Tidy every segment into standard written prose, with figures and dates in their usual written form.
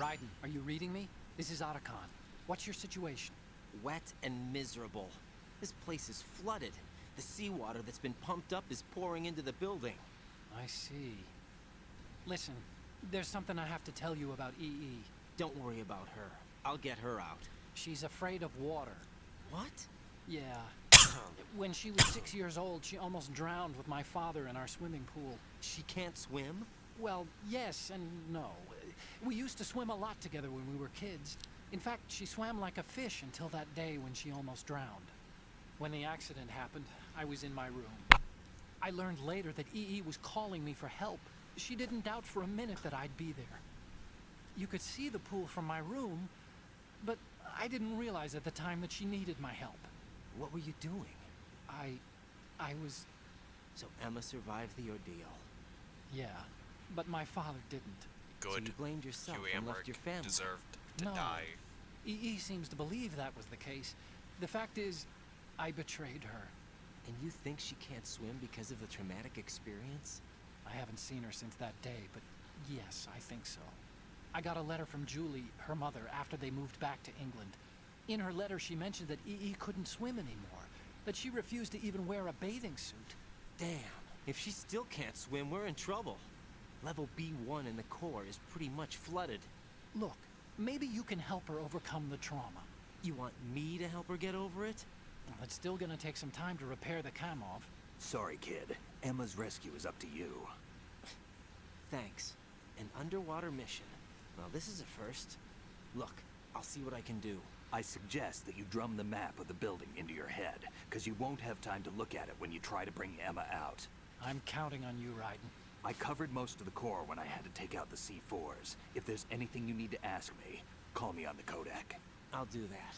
Raiden, are you reading me? This is Otacon. What's your situation? Wet and miserable. This place is flooded. The seawater that's been pumped up is pouring into the building. I see. Listen, there's something I have to tell you about EE. Don't worry about her. I'll get her out. She's afraid of water. What? Yeah. When she was 6 years old, she almost drowned with my father in our swimming pool. She can't swim? Well, yes and no. We used to swim a lot together when we were kids. In fact, she swam like a fish until that day when she almost drowned. When the accident happened, I was in my room. I learned later that EE was calling me for help. She didn't doubt for a minute that I'd be there. You could see the pool from my room, but I didn't realize at the time that she needed my help. What were you doing? I was... So Emma survived the ordeal. Yeah, but my father didn't. So Good. you blamed yourself Huey and left Emmerich your family. deserved to No. die. EE seems to believe that was the case. The fact is, I betrayed her. And you think she can't swim because of the traumatic experience? I haven't seen her since that day, but yes, I think so. I got a letter from Julie, her mother, after they moved back to England. In her letter, she mentioned that EE couldn't swim anymore, that she refused to even wear a bathing suit. Damn, if she still can't swim, we're in trouble. Level B1 in the core is pretty much flooded. Look, maybe you can help her overcome the trauma. You want me to help her get over it? Well, it's still gonna take some time to repair the Kamov. Sorry, kid. Emma's rescue is up to you. Thanks. An underwater mission. Well, this is a first. Look, I'll see what I can do. I suggest that you drum the map of the building into your head, because you won't have time to look at it when you try to bring Emma out. I'm counting on you, Raiden. I covered most of the core when I had to take out the C4s. If there's anything you need to ask me, call me on the Kodak. I'll do that.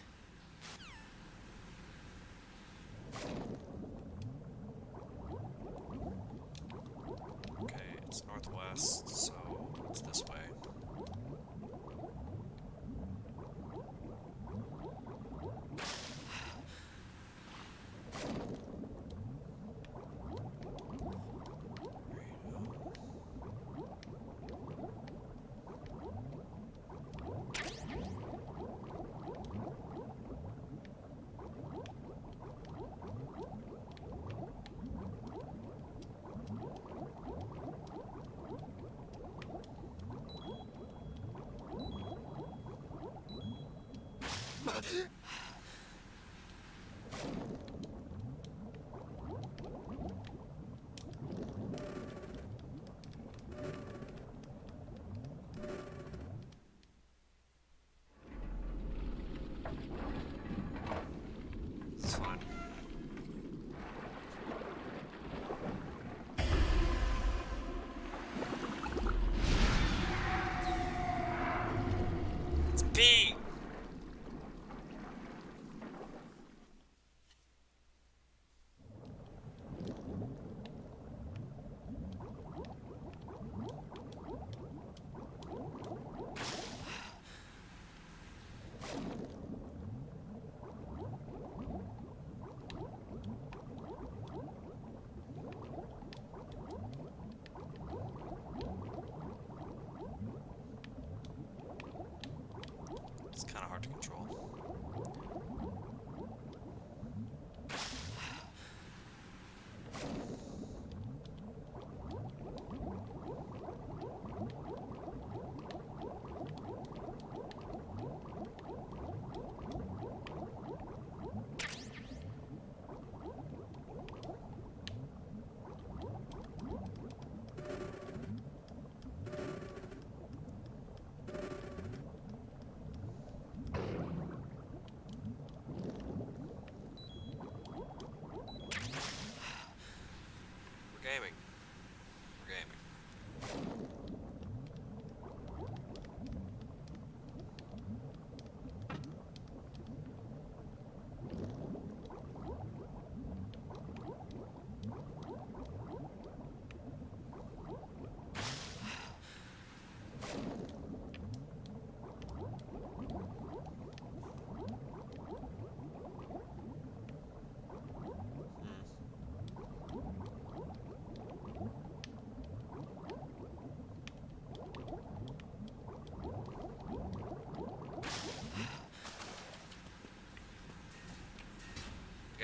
Okay, it's northwest, so it's this way. It's fine. It's B! It's kind of hard to control.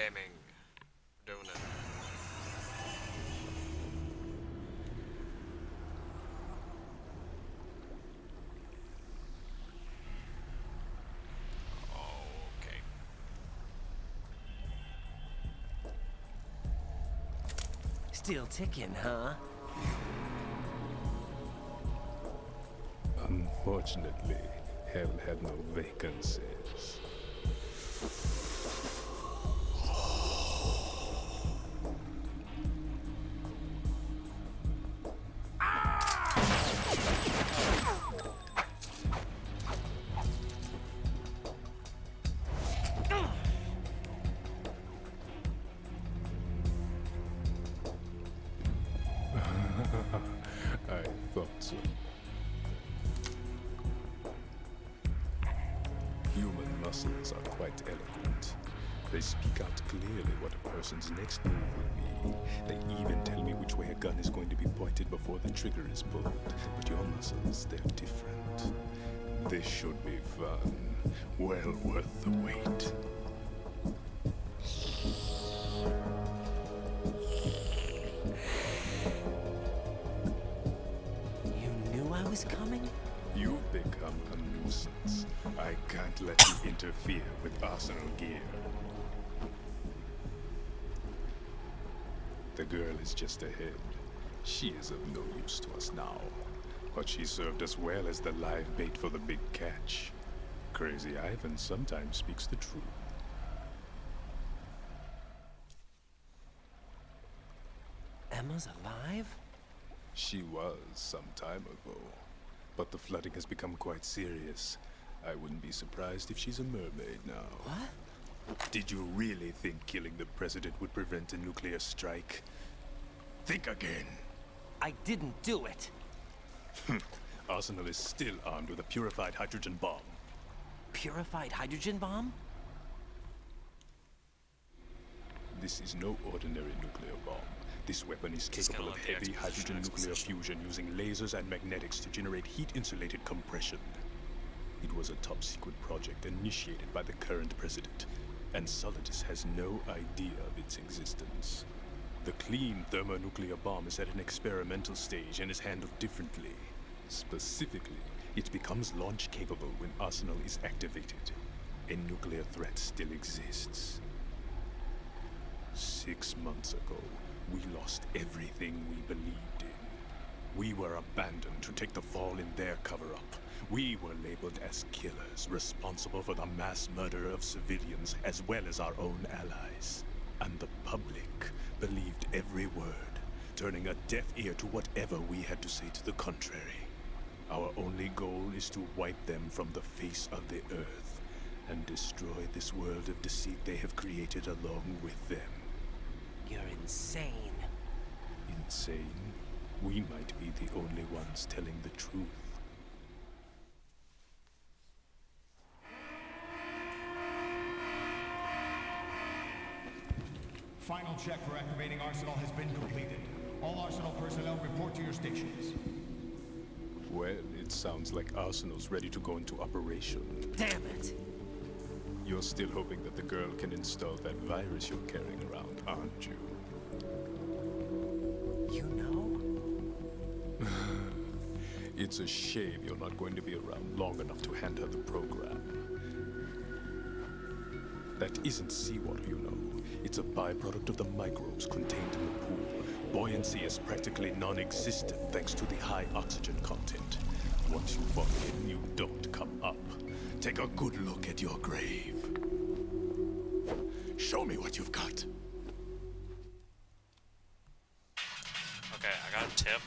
Gaming. Doing it. Okay. Still ticking, huh? Unfortunately, hell had no vacancies. I thought so. Human muscles are quite eloquent. They speak out clearly what a person's next move will be. They even tell me which way a gun is going to be pointed before the trigger is pulled. But your muscles, they're different. This should be fun. Well worth the wait. You knew I was coming? You've become a nuisance. I can't let you interfere with Arsenal gear. The girl is just ahead. She is of no use to us now. But she served us well as the live bait for the big catch. Crazy Ivan sometimes speaks the truth. Emma's alive? She was some time ago. But the flooding has become quite serious. I wouldn't be surprised if she's a mermaid now. What? Did you really think killing the president would prevent a nuclear strike? Think again. I didn't do it. Arsenal is still armed with a purified hydrogen bomb. Purified hydrogen bomb? This is no ordinary nuclear bomb. This weapon is Just capable kinda of like the heavy exposition hydrogen nuclear fusion using lasers and magnetics to generate heat-insulated compression. It was a top-secret project initiated by the current president, and Solidus has no idea of its existence. The clean thermonuclear bomb is at an experimental stage and is handled differently. Specifically, it becomes launch-capable when Arsenal is activated. A nuclear threat still exists. 6 months ago, we lost everything we believed in. We were abandoned to take the fall in their cover-up. We were labeled as killers, responsible for the mass murder of civilians as well as our own allies. And the public believed every word, turning a deaf ear to whatever we had to say to the contrary. Our only goal is to wipe them from the face of the earth and destroy this world of deceit they have created along with them. You're insane. Insane? We might be the only ones telling the truth. Final check for activating Arsenal has been completed. All Arsenal personnel report to your stations. Well, it sounds like Arsenal's ready to go into operation. Damn it! You're still hoping that the girl can install that virus you're carrying around, aren't you? You know? It's a shame you're not going to be around long enough to hand her the program. That isn't seawater, you know. It's a byproduct of the microbes contained in the pool. Buoyancy is practically non-existent thanks to the high oxygen content. Once you fall in, you don't come up. Take a good look at your grave. Show me what you've got. Okay, I got a tip.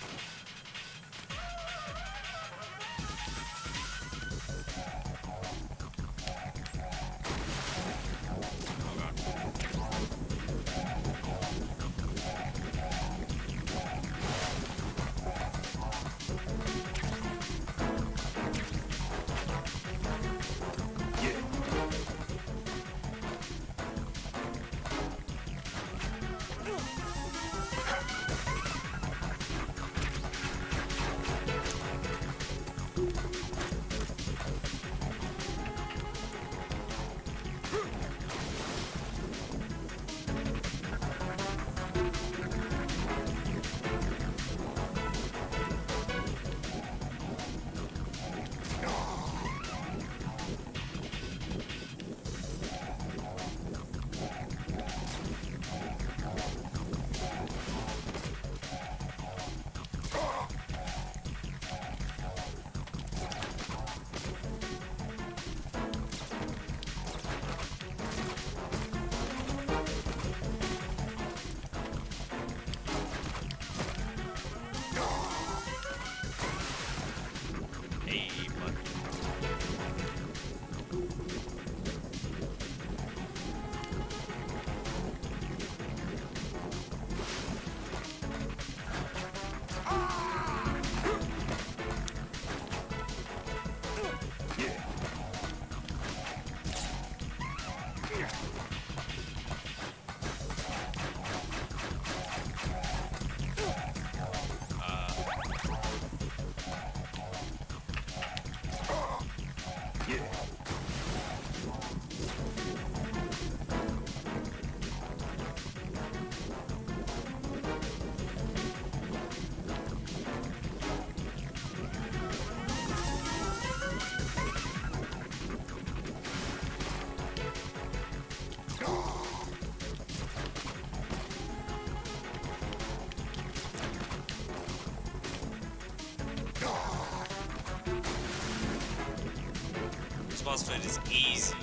First boss fight is easy.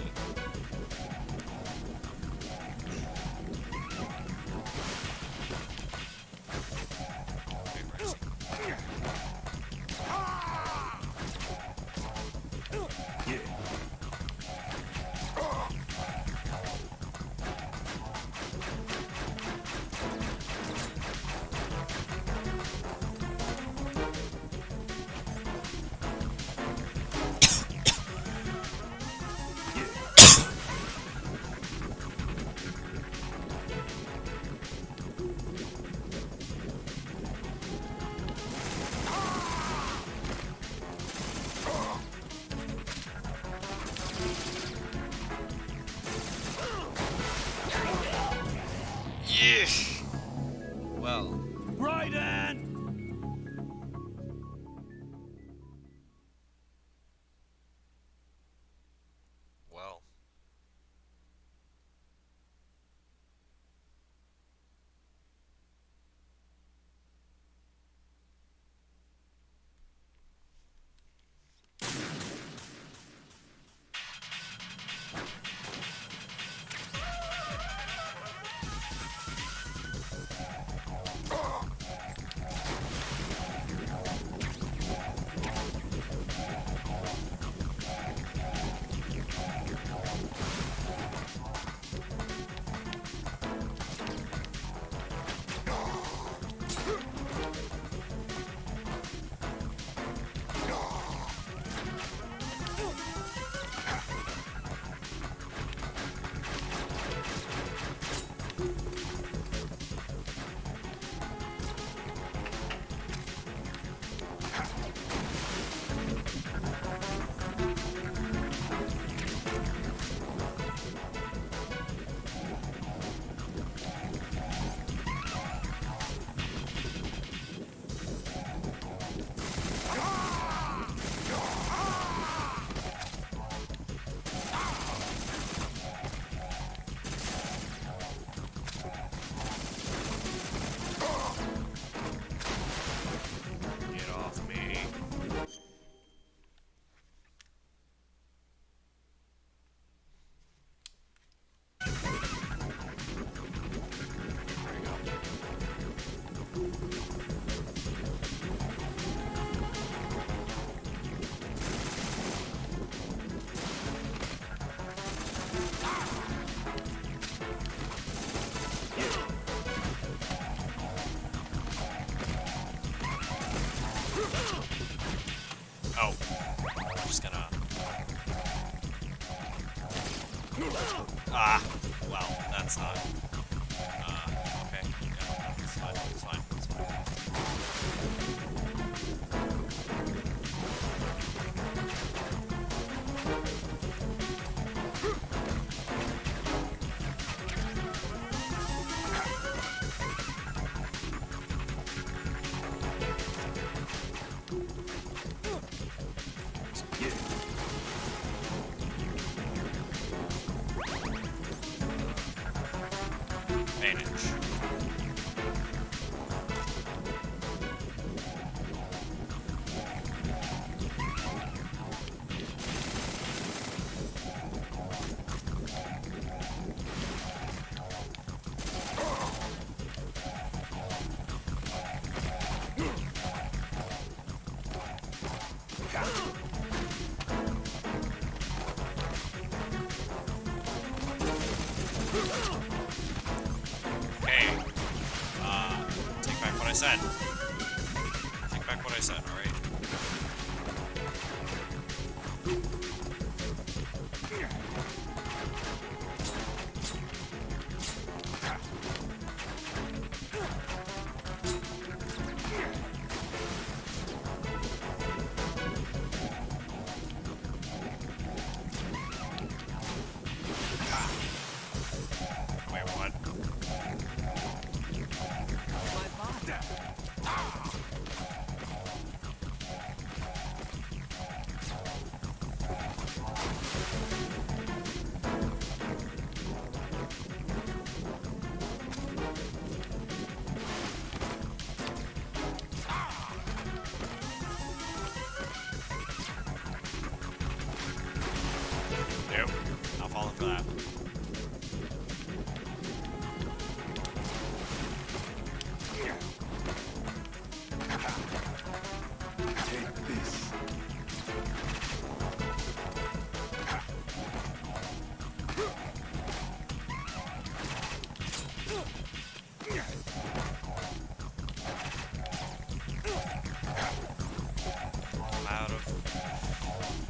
Okay, where is he? Yeesh. Well. Raiden! Well. Get off me. There you go. Oh, I'm just gonna. Ah, well, that's not. Okay, yeah, it's fine, it's fine, it's fine. Manage. Hey, take back what I said. Take back what I said, alright? Wait, what?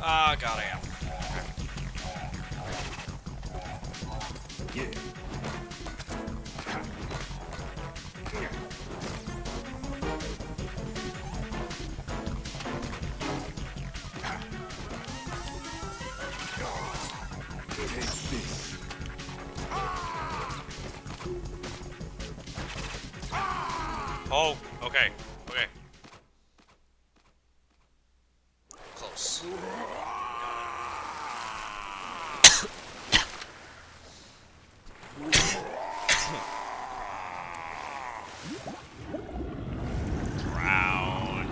Ah, God, I am. Okay. Yeah. Take this. Oh, okay. Okay. Close. Drown.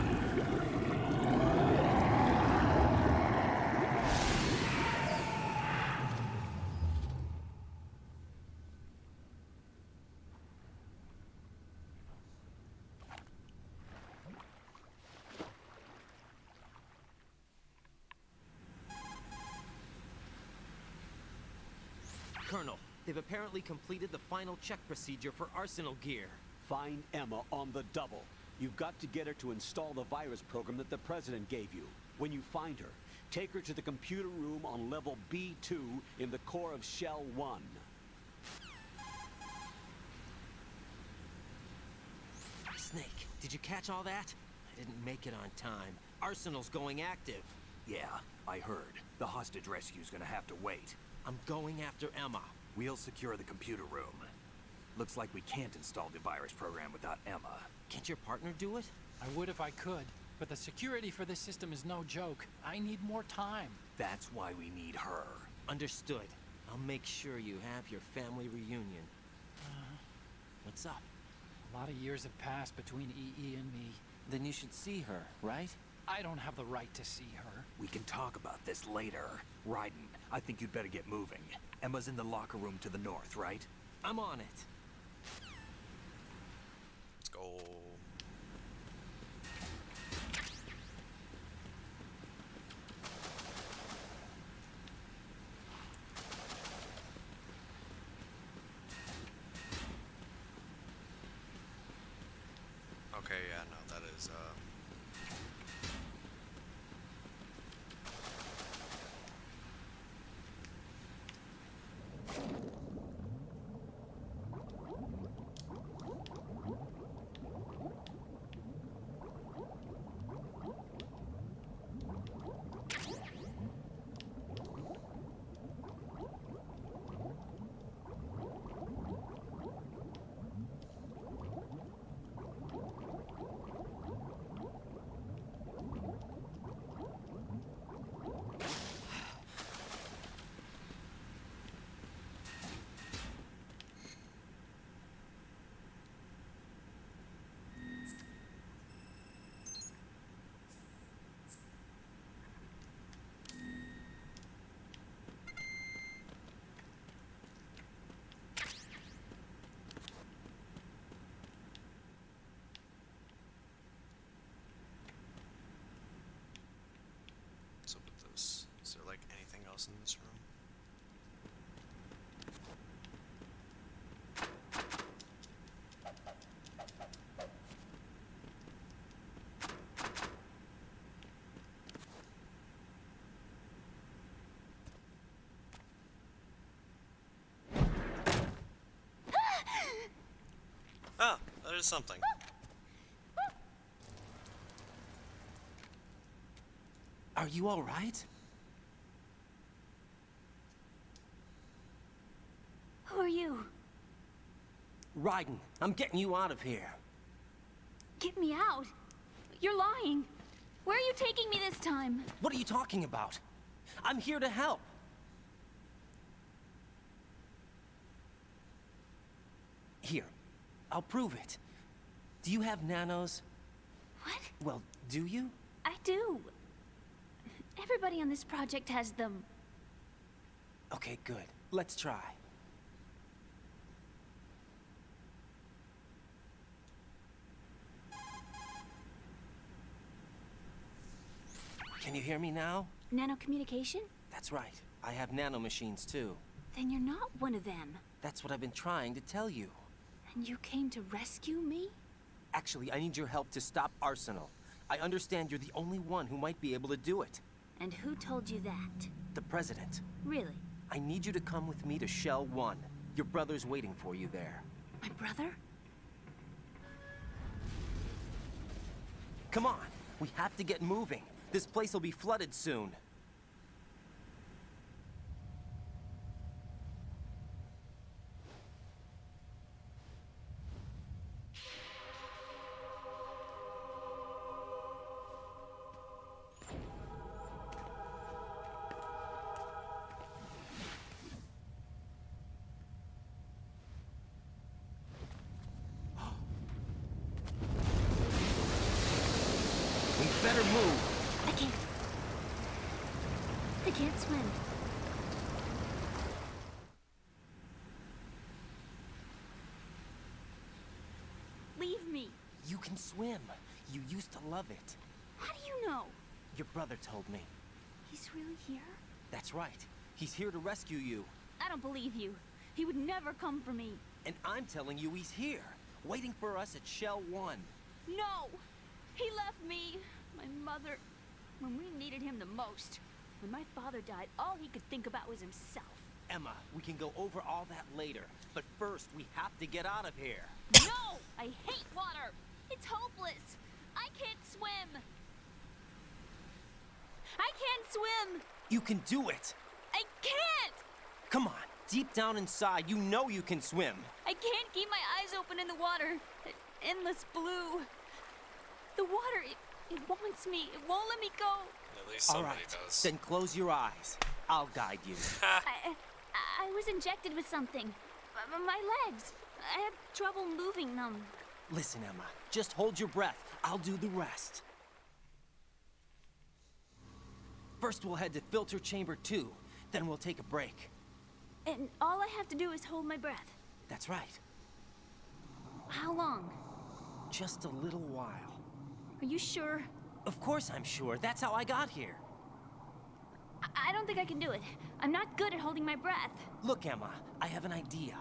Colonel, they've apparently completed the final check procedure for Arsenal gear. Find Emma on the double. You've got to get her to install the virus program that the President gave you. When you find her, take her to the computer room on level B2 in the core of Shell 1. Snake, did you catch all that? I didn't make it on time. Arsenal's going active. Yeah, I heard. The hostage rescue's gonna have to wait. I'm going after Emma. We'll secure the computer room. Looks like we can't install the virus program without Emma. Can't your partner do it? I would if I could, but the security for this system is no joke. I need more time. That's why we need her. Understood. I'll make sure you have your family reunion. What's up? A lot of years have passed between EE and me. Then you should see her, right? I don't have the right to see her. We can talk about this later. Raiden, I think you'd better get moving. Emma's in the locker room to the north, right? I'm on it. Let's go. Okay, yeah, no, that is, what's up with this? Is there, like, anything else in this room? Oh, there's something. Are you all right? Who are you? Raiden, I'm getting you out of here. Get me out. You're lying. Where are you taking me this time? What are you talking about? I'm here to help. Here, I'll prove it. Do you have nanos? What? Well, do you? I do. Everybody on this project has them. Okay, good. Let's try. Can you hear me now? Nanocommunication? That's right. I have nanomachines too. Then you're not one of them. That's what I've been trying to tell you. And you came to rescue me? Actually, I need your help to stop Arsenal. I understand you're the only one who might be able to do it. And who told you that? The President. Really? I need you to come with me to Shell 1. Your brother's waiting for you there. My brother? Come on, we have to get moving. This place will be flooded soon. We better move. I can't. I can't swim. Leave me. You can swim. You used to love it. How do you know? Your brother told me. He's really here? That's right. He's here to rescue you. I don't believe you. He would never come for me. And I'm telling you he's here, waiting for us at Shell 1. No! He left me, my mother, when we needed him the most. When my father died, all he could think about was himself. Emma, we can go over all that later. But first, we have to get out of here. No! I hate water! It's hopeless! I can't swim! I can't swim! You can do it! I can't! Come on, deep down inside, you know you can swim. I can't keep my eyes open in the water. Endless blue. The water, it wants me. It won't let me go. At least All somebody right, does. then close your eyes. I'll guide you. I was injected with something. My legs. I have trouble moving them. Listen, Emma, just hold your breath. I'll do the rest. First, we'll head to filter chamber 2. Then we'll take a break. And all I have to do is hold my breath. That's right. How long? Just a little while. Are you sure? Of course I'm sure. That's how I got here. I don't think I can do it. I'm not good at holding my breath. Look, Emma, I have an idea.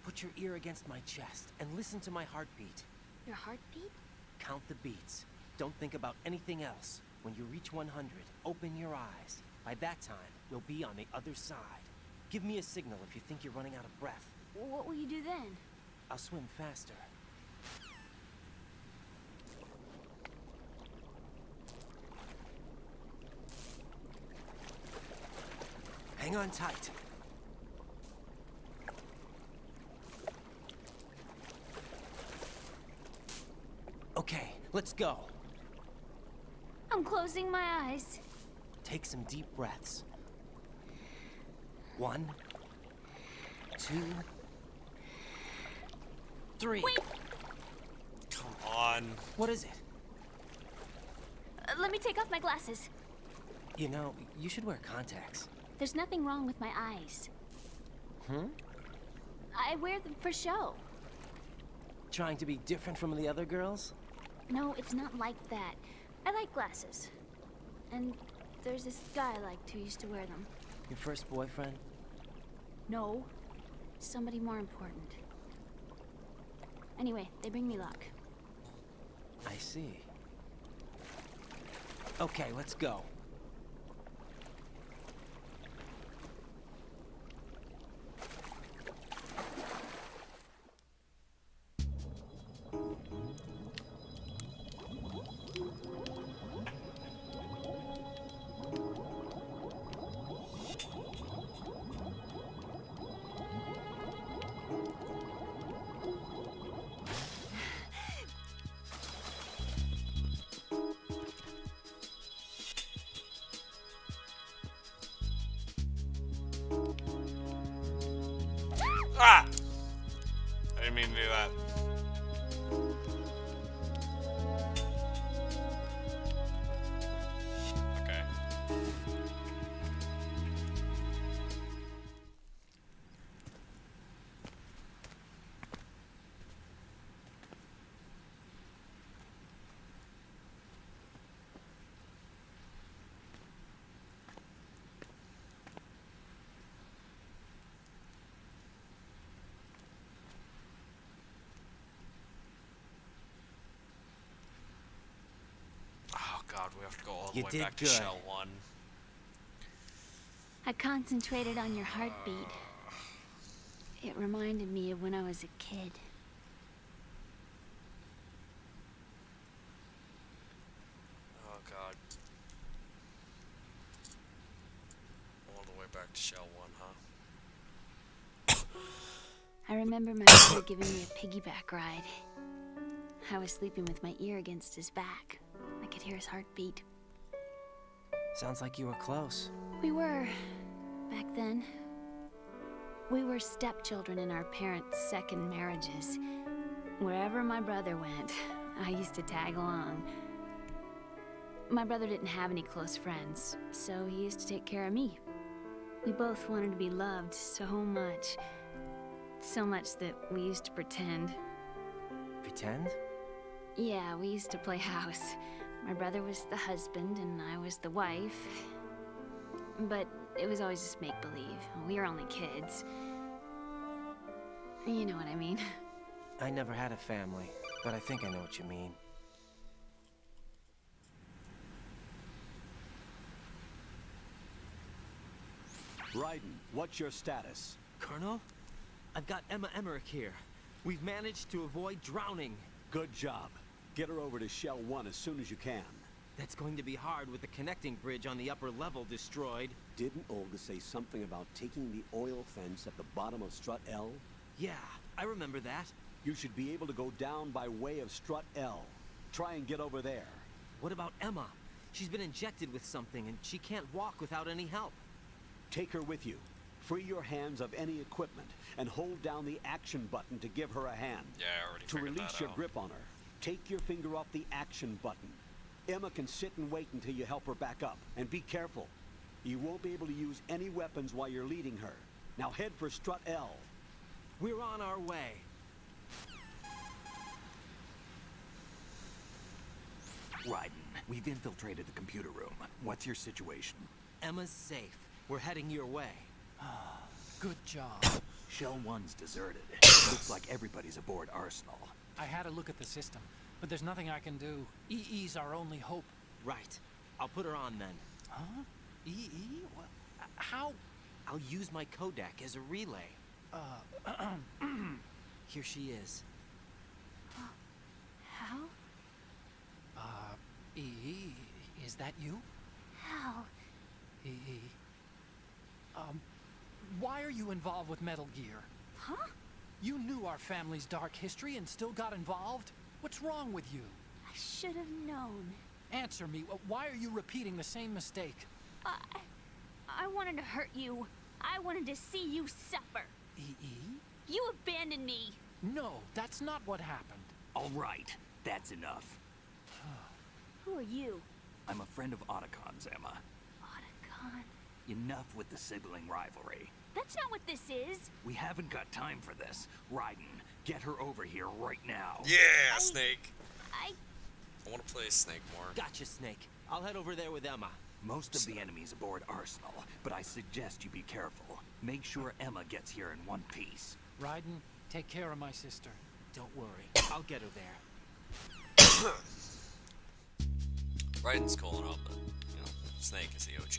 Put your ear against my chest and listen to my heartbeat. Your heartbeat? Count the beats. Don't think about anything else. When you reach 100, open your eyes. By that time, we'll be on the other side. Give me a signal if you think you're running out of breath. What will you do then? I'll swim faster. Hang on tight. Okay, let's go. I'm closing my eyes. Take some deep breaths. 1, 2, 3. Wait! Come on. What is it? Let me take off my glasses. You know, you should wear contacts. There's nothing wrong with my eyes. I wear them for show. Trying to be different from the other girls? No, it's not like that. I like glasses. And there's this guy I liked who used to wear them. Your first boyfriend? No. Somebody more important. Anyway, they bring me luck. I see. Okay, let's go. Ah! I didn't mean to do that. Okay. god, we have to go all the You way did back to good. Shell 1. I concentrated on your heartbeat. It reminded me of when I was a kid. Oh god. All the way back to Shell 1, huh? I remember my brother giving me a piggyback ride. I was sleeping with my ear against his back. I could hear his heartbeat. Sounds like you were close. We were, back then. We were stepchildren in our parents' second marriages. Wherever my brother went, I used to tag along. My brother didn't have any close friends, so he used to take care of me. We both wanted to be loved so much. So much that we used to pretend. Pretend? Yeah, we used to play house. My brother was the husband and I was the wife. But it was always just make-believe. We were only kids. You know what I mean. I never had a family, but I think I know what you mean. Raiden, what's your status? Colonel, I've got Emma Emmerich here. We've managed to avoid drowning. Good job. Get her over to Shell 1 as soon as you can. That's going to be hard with the connecting bridge on the upper level destroyed. Didn't Olga say something about taking the oil fence at the bottom of Strut L? Yeah, I remember that. You should be able to go down by way of Strut L. Try and get over there. What about Emma? She's been injected with something and she can't walk without any help. Take her with you. Free your hands of any equipment and hold down the action button to give her a hand. Yeah, I already To figured release that your out. grip on her, take your finger off the action button. Emma can sit and wait until you help her back up. And be careful. You won't be able to use any weapons while you're leading her. Now head for Strut L. We're on our way. Raiden, we've infiltrated the computer room. What's your situation? Emma's safe. We're heading your way. Good job. Shell 1's deserted. Looks like everybody's aboard Arsenal. I had a look at the system, but there's nothing I can do. EE's our only hope. Right. I'll put her on then. Huh? EE? What? How? I'll use my Kodak as a relay. Here she is. How? EE, is that you? How? EE. Why are you involved with Metal Gear? Huh? You knew our family's dark history and still got involved? What's wrong with you? I should have known. Answer me. Why are you repeating the same mistake? I wanted to hurt you. I wanted to see you suffer. EE? You abandoned me. No, that's not what happened. All right, that's enough. Who are you? I'm a friend of Otacon's, Emma. Otacon. Enough with the sibling rivalry. That's not what this is. We haven't got time for this. Raiden, get her over here right now. Yeah, Snake! I want to play Snake more. Gotcha, Snake. I'll head over there with Emma. Most of the enemies aboard Arsenal, but I suggest you be careful. Make sure Emma gets here in one piece. Raiden, take care of my sister. Don't worry. I'll get her there. Raiden's cool and all, but, you know, Snake is the OG.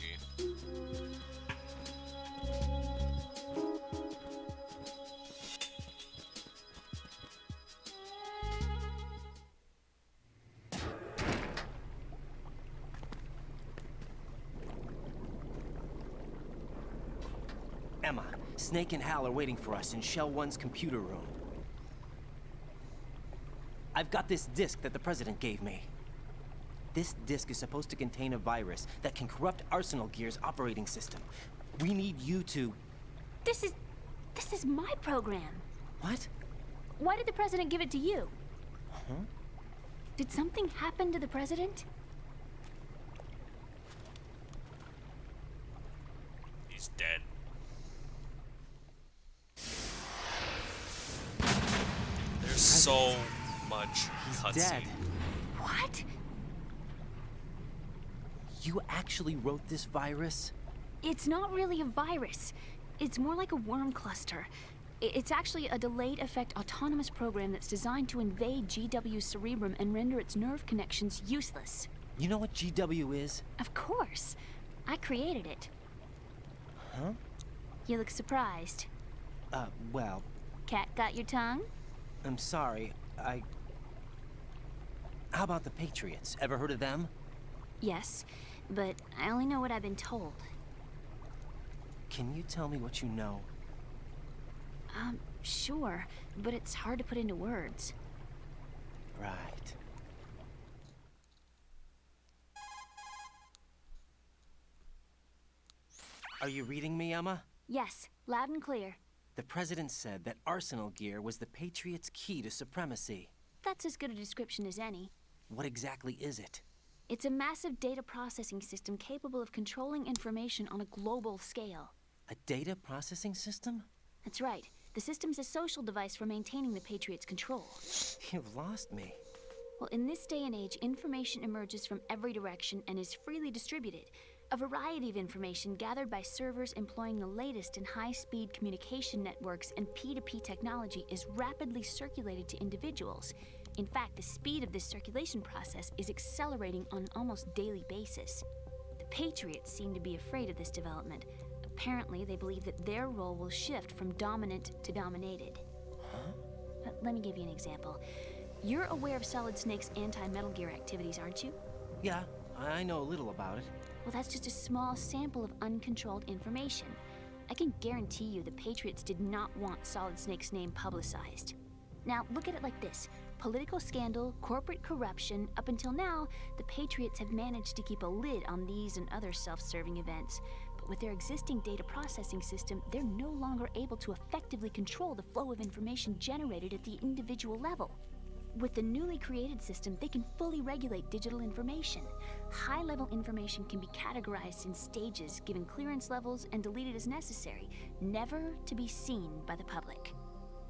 Emma, Snake and Hal are waiting for us in Shell 1's computer room. I've got this disk that the President gave me. This disk is supposed to contain a virus that can corrupt Arsenal Gear's operating system. We need you to... This is my program. What? Why did the president give it to you? Huh? Did something happen to the president? He's dead. There's so much cutscene. Dead. What? You actually wrote this virus? It's not really a virus. It's more like a worm cluster. It's actually a delayed effect autonomous program that's designed to invade GW's cerebrum and render its nerve connections useless. You know what GW is? Of course. I created it. Huh? You look surprised. Well, Cat got your tongue? I'm sorry. How about the Patriots? Ever heard of them? Yes, but I only know what I've been told. Can you tell me what you know? Sure, but it's hard to put into words. Right. Are you reading me, Emma? Yes, loud and clear. The President said that Arsenal gear was the Patriots' key to supremacy. That's as good a description as any. What exactly is it? It's a massive data processing system capable of controlling information on a global scale. A data processing system? That's right. The system's a social device for maintaining the Patriots' control. You've lost me. Well, in this day and age, information emerges from every direction and is freely distributed. A variety of information gathered by servers employing the latest in high-speed communication networks and P2P technology is rapidly circulated to individuals. In fact, the speed of this circulation process is accelerating on an almost daily basis. The Patriots seem to be afraid of this development. Apparently, they believe that their role will shift from dominant to dominated. Huh? Let me give you an example. You're aware of Solid Snake's anti-Metal Gear activities, aren't you? Yeah, I know a little about it. Well, that's just a small sample of uncontrolled information. I can guarantee you the Patriots did not want Solid Snake's name publicized. Now, look at it like this. Political scandal, corporate corruption, up until now, the Patriots have managed to keep a lid on these and other self-serving events. But with their existing data processing system, they're no longer able to effectively control the flow of information generated at the individual level. With the newly created system, they can fully regulate digital information. High-level information can be categorized in stages, given clearance levels, and deleted as necessary, never to be seen by the public.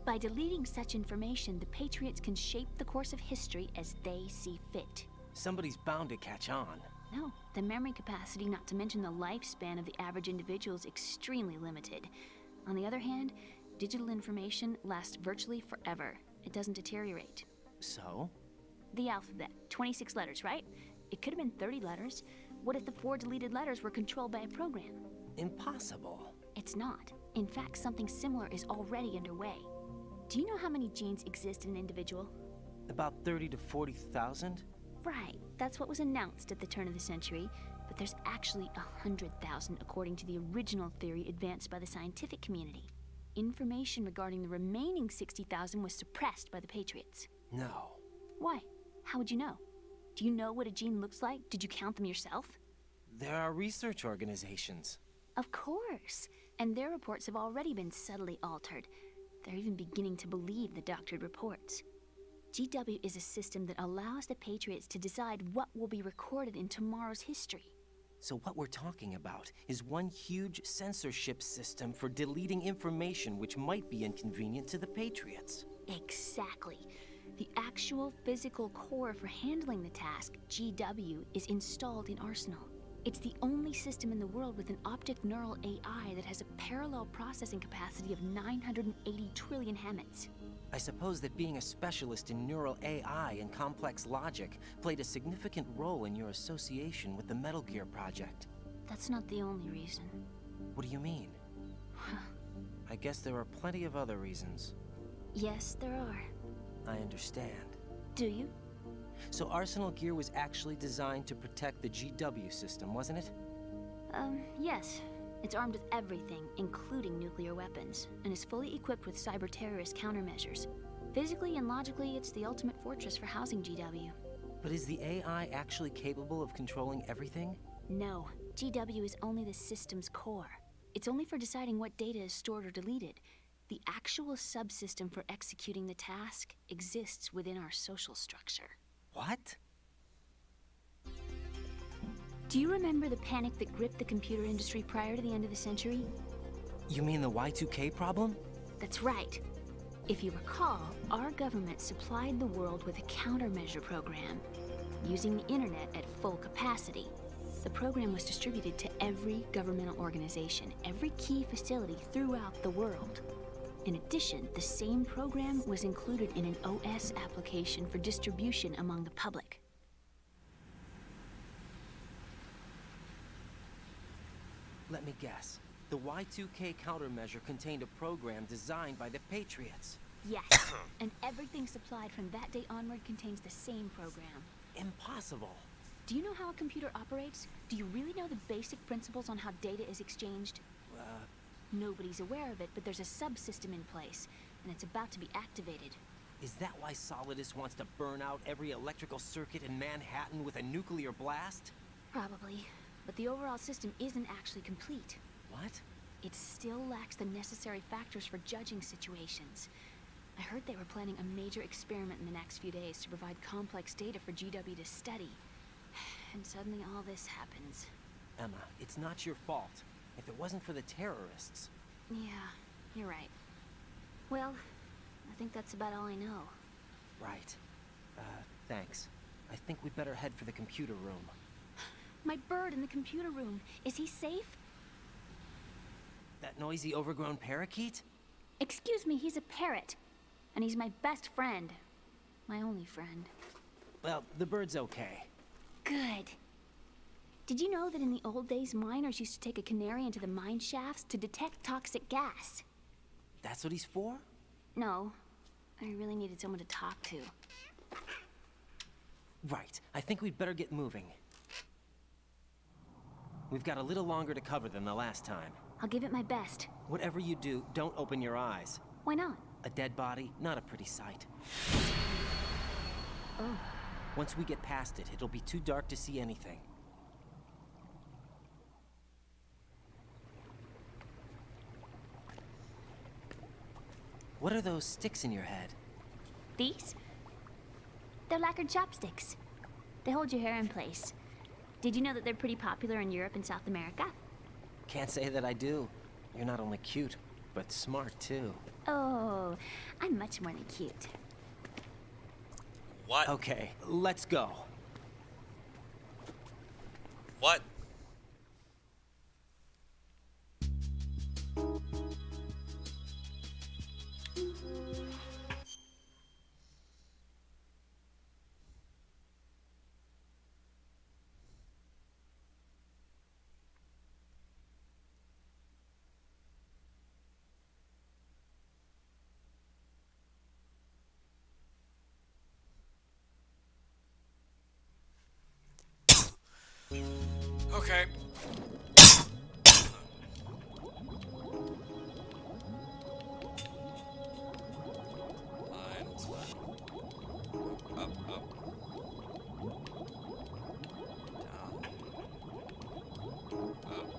By deleting such information, the Patriots can shape the course of history as they see fit. Somebody's bound to catch on. No, the memory capacity, not to mention the lifespan of the average individual, is extremely limited. On the other hand, digital information lasts virtually forever. It doesn't deteriorate. So? The alphabet, 26 letters, right? It could have been 30 letters. What if the 4 deleted letters were controlled by a program? Impossible. It's not. In fact, something similar is already underway. Do you know how many genes exist in an individual? About 30 to 40,000? Right, that's what was announced at the turn of the century, but there's actually 100,000 according to the original theory advanced by the scientific community. Information regarding the remaining 60,000 was suppressed by the Patriots. No. Why? How would you know? Do you know what a gene looks like? Did you count them yourself? There are research organizations. Of course, and their reports have already been subtly altered. They're even beginning to believe the doctored reports. GW is a system that allows the Patriots to decide what will be recorded in tomorrow's history. So what we're talking about is one huge censorship system for deleting information which might be inconvenient to the Patriots. Exactly. The actual physical core for handling the task, GW, is installed in Arsenal. It's the only system in the world with an optic neural AI that has a parallel processing capacity of 980 trillion Hammets. I suppose that being a specialist in neural AI and complex logic played a significant role in your association with the Metal Gear project. That's not the only reason. What do you mean? I guess there are plenty of other reasons. Yes, there are. I understand. Do you? So Arsenal Gear was actually designed to protect the GW system, wasn't it? Yes. It's armed with everything, including nuclear weapons, and is fully equipped with cyber-terrorist countermeasures. Physically and logically, it's the ultimate fortress for housing GW. But is the AI actually capable of controlling everything? No. GW is only the system's core. It's only for deciding what data is stored or deleted. The actual subsystem for executing the task exists within our social structure. What? Do you remember the panic that gripped the computer industry prior to the end of the century? You mean the Y2K problem? That's right. If you recall, our government supplied the world with a countermeasure program, using the internet at full capacity. The program was distributed to every governmental organization, every key facility throughout the world. In addition, the same program was included in an OS application for distribution among the public. Let me guess. The Y2K countermeasure contained a program designed by the Patriots. Yes, and everything supplied from that day onward contains the same program. Impossible. Do you know how a computer operates? Do you really know the basic principles on how data is exchanged? Nobody's aware of it, but there's a subsystem in place, and it's about to be activated. Is that why Solidus wants to burn out every electrical circuit in Manhattan with a nuclear blast? Probably, but the overall system isn't actually complete. What? It still lacks the necessary factors for judging situations. I heard they were planning a major experiment in the next few days to provide complex data for GW to study. And suddenly all this happens. Emma, it's not your fault. If it wasn't for the terrorists... Yeah, you're right. Well, I think that's about all I know. Right. Thanks. I think we'd better head for the computer room. My bird in the computer room. Is he safe? That noisy, overgrown parakeet? Excuse me, he's a parrot. And he's my best friend. My only friend. Well, the bird's okay. Good. Did you know that in the old days, miners used to take a canary into the mine shafts to detect toxic gas? That's what he's for? No. I really needed someone to talk to. Right. I think we'd better get moving. We've got a little longer to cover than the last time. I'll give it my best. Whatever you do, don't open your eyes. Why not? A dead body, not a pretty sight. Oh. Once we get past it, it'll be too dark to see anything. What are those sticks in your head? These? They're lacquered chopsticks. They hold your hair in place. Did you know that they're pretty popular in Europe and South America? Can't say that I do. You're not only cute, but smart too. Oh, I'm much more than cute. What? Okay, let's go. What? Okay. Fine, it's fine. Up, up. Down. Up.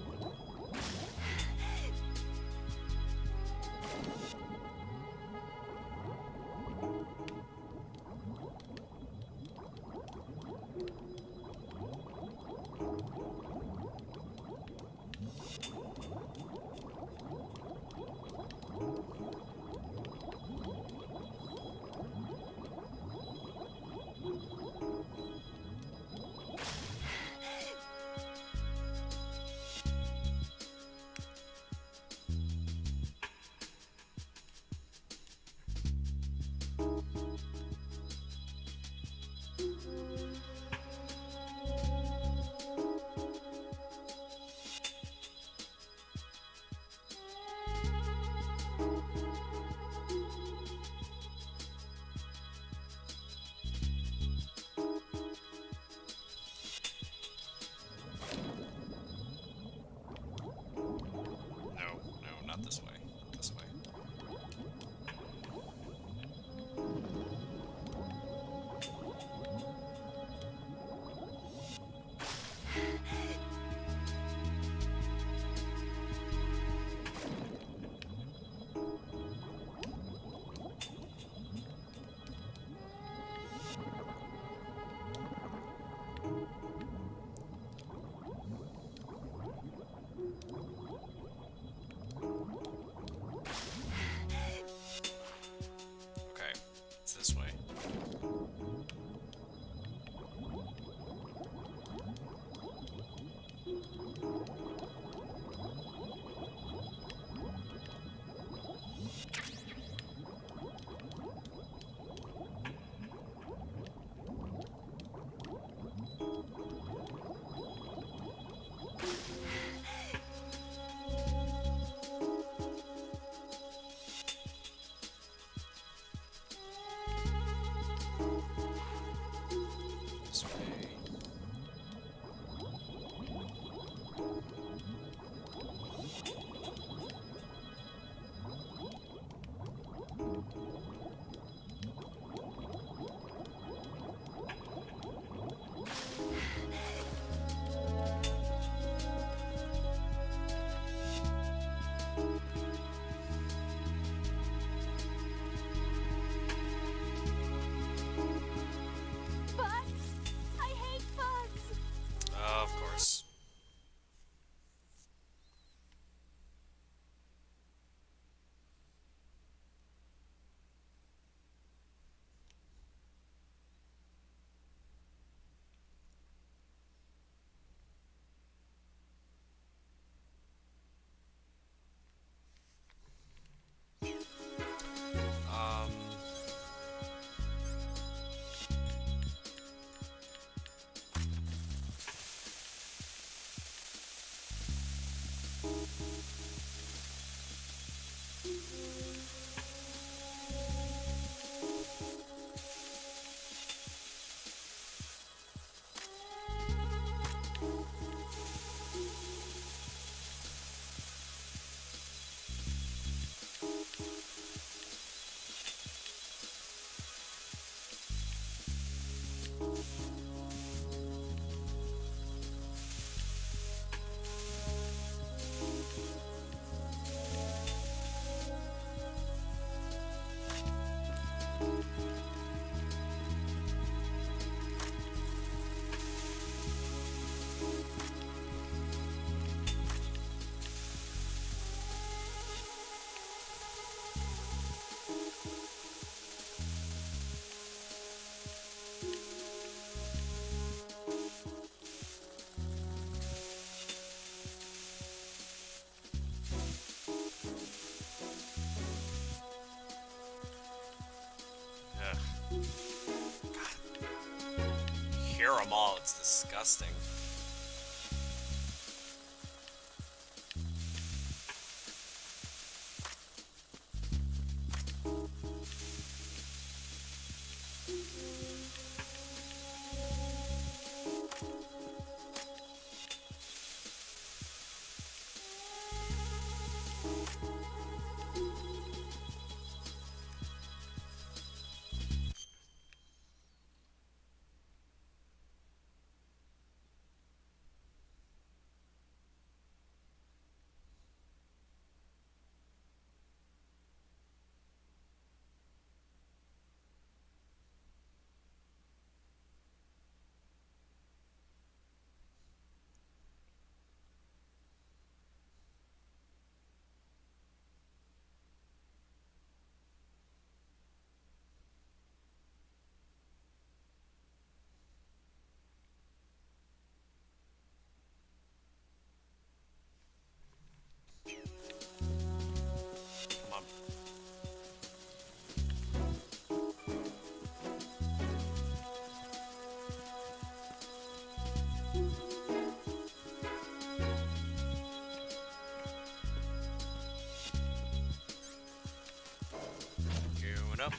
Ugh. God. Hear them all, it's disgusting. Come on. Queuing up.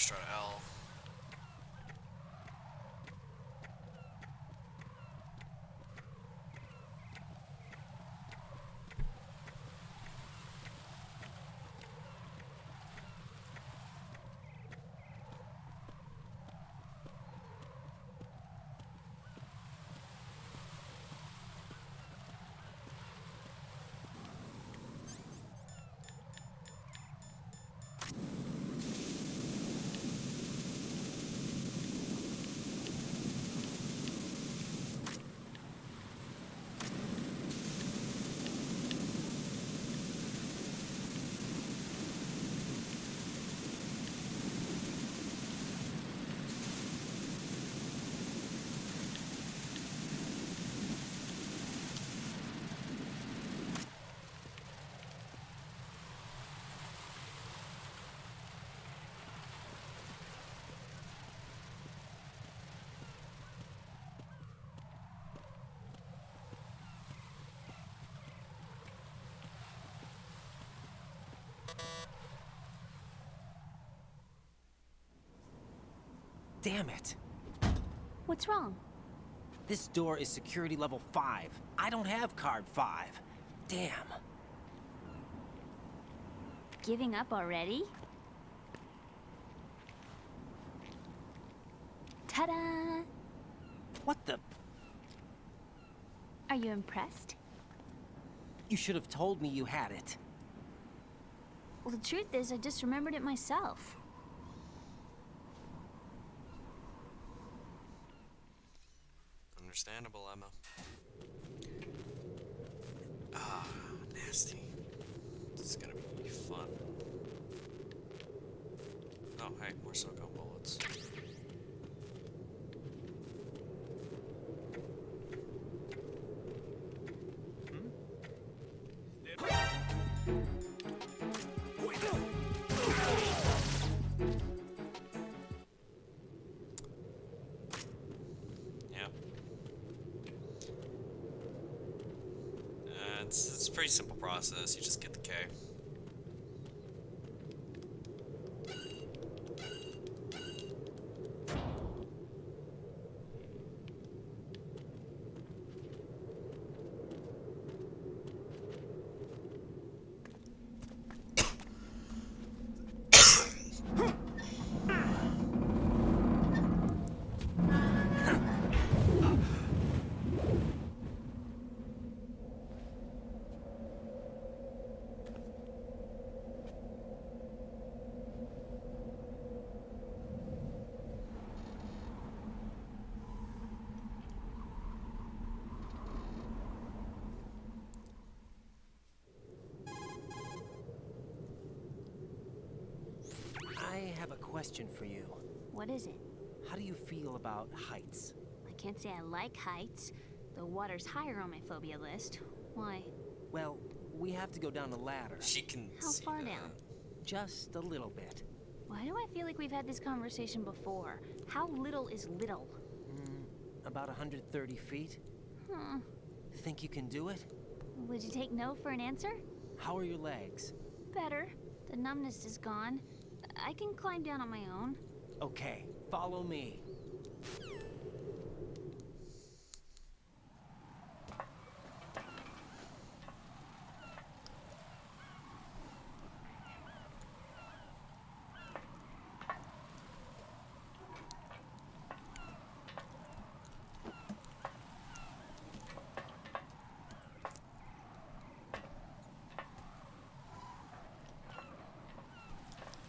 extra L. Damn it! What's wrong? This door is security level 5. I don't have card 5. Damn. Giving up already? Ta-da! What the? Are you impressed? You should have told me you had it. Well, the truth is, I just remembered it myself. Understandable, Emma. Ah, nasty. This is gonna be fun. Oh, hey, more silicone bullets. It's a pretty simple process. You just get the K. I have a question for you. What is it? How do you feel about heights? I can't say I like heights, though water's higher on my phobia list. Why? Well, we have to go down a ladder. She can How see far that. down? Just a little bit. Why do I feel like we've had this conversation before? How little is little? About 130 feet. Huh. Think you can do it? Would you take no for an answer? How are your legs? Better. The numbness is gone. I can climb down on my own. Okay, follow me.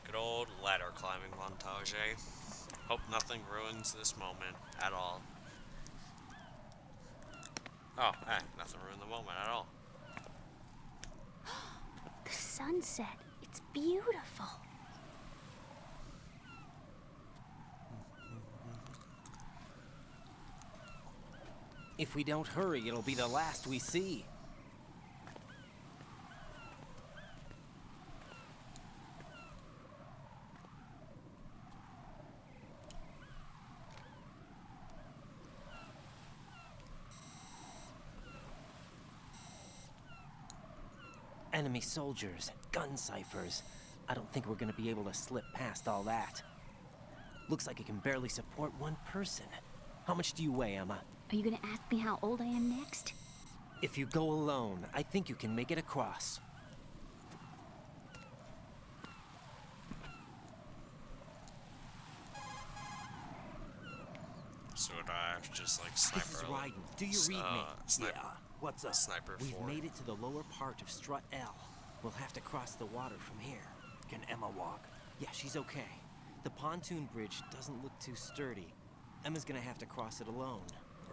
Good old ladder climbing montage, eh? Hope nothing ruins this moment at all. Oh, hey, nothing ruined the moment at all. The sunset. It's beautiful. If we don't hurry, it'll be the last we see. Enemy soldiers, gun ciphers. I don't think we're gonna be able to slip past all that. Looks like it can barely support one person. How much do you weigh, Emma? Are you gonna ask me how old I am next? If you go alone, I think you can make it across. So would I have to just like sniper? This is Raiden. Do you read me? Sniper. Yeah, what's up? Sniper We've 4. made it to the lower part of Strut L. We'll have to cross the water from here. Can Emma walk? Yeah, she's okay. The pontoon bridge doesn't look too sturdy. Emma's gonna have to cross it alone.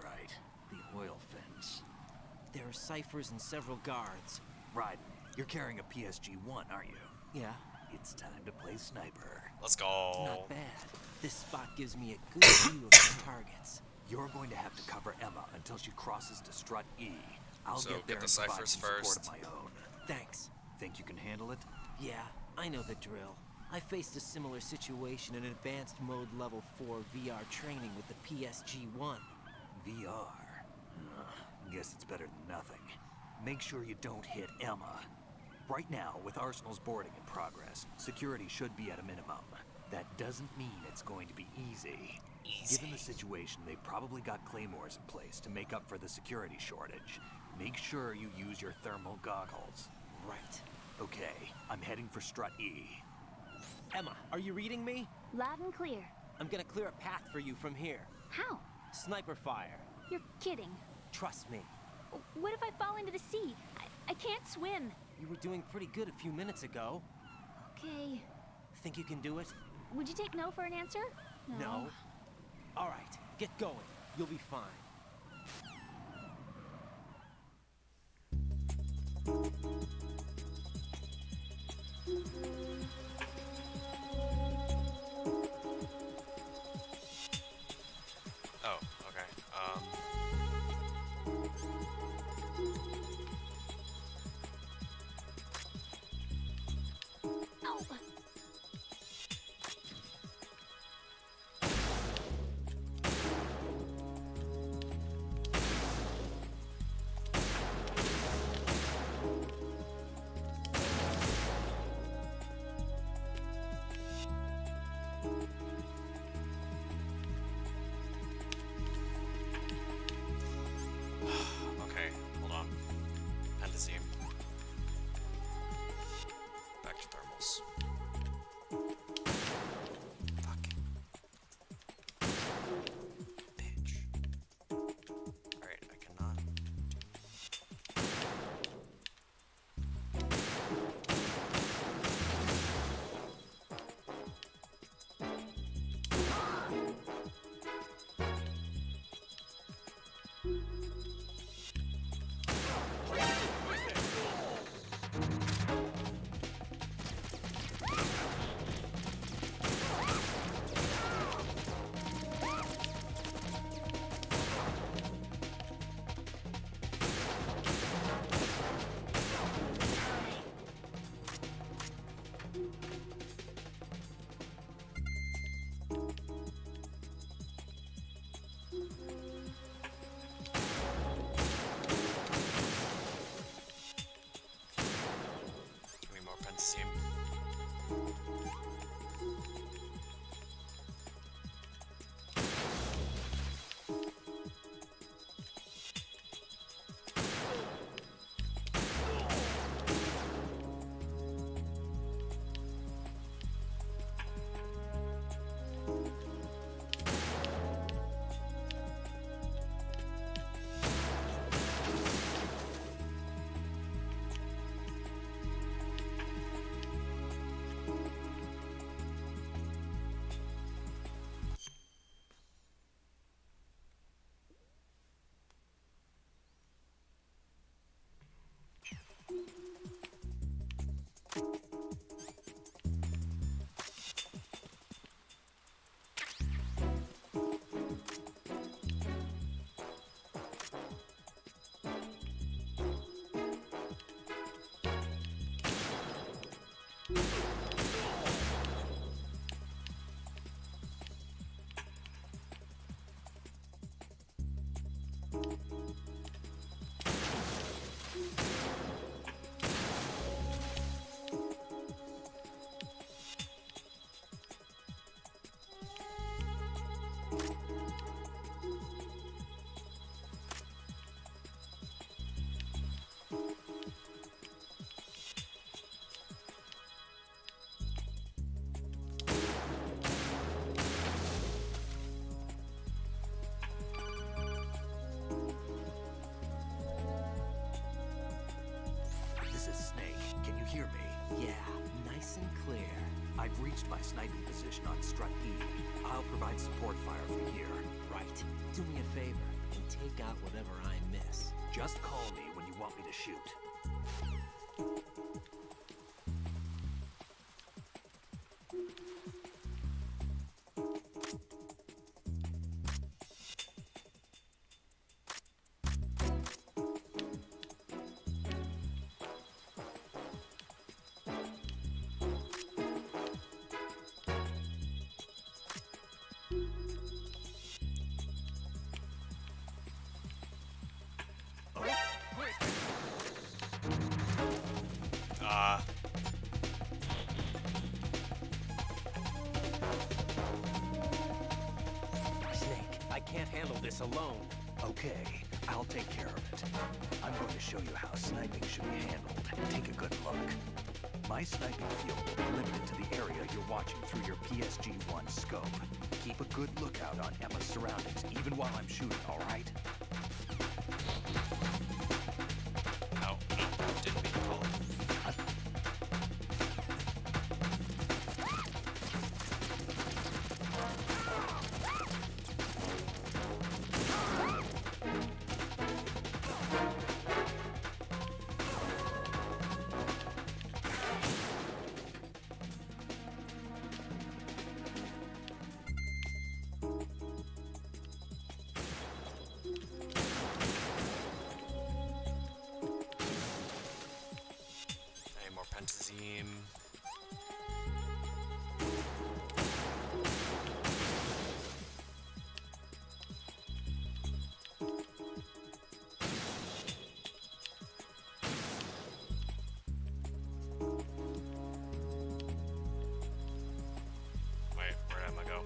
Right. The oil fence. There are ciphers and several guards. Raiden, you're carrying a PSG-1, aren't you? Yeah, It's time to play sniper. Let's go. not bad. This spot gives me a good view of the targets. You're going to have to cover Emma until she crosses to Strut E. I'll So get there get the and provide ciphers some support first. of my own. Thanks. Think you can handle it? Yeah, I know the drill. I faced a similar situation in advanced mode level 4 VR training with the PSG-1. VR. Guess it's better than nothing. Make sure you don't hit Emma. Right now, with Arsenal's boarding in progress, security should be at a minimum. That doesn't mean it's going to be easy. Given the situation, they've probably got claymores in place to make up for the security shortage. Make sure you use your thermal goggles. Right. Okay, I'm heading for Strut E. Emma, are you reading me? Loud and clear. I'm gonna clear a path for you from here. How? Sniper fire. You're kidding. Trust me. What if I fall into the sea? I can't swim. You were doing pretty good a few minutes ago. Okay. Think you can do it? Would you take no for an answer? No. All right, get going. You'll be fine. Oh, okay. Ow. Okay, hold on. Pentazine. Back to thermals. Fucking bitch. Alright, I cannot. Give me more pentazine. on Strut E. I'll provide support fire from here. Right. Do me a favor and take out whatever I miss. Just call me when you want me to shoot. Snake, I can't handle this alone. Okay, I'll take care of it. I'm going to show you how sniping should be handled. Take a good look. My sniping field will be limited to the area you're watching through your PSG-1 scope. Keep a good lookout on Emma's surroundings, even while I'm shooting, all right? No, didn't mean to call it. Any more pentazine? Wait, where'd Emma go?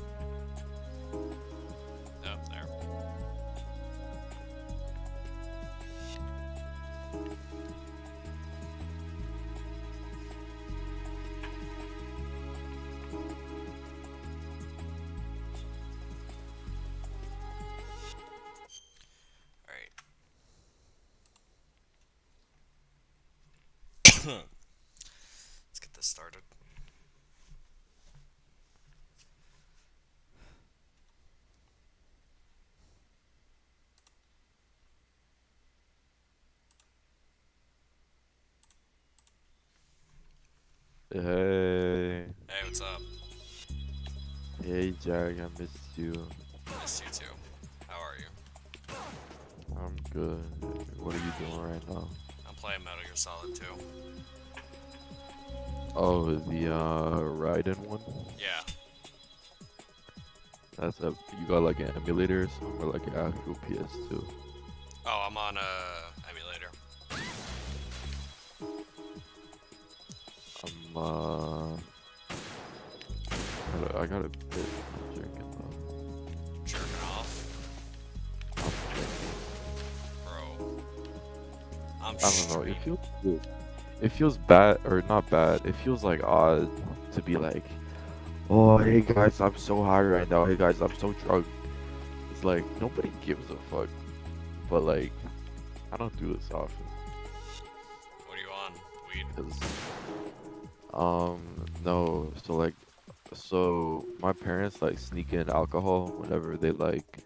Oh, there. Alright. Let's get this started. Hey, Hey, what's up? hey Jack, I missed you. Miss you too. How are you? I'm good. What are you doing right now? I'm playing Metal Gear Solid 2. Oh, the Raiden one? Yeah. That's a you got like an emulator or something, or like an actual PS2? Oh, I'm on emulator. I got a bit of drinking though. Jerking off, I'm drinking. bro. I'm I don't know. straight. It feels good. It feels bad or not bad. It feels like odd to be like, oh hey guys, I'm so high right now. Hey guys, I'm so drunk. It's like nobody gives a fuck. But like, I don't do this often. What are you on? Weed? 'Cause, no. So my parents like sneak in alcohol whenever they like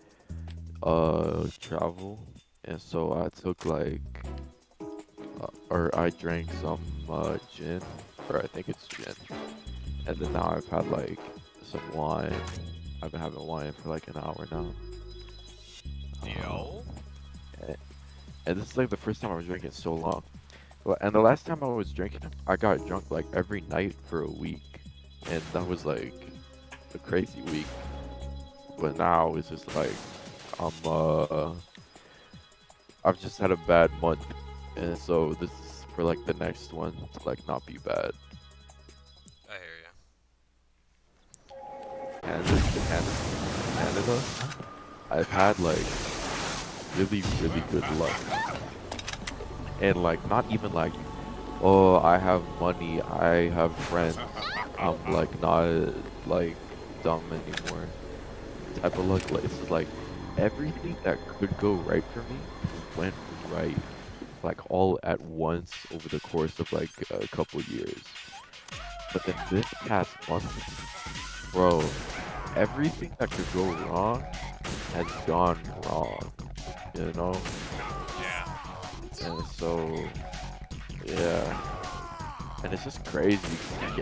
travel, and so I took like or I drank some gin, or I think it's gin, and then now I've had like some wine. I've been having wine for like an hour now. Yo. And this is like the first time I was drinking in so long. And the last time I was drinking, I got drunk like every night for a week, and that was like a crazy week. But now it's just like I've just had a bad month, and so this is for like the next one to like not be bad. I hear you. And this in Canada, I've had like really good luck, and like not even like, oh I have money, I have friends, I'm like not like dumb anymore type of luck. Like it's just like everything that could go right for me went right, like all at once over the course of like a couple years. But then this past month, bro, everything that could go wrong has gone wrong, you know? Yeah. And so, yeah. And it's just crazy. Like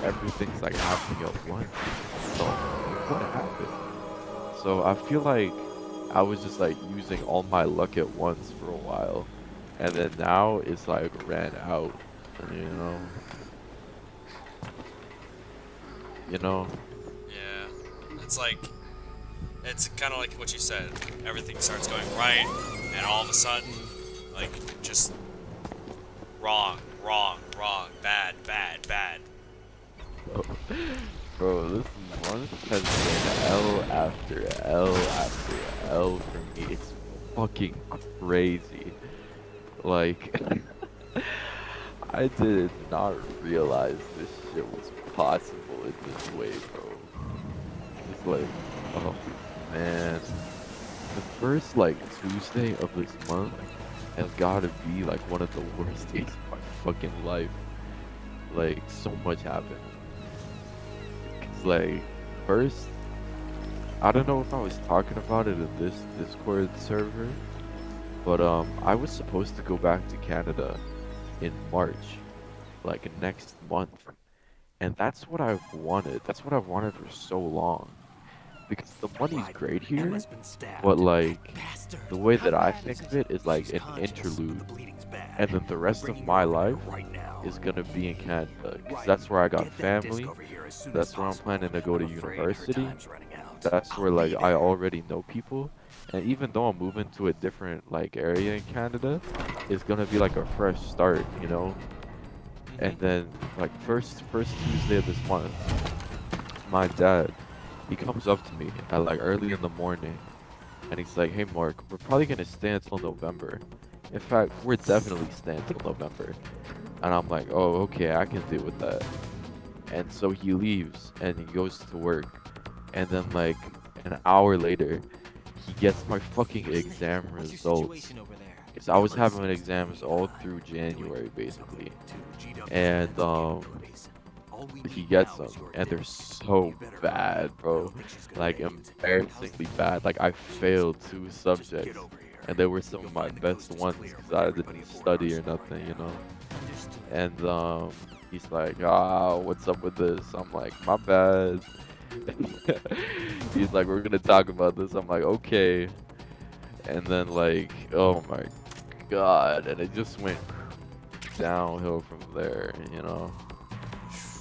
everything's like happening at once. So, what happened? So I feel like I was just like using all my luck at once for a while. And then now it's like ran out, you know? You know? Yeah. It's like, it's kind of like what you said. Everything starts going right, and all of a sudden, like, just wrong, bad. Bro, this month has been L after L after L for me. It's fucking crazy. Like, I did not realize this shit was possible in this way, bro. It's like, oh man. The first, like, Tuesday of this month has gotta be, like, one of the worst days of my fucking life. Like, so much happened. Cause, like, first, I don't know if I was talking about it in this Discord server, but, I was supposed to go back to Canada in March, like, next month. And that's what I've wanted. That's what I've wanted for so long. Because the money's great here, but like, the way that I think of it is like an interlude, and then the rest of my life is gonna be in Canada, because that's where I got family, that's where I'm planning to go to university, that's where like I already know people, and even though I'm moving to a different like area in Canada, it's gonna be like a fresh start, you know? And then like first Tuesday of this month, my dad, he comes up to me at like early in the morning, and he's like, "Hey Mark, we're probably gonna stay until November. In fact, we're definitely staying until November." And I'm like, "Oh, okay, I can deal with that." And so he leaves and he goes to work, and then like an hour later, he gets my fucking exam results. Because I was having exams all through January basically, and he gets them, and they're so bad, bro. Like, embarrassingly bad. Like, I failed 2 subjects, and they were some of my best ones because I didn't study or nothing, you know? And, he's like, what's up with this? I'm like, my bad. He's like, we're gonna talk about this. I'm like, okay. And then, like, oh my god, and it just went downhill from there, you know?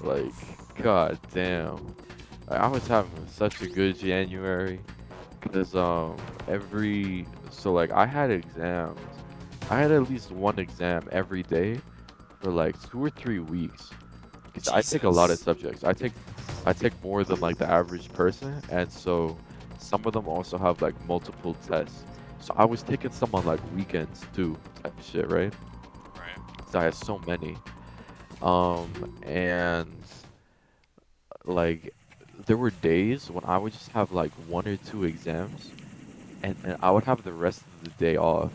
Like, god damn. Like, I was having such a good January, because so like I had exams. I had at least one exam every day for like 2 or 3 weeks. Because I take a lot of subjects. I take more than like the average person, and so some of them also have like multiple tests. So I was taking some on like weekends too, type of shit, right? Right. So I had so many. And like there were days when I would just have like 1 or 2 exams, and I would have the rest of the day off.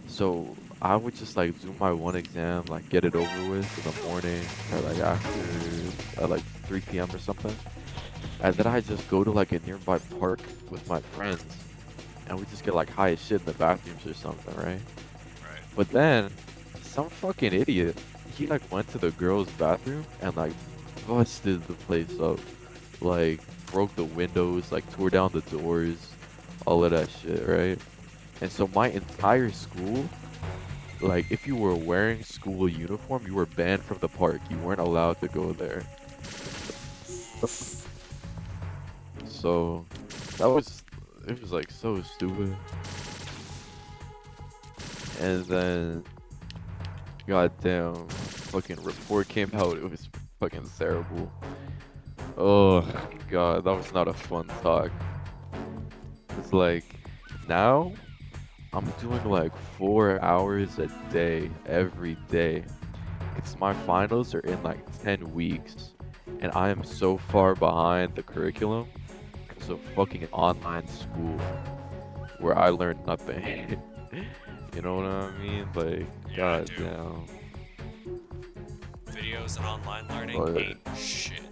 So I would just like do my 1 exam, like get it over with in the morning, or like after at like 3 p.m. or something. And then I just go to like a nearby park with my friends, and we just get like high as shit in the bathrooms or something, right? Right. But then some fucking idiot, he like went to the girls' bathroom and like busted the place up, like broke the windows, like tore down the doors, all of that shit, right? And so my entire school, like if you were wearing school uniform, you were banned from the park. You weren't allowed to go there. So it was like so stupid. And then goddamn fucking report came out. It was fucking terrible. Oh god, that was not a fun talk. It's like now I'm doing like 4 hours a day every day. Cause my finals are in like 10 weeks, and I am so far behind the curriculum because of fucking online school where I learned nothing. You know what I mean? Like, Yeah, I do. goddamn. Videos and online learning Oh, yeah. ain't shit.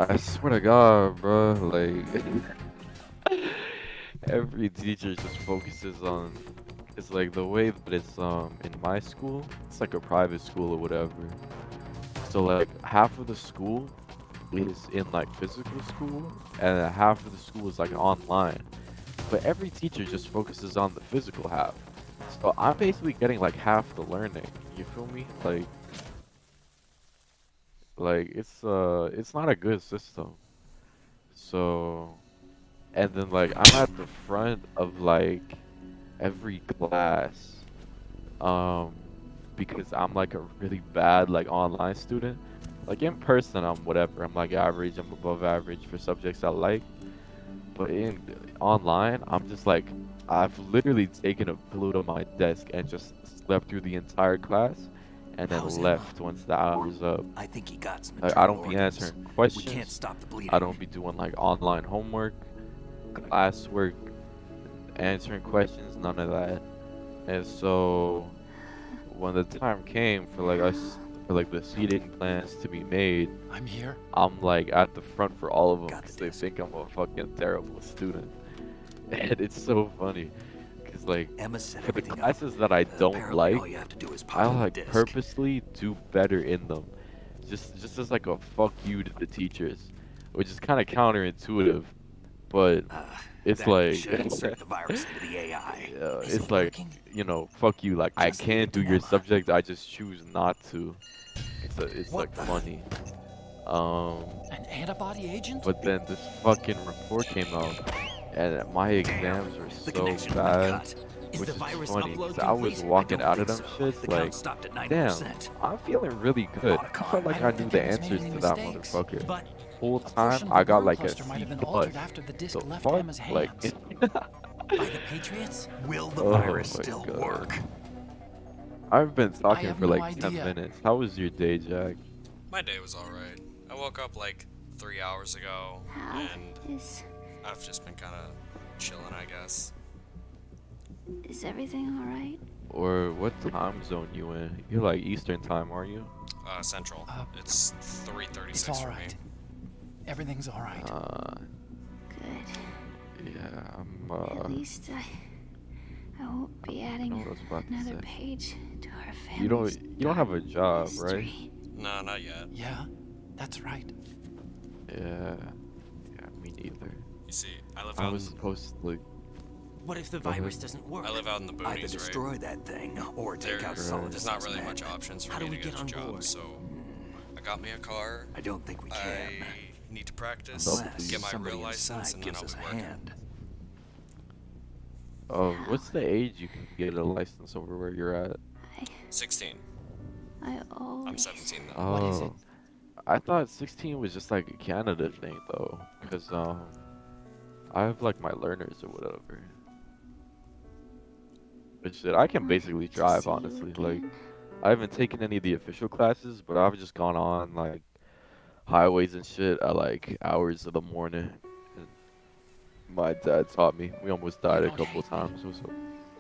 I swear to God, bro, like every teacher just focuses on. It's like the way that it's in my school. It's like a private school or whatever. So like half of the school is in like physical school, and half of the school is like online. But every teacher just focuses on the physical half. So I'm basically getting like half the learning. You feel me? Like it's not a good system. So and then like I'm at the front of like every class um because I'm like a really bad like online student. Like in person I'm whatever. I'm like average, I'm above average for subjects I like. But in online, I'm just like I've literally taken a pillow to my desk and just slept through the entire class and then How's left Emma? once the hour's up. I think he got some Like I internal don't be organs. answering We can't questions. stop the bleeding. I don't be doing like online homework, classwork, answering questions, none of that. And so when the time came for like us for like the seating plans to be made, I'm here. I'm like at the front for all of them Got the because they desk. think I'm a fucking terrible student. And it's so funny because like Emma set for the everything up. classes that I don't Apparently, all like, you have to do is I pop in the like disc. purposely do better in them, just as like a fuck you to the teachers, which is kind of counterintuitive, but it's That like should insert the virus into the AI. yeah, Is it's it like working? you know, fuck you. Like I Just leave can it do to your Emma. subject, I just choose not to. It's What like the- funny. Um. An antibody agent? But then this fucking report came out, and my exams were The so connection bad, cut. Is which the is virus funny, upload 'cause I was complete? walking don't out of them think so. shits The count like, stopped at damn, 90%. I'm feeling really good. I felt like I I don't knew think the Emma's made answers any to that mistakes, motherfucker. But Whole A portion time, of I the got worm like a cluster might C have been plus. altered after the disc The left fuck? Emma's Like, hands. by the Patriots, will the Oh virus my still God. work? I've been talking have for no like 10 idea. minutes. How was your day, Jack? My day was alright. I woke up like 3 hours ago, How and is I've just been kind of chilling, I guess. everything all right? Or what time zone you in? You're like Eastern time, are you? Central. It's 3:36 It's for all me. right. Everything's all right. Good. Yeah, I'm At least I won't be adding know what I was about to another say. page to our You family's don't have a dark job, right? history. No, not yet. Yeah, that's right. Yeah, me neither. You see, I live I out. was supposed to like, What if the Go ahead. virus doesn't work? I live out in the Either boonies, right? destroy that thing or take out There's solid not really men. much options for How me do to we get get a on job, board? so I got me a car. I don't think we can. I need to practice, Unless get my somebody real license, inside and then gives I'll us be a working. hand. what's the age you can get a license over where you're at? 16. I always I'm 17 though. Oh, What is it? I thought 16 was just like a Canada thing though, cause I have like my learners or whatever. But shit, I can basically to drive see you honestly. Like, again. I haven't taken any of the official classes, but I've just gone on like highways and shit at like hours of the morning. And my dad taught me. We almost died a don't couple hate me. times.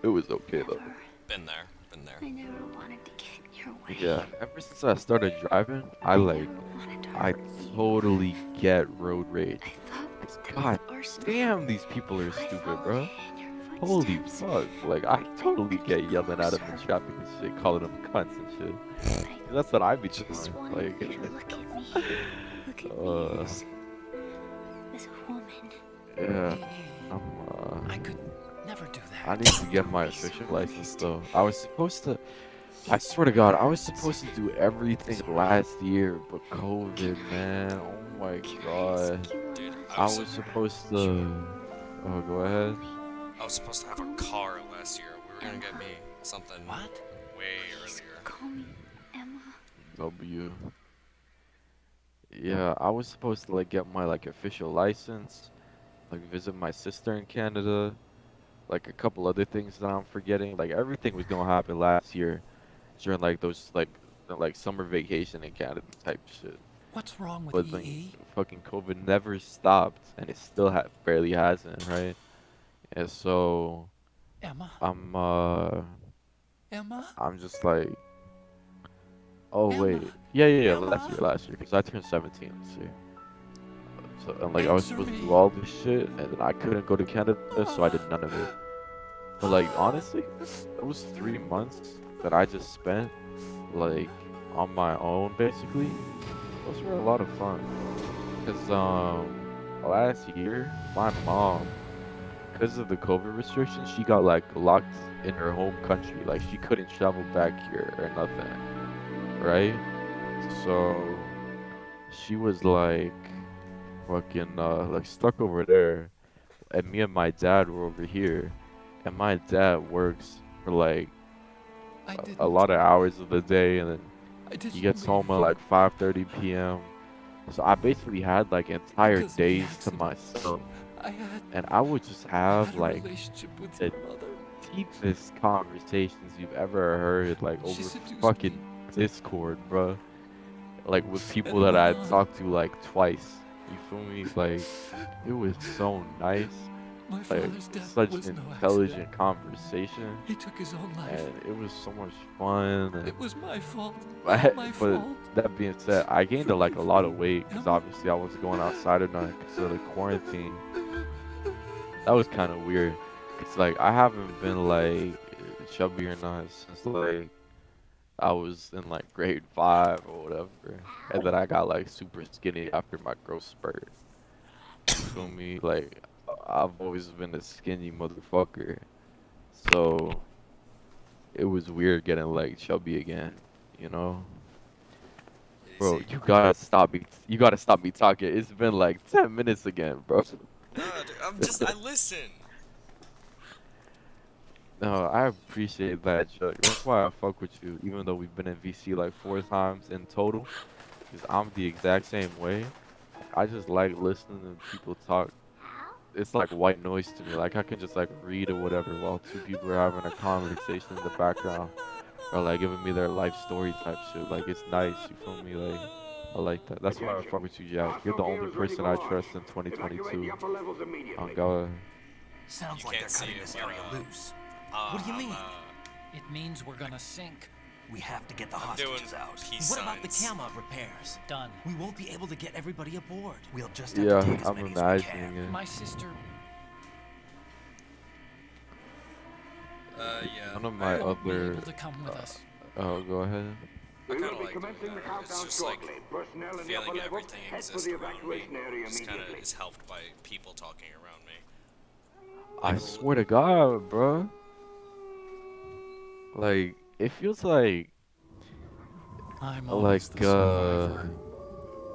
It was okay though. Been there, been there. I never wanted to get in your way. Yeah, ever since I started driving, I like, never wanted to I hurt you. totally get road rage. I thought that God with Arsenal, damn, these people are I stupid, followed bro. in your Holy footsteps. fuck. Like, I totally get yelling at them in traffic and shit, calling them cunts and shit. I That's what I be just doing. wanted Like, you to look at me. Look at me as a woman. yeah, Hey, I'm, I could never do I that. need to get my official license though. I was supposed to, I swear to God, I was supposed to do everything last year, but COVID, man. Oh my God. Dude, I was supposed to, oh, go ahead. I was supposed to have a car last year. We were gonna get me something What? way earlier. Call me Emma. W. Yeah, I was supposed to like get my like official license, like visit my sister in Canada, like a couple other things that I'm forgetting. Like everything was gonna happen last year during like those like summer vacation in Canada type shit. What's wrong with But like EE? fucking COVID never stopped and it still barely hasn't, right? And so Emma? I'm Emma? just like, oh Emma? wait, yeah, Emma? last year, because I turned 17 this year. So and like I was supposed to do all this shit, and then I couldn't go to Canada, so I did none of it. But like honestly, it was 3 months that I just spent like on my own basically. Those were a lot of fun. Cause last year my mom, because of the COVID restrictions, she got like locked in her home country. Like she couldn't travel back here or nothing, right? So she was like fucking like stuck over there, and me and my dad were over here, and my dad works for like a lot of hours of the day, and then he gets home at like 5:30 p.m. So I basically had like entire days to myself, and I would just have like the deepest conversations you've ever heard, like over fucking Discord, bro. Like with people that I talked to like twice. You feel me? Like it was so nice. Like such an intelligent conversation. He took his own life. And it was so much fun. It was my fault. But My fault. that being said, I gained like a lot of weight because obviously I wasn't going outside or nothing because of the quarantine. That was kind of weird. It's like I haven't been like chubby or not since like I was in like grade 5 or whatever, and then I got like super skinny after my growth spurt. You feel me? Like I've always been a skinny motherfucker, so it was weird getting like chubby again, you know? Bro, you gotta stop me. You gotta stop me talking. It's been like 10 minutes again, bro. No, dude, I listen. No, I appreciate that, Chuck. That's why I fuck with you, even though we've been in VC like 4 times in total. Because I'm the exact same way. I just like listening to people talk. It's like white noise to me. Like I can just like read or whatever while 2 people are having a conversation in the background. Or like giving me their life story type shit. Like it's nice, you feel me? Like I like that. That's why I fuck with you, Jack. You're the only person I trust in 2022. On God. Sounds You like they're can't see cutting it, this but, area loose. What do you mean? It means we're gonna sink. We have to get the I'm doing hostages out. peace What about the signs. Camov repairs? Done. We won't be able to get everybody aboard. We'll just have Yeah, to take as I'm many as we imagining can. it. My sister. Yeah. One of my won't be other. able to come with us. Oh, go ahead. I kind of like doing that. It's just like feeling everything exists around me. Just kind of is helped by people talking around me. I swear to God, bro. Like it feels like I'm always the survivor.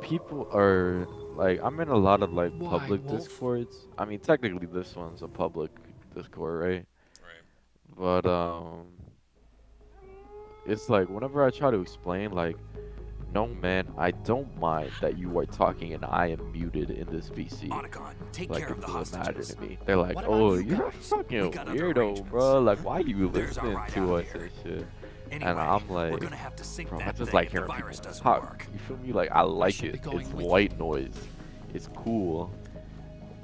people are like I'm in a lot of like Why, public Wolf? discords. I mean, technically this one's a public Discord, right? Right. But it's like whenever I try to explain, like, no man, I don't mind that you are talking and I am muted in this VC. Otacon, take Like care it of the doesn't matter hostages. to me. They're like, What about oh, you you're a guys? fucking We got other weirdo, arrangements. bro. Like, why you There's our listening ride to out us here. and shit? Anyway, And I'm we're like, gonna have to sink bro, I that just thing like if the hearing virus people doesn't talk. work. You feel me? Like, I like should be it. going It's with you. white noise. It's cool.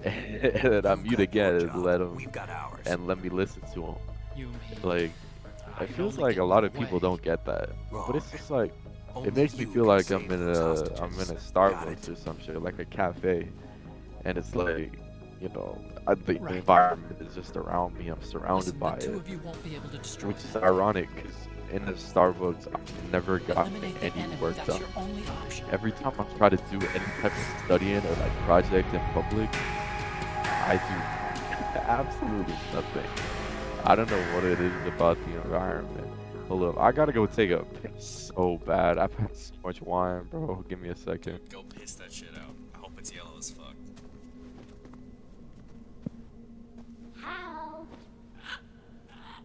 And then I mute again and let them, We've got ours. and let me listen to them. You mean Like, I it can feels only like get a lot of one people way. don't get that. But it's Wrong. just like, Only it makes me you feel can like save those hostages. I'm in a Got Starbucks it? or some shit, like a cafe, and it's like, you know, I think the Right. environment is just around me. I'm surrounded Listen, by the two it, of you won't be able to destroy which is that. ironic because in the Starbucks I've never gotten Eliminate the any enemy. work That's done. your only option. Every time I try to do any type of studying or like project in public, I do absolutely nothing. I don't know what it is about the environment. Hold up, I gotta go take a piss so bad. I've had so much wine, bro. Give me a second. Go piss that shit out. I hope it's yellow as fuck.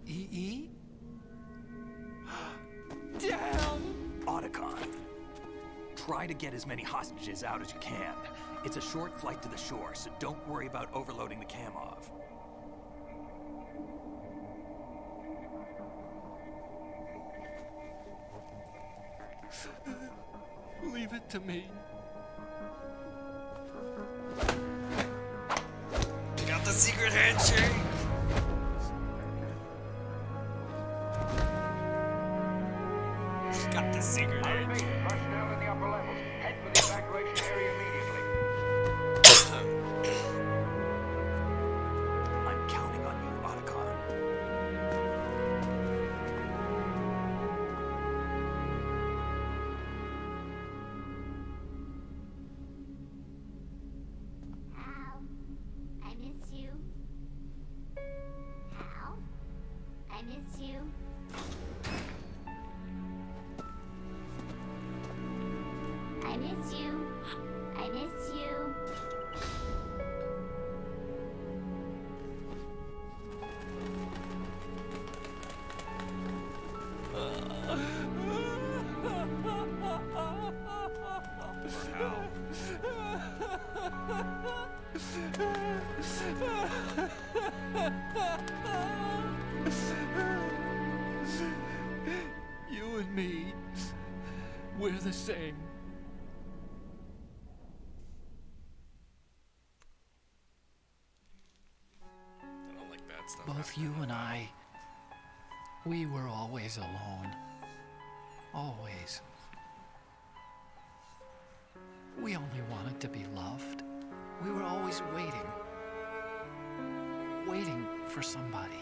EE? Damn! Otacon, try to get as many hostages out as you can. It's a short flight to the shore, so don't worry about overloading the Camov. Leave it to me. Got the secret handshake. Got the secret handshake. Personnel in the upper levels, head for the evacuation area immediately. miss you. I miss you. You and me, we're the same. I don't like bad stuff. Both you and I, we were always alone. Always. We only wanted to be loved. We were always waiting. Waiting for somebody.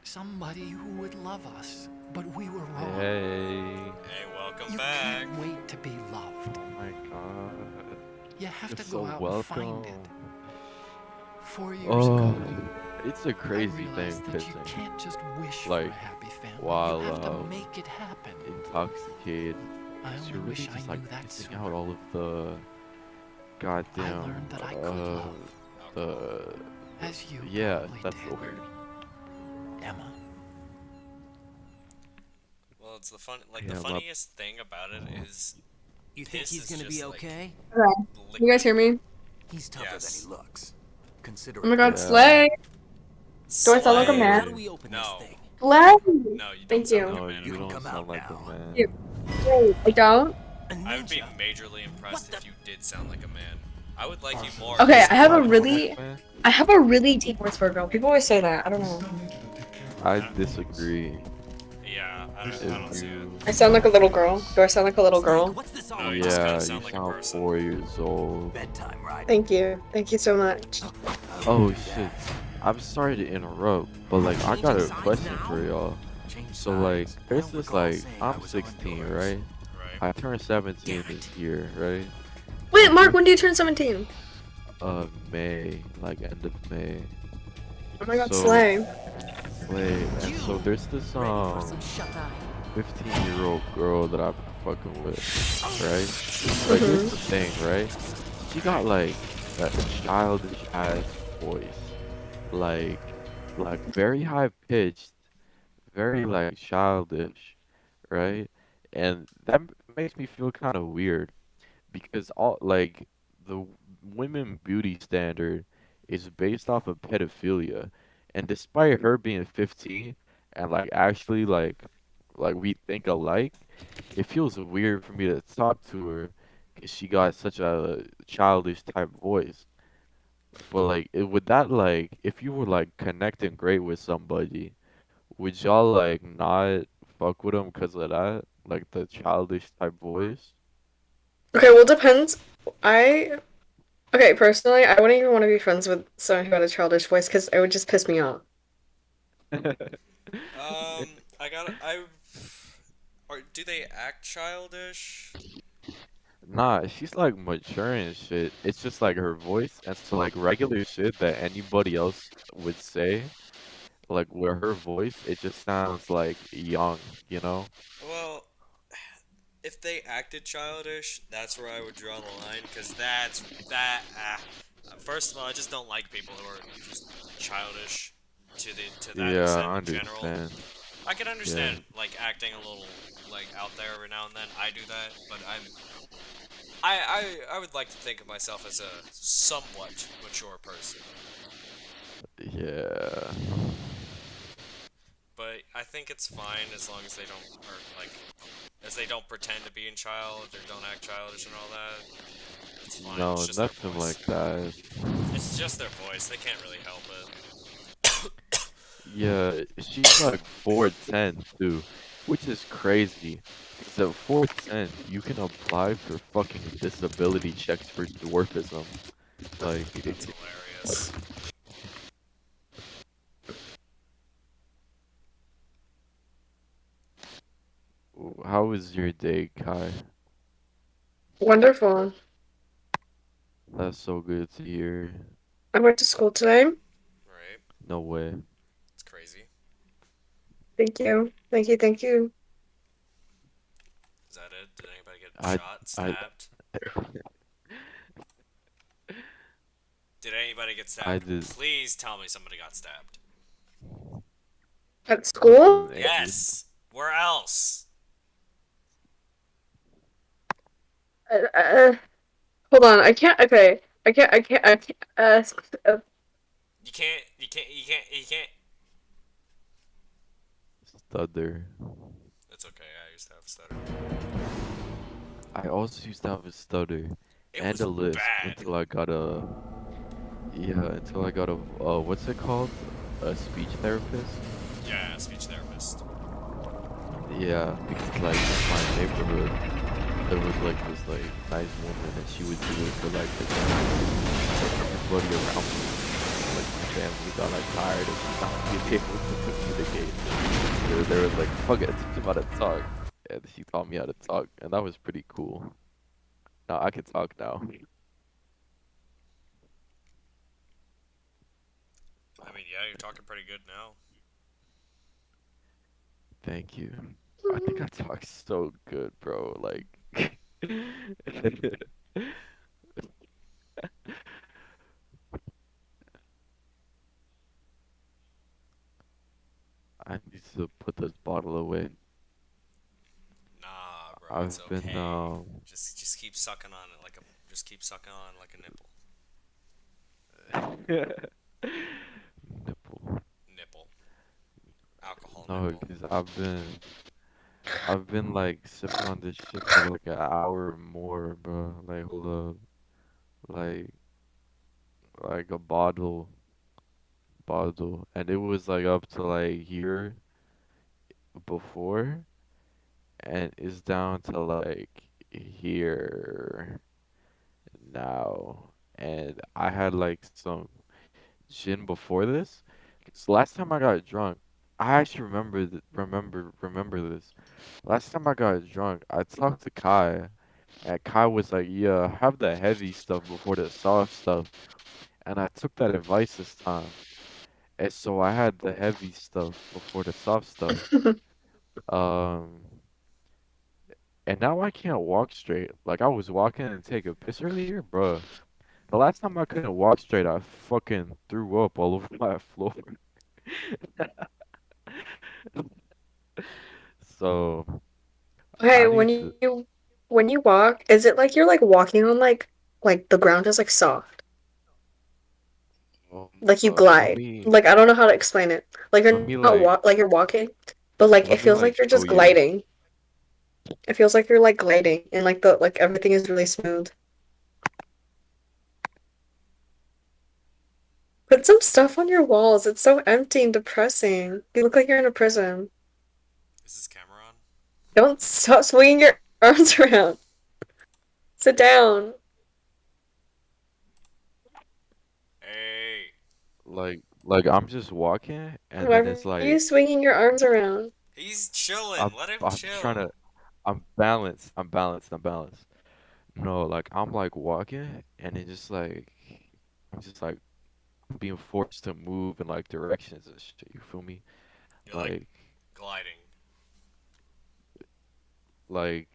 Somebody who would love us. But we were wrong. Hey. Hey, welcome You back. can't wait to be loved. Oh my god. You have You're to so go out welcome. and find it. 4 years Oh, ago, it's a I crazy thing realized that you pissing. can't just wish for Like, a happy family. while you have to make it happen. intoxicated, I 'cause only you're really wish I just like knew that pissing sooner. out all of the goddamn learned that I could love. the As you yeah, probably that's did. the word. Emma. Well, it's the Yeah, the well- funniest thing about it is You think Piss he's is gonna be just, like, okay? Okay. You guys hear me? He's tougher Yes. than he looks. Consider Oh my god, Yeah. Slay! Do I sound like a Slay. man? How do we open No. this thing? Slay! No, you don't Thank sound you. like a No, man you at all. don't come sound out like now. a man. You. Wait, I don't? I would be majorly impressed if you did sound like a man. I would like you more. Okay, as I have a woman. really, Man, I have a really deep voice for a girl. People always say that. I don't know. I disagree. Yeah, I If don't see it. you, I sound like a little girl. Do I sound like a little girl? What's this all No, you just yeah, kinda you sound like a sound person. 4 years old. bedtime, right? Thank you. Thank you so much. Oh shit. I'm sorry to interrupt, but like I got a question for y'all. So like, there's this like, I'm 16, right? Right. I turned 17 this year, right? Wait, Mark, when do you turn 17? May, like end of May. Oh my god, So- Slay. Wait, and so there's this 15-year-old girl that I'm fucking with, right? Like here's the thing, right? She got like that childish ass voice, like very high pitched, very like childish, right? And that makes me feel kind of weird because all like the women beauty standard is based off of pedophilia, and despite her being 15 and like actually like we think alike, it feels weird for me to talk to her because she got such a childish type voice. But like, would that like, if you were like connecting great with somebody, would y'all like not fuck with them because of that, like the childish type voice? Okay, well, depends. Okay, personally, I wouldn't even want to be friends with someone who had a childish voice because it would just piss me off. Or do they act childish? Nah, she's like mature and shit. It's just like her voice, and so like regular shit that anybody else would say, like with her voice, it just sounds like young, you know? Well, if they acted childish, that's where I would draw the line, because first of all, I just don't like people who are just childish to that Yeah, extent I in general. understand. I can understand like acting a little like out there every now and then. I do that, but I would like to think of myself as a somewhat mature person. Yeah. But I think it's fine as long as they don't, or like, as they don't pretend to be in child or don't act childish and all that. It's fine. No, it's just their nothing voice. like that. It's just their voice. They can't really help it. Yeah, she's like 4'10" too, which is crazy. Because at 4'10", you can apply for fucking disability checks for dwarfism. Like, That's hilarious. how was your day, Kai? Wonderful. That's so good to hear. I went to school today. Right. No way. It's crazy. Thank you. Thank you. Thank you. Is that it? Did anybody get I shot, I stabbed? Did anybody get I stabbed? did. Please tell me somebody got stabbed. At school? Maybe. Yes. Where else? Hold on. I can't. Okay. I can't. I can't. I can't. You can't. You can't. You can't. You can't. Stutter. It's okay. I used to have a stutter. I also used to have a stutter It and was a lisp bad. until I got a until I got a what's it called? A speech therapist? Yeah, speech therapist. Yeah, because like in my neighborhood there was like this like nice woman and she would do it for like everybody around me. Like my family got like tired of not being able to communicate. They were like, fuck it, teach him how to talk. And she taught me how to talk and that was pretty cool. Now I can talk now. I mean, yeah, you're talking pretty good now. Thank you. I think I talk so good, bro. Like, I need to put this bottle away. Nah, bro, it's I've been, okay. Just keep sucking on it like a. Just keep sucking on it like a nipple. Nipple. Nipple. Alcohol No, nipple. because I've been like sipping on this shit for like an hour or more, bro. Like, hold up. Like a bottle. And it was like up to like here before. And it's down to like here now. And I had like some gin before this. So last time I got drunk, I actually remember this. Last time I got drunk, I talked to Kai, and Kai was like, "Yeah, have the heavy stuff before the soft stuff." And I took that advice this time, and so I had the heavy stuff before the soft stuff. Um, and now I can't walk straight. Like I was walking and take a piss earlier, bruh. The last time I couldn't walk straight, I fucking threw up all over my floor. So Okay, I need to. when you walk, is it like you're like walking on like the ground is like soft? Like you Let glide. me Like I don't know how to explain it. Like let you're me not like like you're walking, but like it let me feels like like you're show just you. gliding. It feels like you're like gliding and like the like everything is really smooth. Put some stuff on your walls. It's so empty and depressing. You look like you're in a prison. Is this camera on? Don't stop swinging your arms around. Sit down. Hey. Like I'm just walking and Why then are it's you like swinging your arms around? He's chilling. I'm Let him I'm trying chill. to I'm balanced. No, like I'm like walking and it just like I'm just like being forced to move in like directions and shit. You feel me? You're like Like gliding. like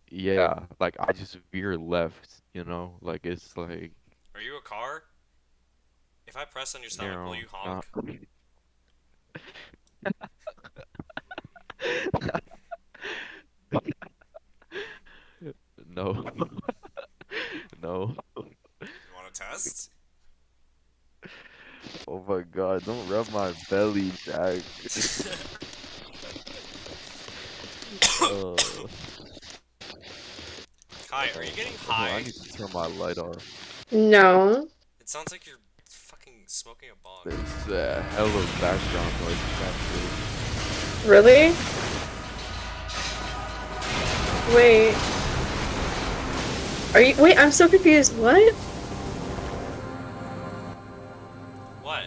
yeah, like I just veer left, you know? Like it's like Are you a car? If I press on your you stomach, will know, you not honk? no. No. You want to test? Oh my god, don't rub my belly, Jack. Oh, Kai, are you getting oh, I high? need to turn my light off. No. It sounds like you're fucking smoking a bong. It's hella background noise, actually. Really? Wait. Wait, I'm so confused. What? What?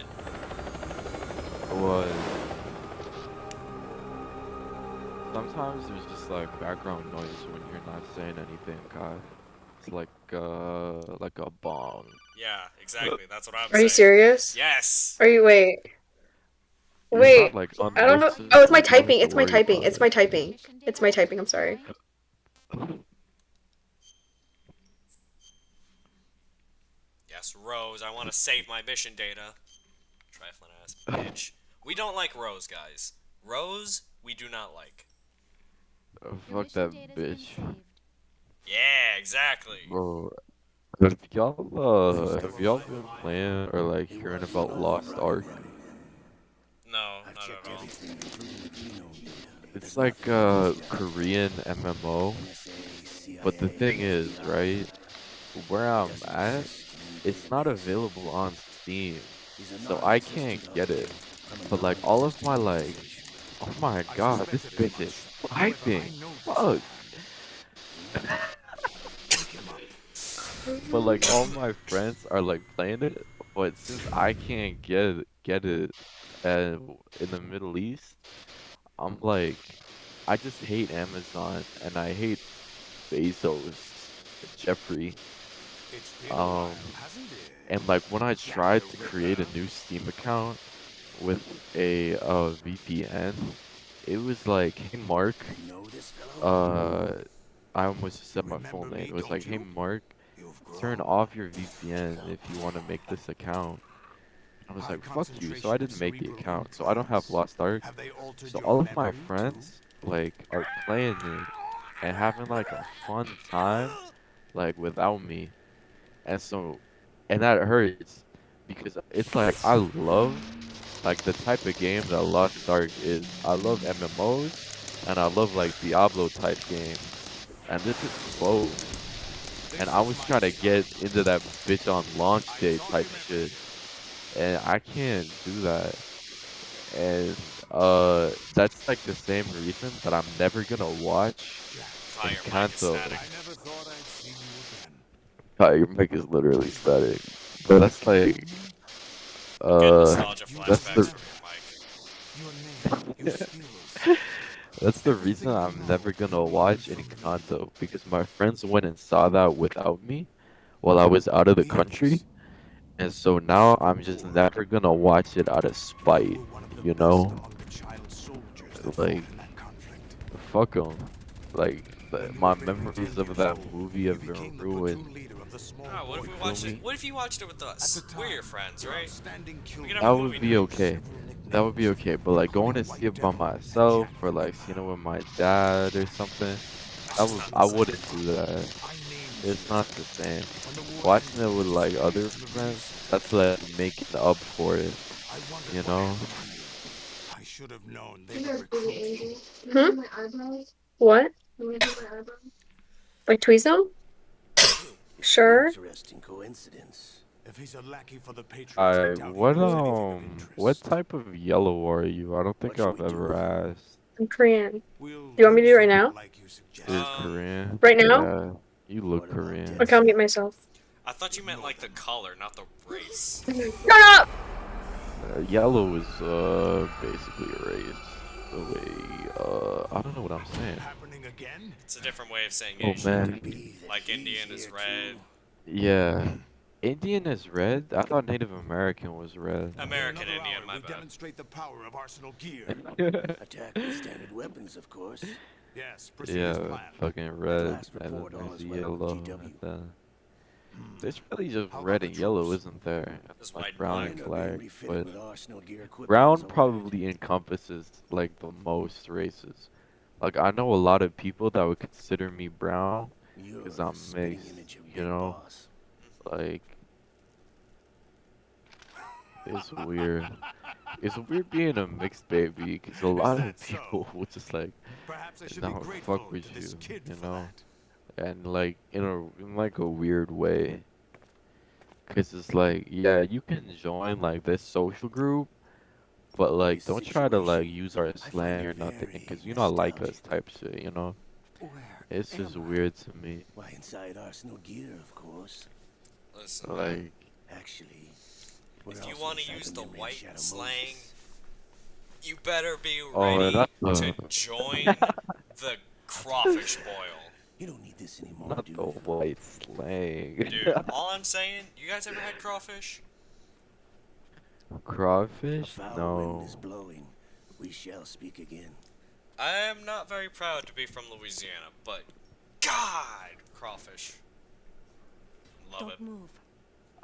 Was sometimes there's just like background noise when you're not saying anything, Kai. It's like a bong. Yeah, exactly. That's what I'm Are you saying. serious? Yes. Wait. It's not Wait. like I don't know. Oh, unnoticeable. it's my You don't have typing. to It's my worry typing. about It's it. my typing. It's my typing. I'm sorry. Yes, Rose, I want to save my mission data. Trifling ass bitch. We don't like Rose, guys. Rose, we do not like. Fuck that bitch. Yeah, exactly. Bro, have y'all been playing or like hearing about Lost Ark? No, not at all. It's like a Korean MMO, but the thing is, right, where I'm at, it's not available on Steam, so I can't get it. But like all of my like, oh my god, this bitch is typing. Fuck. But like all my friends are like playing it, but since I can't get it in the Middle East, I'm like, I just hate Amazon and I hate Bezos, Jeffrey. And like when I tried to create a new Steam account with a VPN, it was like, hey Mark, I almost just said my full name. It was like, hey Mark, turn off your VPN if you want to make this account. I was like, fuck you, so I didn't make the account, so I don't have Lost Ark. So all of my friends, like, are playing it and having, like, a fun time, like, without me. And so, and that hurts, because it's like, I love, like, the type of game that Lost Ark is. I love MMOs, and I love, like, Diablo type games. And this is both. And I was trying to get into that bitch on launch day type shit. And I can't do that. And that's like the same reason that I'm never gonna watch Encanto. Your mic is literally static. But that's like that's the that's the reason I'm never gonna watch Encanto, because my friends went and saw that without me while I was out of the country. And so now I'm just never gonna watch it out of spite, you know? Like, fuck 'em. Like, my memories of that movie have been ruined. Oh, what if we watched it? What if you watched it with us? We're your friends, right? That would be okay. That would be okay. But like going to see it by myself, or like seeing it with my dad or something, I wouldn't do that. It's not the same. Watching it with like other friends, that's like making up for it, you know? I should have known What? Like Tweezone? Sure. Interesting coincidence. If he's a lackey for the Patriots, What type of yellow are you? I don't think I've ever asked. I'm Korean. Do you want me to do it right now? Is Korean? Right now? Yeah, you look Korean. Okay, I'll mute myself. I thought you meant like the color, not the race. Shut up! Yellow is basically a race. The way I don't know what I'm saying. It's a different way of saying Oh Asian. man. Like Indian is red. Yeah. Indian is red? I thought Native American was red. American Indian, my bad. Demonstrate the power of Arsenal gear. Attack with standard weapons, of course. Yes, proceed as Yeah, planned. fucking red, and then there's yellow, and then there's really just red and yellow, isn't there? Like brown and black, but brown probably encompasses like the most races. Like I know a lot of people that would consider me brown because I'm mixed, you know? Like it's weird. It's weird being a mixed baby because a lot of people will just like not fuck with you, you know? And like in like a weird way. Cause it's like, yeah, you can join like this social group, but like don't try to like use our slang or nothing, cause you not like us type shit, you know? It's just weird to me. Why, inside Arsenal gear, of course. Listen, like, actually, if you want to use the white slang, you better be Oh, ready to join the crawfish boil. You don't need this anymore, not the white slang. Dude, all I'm saying, you guys ever had crawfish? Crawfish? A foul No. wind is blowing. We shall speak again. I am not very proud to be from Louisiana, but God, crawfish. Love it. Don't move.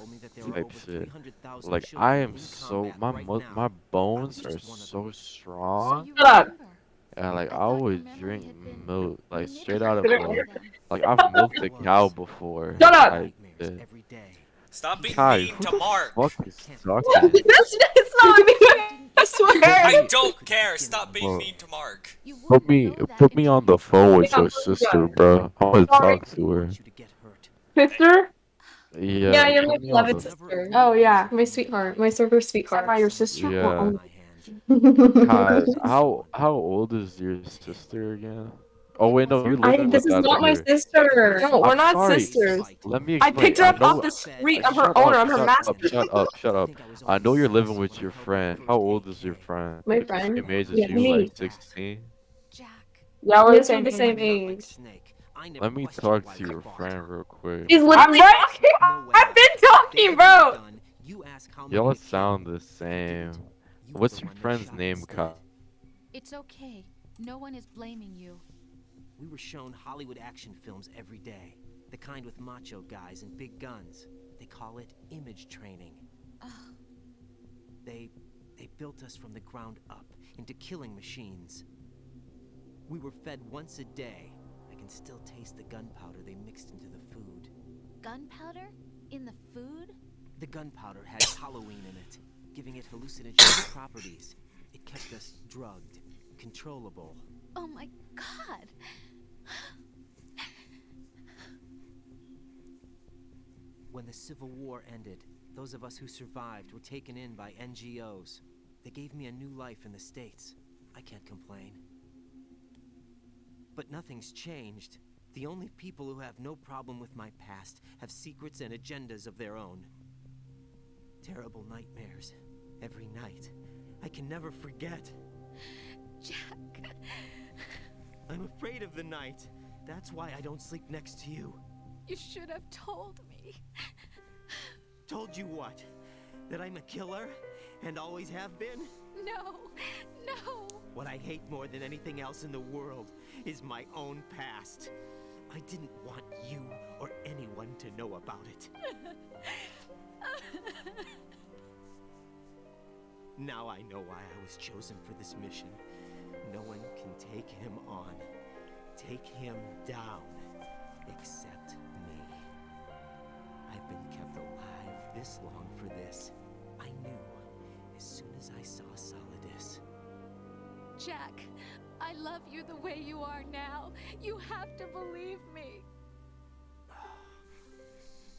told me that there are type over shit. 300,000 Like children I in am so combat right now. my I bones was are just one of so them. strong. Shut up. And like I I thought your would memory drink had been milk like straight out of manipulated by them. like I've milked a cow before. Shut up! Like, yeah. Every day. Stop being Kai, mean who to the Mark. fuck is talking? It's not me. I swear. I don't care. Stop being Bro. mean to Mark. You Put wouldn't me know that put me on the phone with Yeah, your sister, bro. I wanna Sorry. talk to her. Sister? Yeah, Yeah, you're my put me on beloved the sister. Oh, yeah. My sweetheart. My super sweetheart. Am I your sister? Yeah. Kai, how old is your sister again? Oh wait, no, you're living This with is that not my other. sister. No, we're I'm not sorry. sisters. Let me I explain. picked her up know- off the street of her Shut owner. up, I'm her shut master. up, shut up, shut up. I know you're living with your friend. How old is your friend? My Like the friend? same age as Yeah, you, me. like 16? Yeah, we're Yes, the we're the same same age. Let me talk to your friend real quick. She's I'm literally. right. I've been talking, bro. Y'all sound the same. What's your friend's name, Kai? It's okay. No one is blaming you. We were shown Hollywood action films every day. The kind with macho guys and big guns. They call it image training. They built us from the ground up into killing machines. We were fed once a day. I can still taste the gunpowder they mixed into the food. Gunpowder? In the food? The gunpowder had Halloween in it, giving it hallucinogenic properties. It kept us drugged, controllable. Oh my god. When the Civil War ended, those of us who survived were taken in by NGOs. They gave me a new life in the States. I can't complain. But nothing's changed. The only people who have no problem with my past have secrets and agendas of their own. Terrible nightmares. Every night. I can never forget. Jack. I'm afraid of the night. That's why I don't sleep next to you. You should have told me. Told you what? That I'm a killer? And always have been? No. No. What I hate more than anything else in the world is my own past. I didn't want you or anyone to know about it. Now I know why I was chosen for this mission. No one can take him on, take him down, except me. I've been kept alive this long for this. I knew as soon as I saw Solidus. Jack, I love you the way you are now. You have to believe me.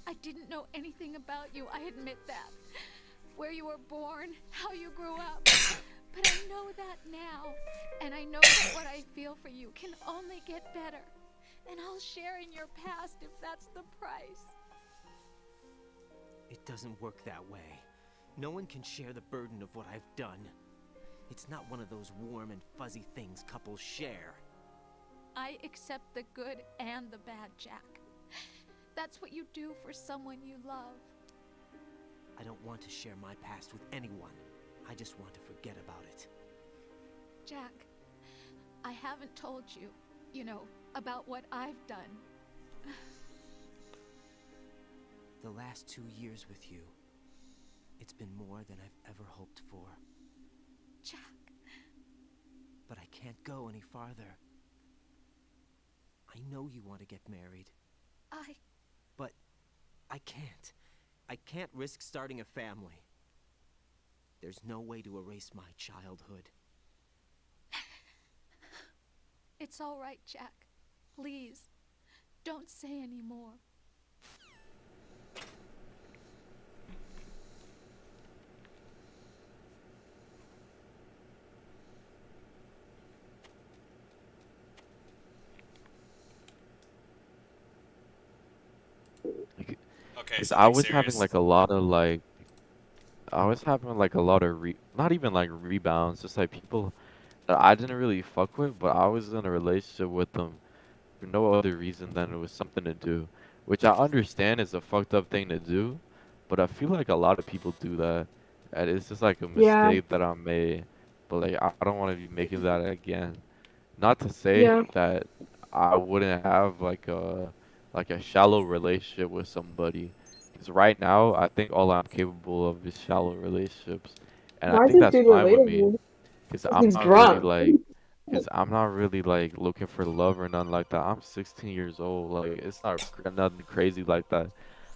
I didn't know anything about you, I admit that. Where you were born, how you grew up. But I know that now. And I know that what I feel for you can only get better. And I'll share in your past if that's the price. It doesn't work that way. No one can share the burden of what I've done. It's not one of those warm and fuzzy things couples share. I accept the good and the bad, Jack. That's what you do for someone you love. I don't want to share my past with anyone. I just want to forget about it. Jack, I haven't told you, you know, about what I've done. The last 2 years with you, it's been more than I've ever hoped for. Jack. But I can't go any farther. I know you want to get married. But I can't. I can't risk starting a family. There's no way to erase my childhood. It's all right, Jack. Please, don't say any more. Okay, 'Cause something I was serious. having like a lot of like, I was having like a lot of not even like rebounds, just like people that I didn't really fuck with, but I was in a relationship with them for no other reason than it was something to do, which I understand is a fucked up thing to do, but I feel like a lot of people do that, and it's just like a Yeah. mistake that I made, but like I don't want to be making that again. Not to say Yeah. that I wouldn't have like a shallow relationship with somebody. Because right now, I think all I'm capable of is shallow relationships, and I Why is think this that's dude fine with me. relatable? Because I'm He's not really drunk. like, Cause I'm not really like looking for love or nothing like that. I'm 16 years old. Like it's not nothing crazy like that.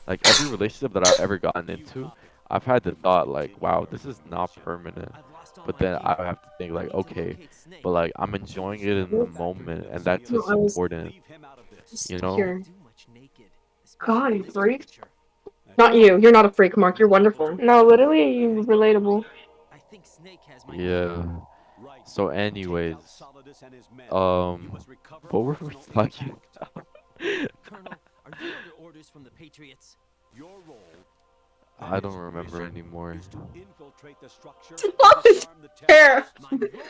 Like every relationship that I've ever gotten into, I've had the thought like, wow, this is not permanent. But then I have to think like, okay, but like I'm enjoying it in the moment, and that's No, what's I was important. just You know? here. God, you freak. Not you. You're not a freak, Mark. You're wonderful. No, literally, you relatable. Yeah. So anyways, what were we talking about? Colonel, are you under orders from the Patriots? Your role I don't remember anymore. infiltrate the structure. Stop his hair.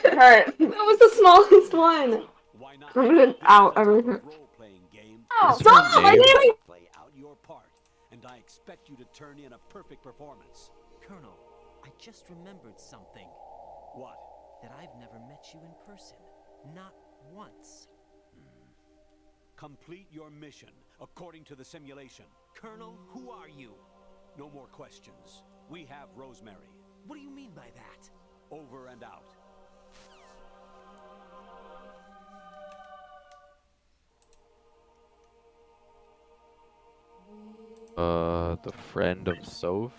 Alright. That was the smallest one. I'm gonna out everything. What's her Stop! I name? didn't. Play out your part, and I expect you to turn in a perfect performance. Colonel, I just remembered something. What? That I've never met you in person. Not once. Complete your mission according to the simulation. Colonel, who are you? No more questions. We have Rosemary. What do you mean by that? Over and out. The friend of Soph.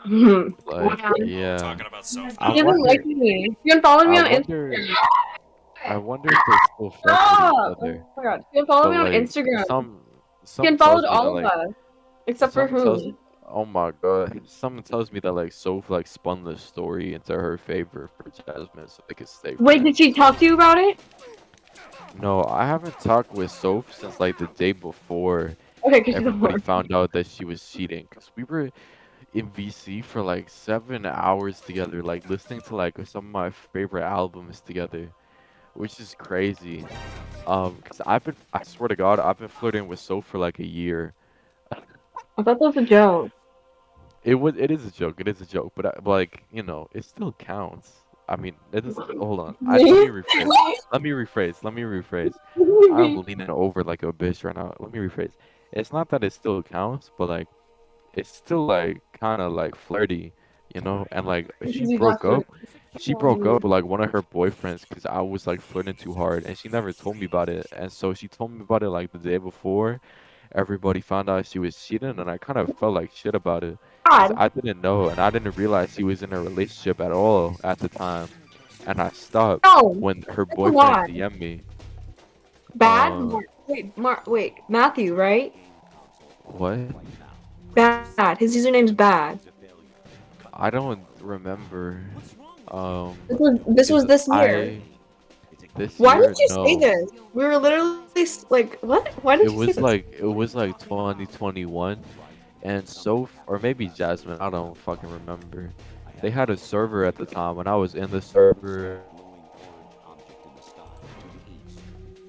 Mhm. Like, Wow. yeah. Talking about Soph. I He doesn't wonder. like me. You unfollowed me I on wonder. Instagram. I wonder if they're still friends with Stop! each Oh other. my god. He unfollowed But me on like, Instagram. He some unfollowed tells me that all of like, us. Except for some tells. who? Oh my god. Someone tells me that like Soph like spun the story into her favor for Jasmine so they could stay Wait, friends. did she talk to you about it? No, I haven't talked with Soph since like the day before Okay, because she's a everybody whore. found out that she was cheating. Cause we were in VC for like 7 hours together, like listening to like some of my favorite albums together, which is crazy. Cause I swear to God, I've been flirting with Soph for like a year. I thought that was a joke. It is a joke. It is a joke, but like you know, it still counts. I mean, it is. Hold on. Let me rephrase. Let me rephrase. I'm leaning over like a bitch right now. Let me rephrase. It's not that it still counts, but like it's still like kind of like flirty, you know. And like she broke up. She broke up with like one of her boyfriends because I was like flirting too hard, and she never told me about it. And so she told me about it like the day before. Everybody found out she was cheating, and I kind of felt like shit about it. Cause God. I didn't know, and I didn't realize she was in a relationship at all at the time. And I stopped No. when her That's a boyfriend lie. DM'd me. Bad? Wait, Matthew, right? What? Bad. His username's Bad. I don't remember. This was this year. This Why year, did you no. say this? We were literally like, what? Why did It you say was this? like 2021, and Soph or maybe Jasmine. I don't fucking remember. They had a server at the time when I was in the server.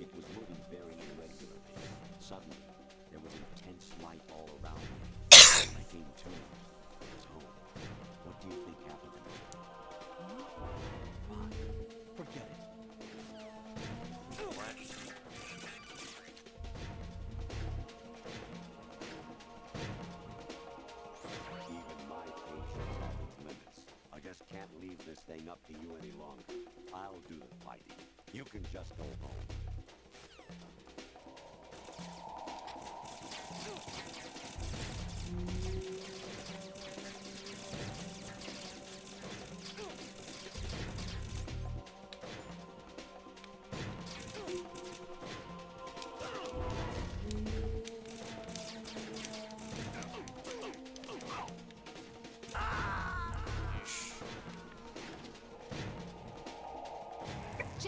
It was moving very irregularly. Suddenly, there was intense light all around me. When I came to, I was home. What do you think happened to me? Fine. Forget it. Even my patience has its limits. I just can't leave this thing up to you any longer. I'll do the fighting. You can just go home.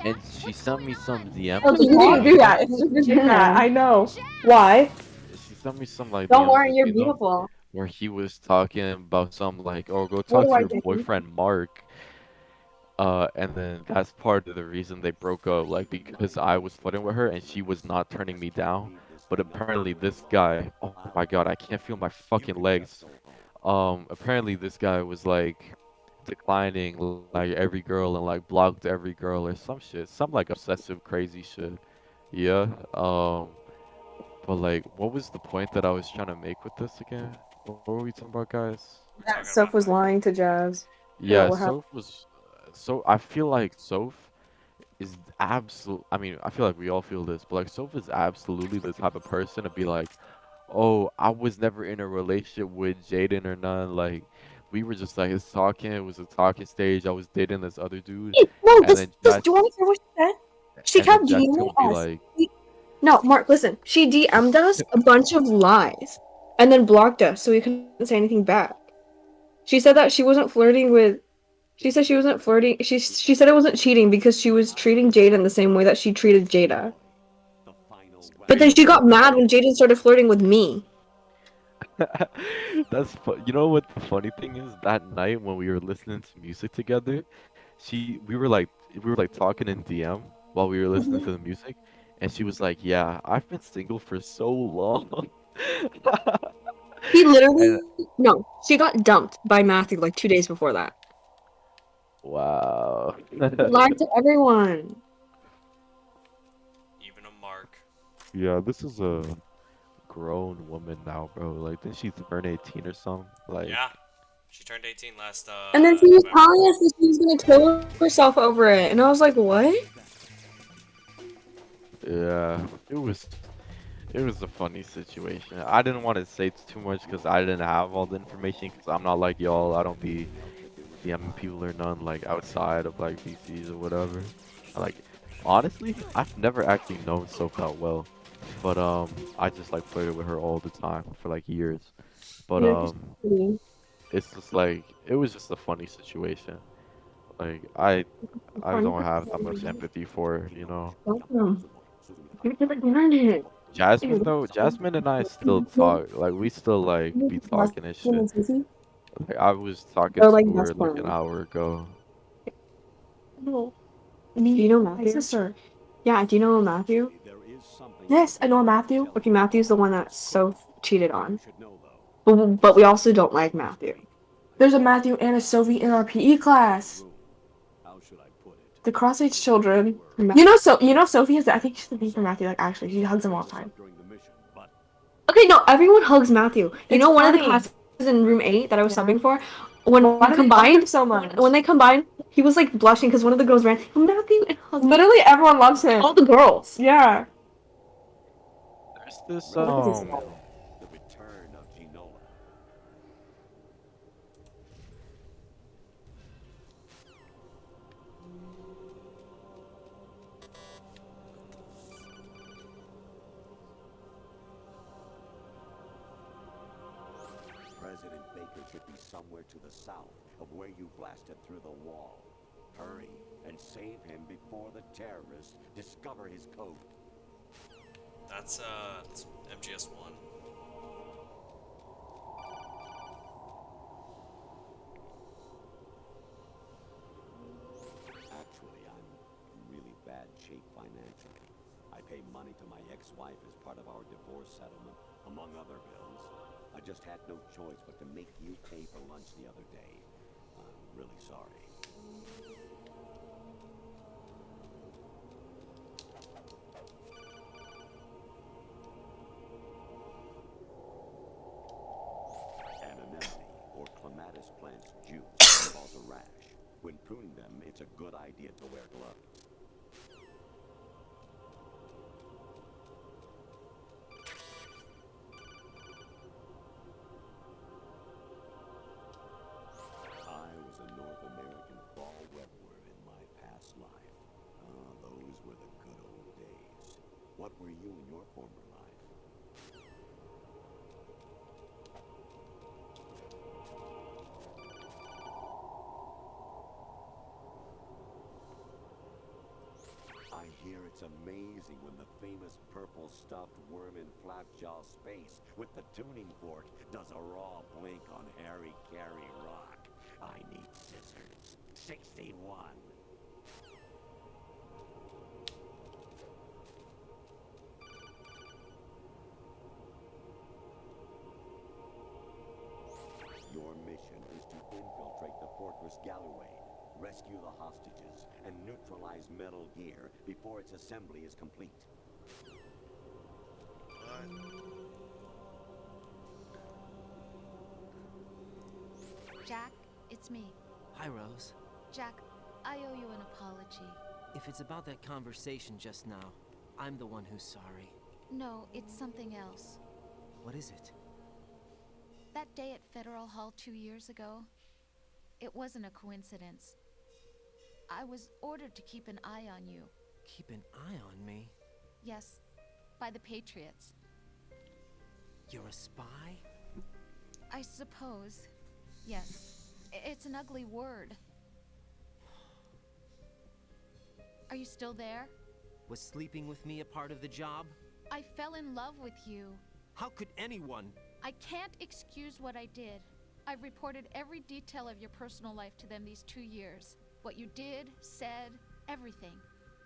And she sent me some DMs. Oh, you didn't do that. It's just that. I know. Why? She sent me some like Don't DMs, worry, you're you know, beautiful. where he was talking about some like, oh, go What talk do to I your do? boyfriend Mark. And then that's part of the reason they broke up, like because I was flirting with her and she was not turning me down. But apparently this guy, oh my God, I can't feel my fucking legs. Apparently this guy was like declining like every girl and like blocked every girl or some shit, some like obsessive crazy shit. Yeah. But like, what was the point that I was trying to make with this again? What were we talking about, guys? That Soph was lying to Jazz. Yeah, what happened? Soph was. So I feel like Soph is absolute. I mean, I feel like we all feel this, but like Soph is absolutely the type of person to be like, "Oh, I was never in a relationship with Jaden or none. Like, we were just like it's talking. It was a talking stage. I was dating this other dude, No, and then do you want to hear what she said? She and then kept Jessica DMing would be us. like, No, Mark, listen. She DM'd us a bunch of lies and then blocked us so we couldn't say anything back. She said that she wasn't flirting with. She said she wasn't flirting. She said it wasn't cheating because she was treating Jaden the same way that she treated Jada. But then she got mad when Jaden started flirting with me. You know what the funny thing is? That night when we were listening to music together, we were like talking in DM while we were listening to the music, and she was like, "Yeah, I've been single for so long." He literally And no. She got dumped by Matthew like 2 days before that. wow. Lied to everyone. Even a Mark. Yeah, this is a grown woman now, bro. Like, didn't she turn 18 or something? Like, Yeah. She turned 18 last, And then she was November. telling us that she was gonna kill herself over it, and I was like, "What?" yeah, it was a funny situation. I didn't want to say too much because I didn't have all the information. Because I'm not like y'all. I don't be DMing people or none like outside of like PCs or whatever. Like, honestly, I've never actually known Soph that well, but I just like flirted with her all the time for like years. But it's just like it was just a funny situation. Like I don't have that much empathy for her, you know. Jasmine though, Jasmine and I still talk. Like we still like be talking and shit. Like I was talking They're to like her best like an friends. hour ago. No. Do you know My Matthew? sister. Yeah, do you know Matthew? Yes, I know Matthew. Okay, Matthew's the one that Soph cheated on. But we also don't like Matthew. There's a Matthew and a Sophie in our PE class. The cross-age children. You know Sophie is. I think she's the thing for Matthew. Like actually, she hugs him all the time. Okay, no, everyone hugs Matthew. You It's know one of the funny. classes in room 8 that I was Yeah. subbing for? When Why we do they hug combined him so much? when they combined, he was like blushing because one of the girls ran Matthew and hugged him. Literally, everyone loves him. All the girls. Yeah. There's this The return of Ginola. President Baker should be somewhere to the south of where you blasted through the wall. Hurry and save him before the terrorists discover his code. That's MGS1. Actually, I'm in really bad shape financially. I pay money to my ex-wife as part of our divorce settlement, among other bills. I just had no choice but to make you pay for lunch the other day. I'm really sorry. Anemone, or clematis plant's juice, cause a rash. When pruning them, it's a good idea to wear gloves. I was a North American fall webworm in my past life. Ah, those were the good old days. What were you in your former life? I hear it's amazing when the famous purple stuffed worm in Flapjaw space with the tuning fork does a raw blink on Harry Carey Rock. I need scissors. 61. Your mission is to infiltrate the Fortress Galloway, rescue the hostages, and neutralize Metal Gear before its assembly is complete. Jack, it's me. Hi, Rose. Jack, I owe you an apology. If it's about that conversation just now, I'm the one who's sorry. No, it's something else. What is it? That day at Federal Hall 2 years ago, it wasn't a coincidence. I was ordered to keep an eye on you. Keep an eye on me? Yes, by the Patriots. You're a spy? I suppose. Yes. It's an ugly word. Are you still there? Was sleeping with me a part of the job? I fell in love with you. How could anyone? I can't excuse what I did. I've reported every detail of your personal life to them these 2 years. What you did, said, everything.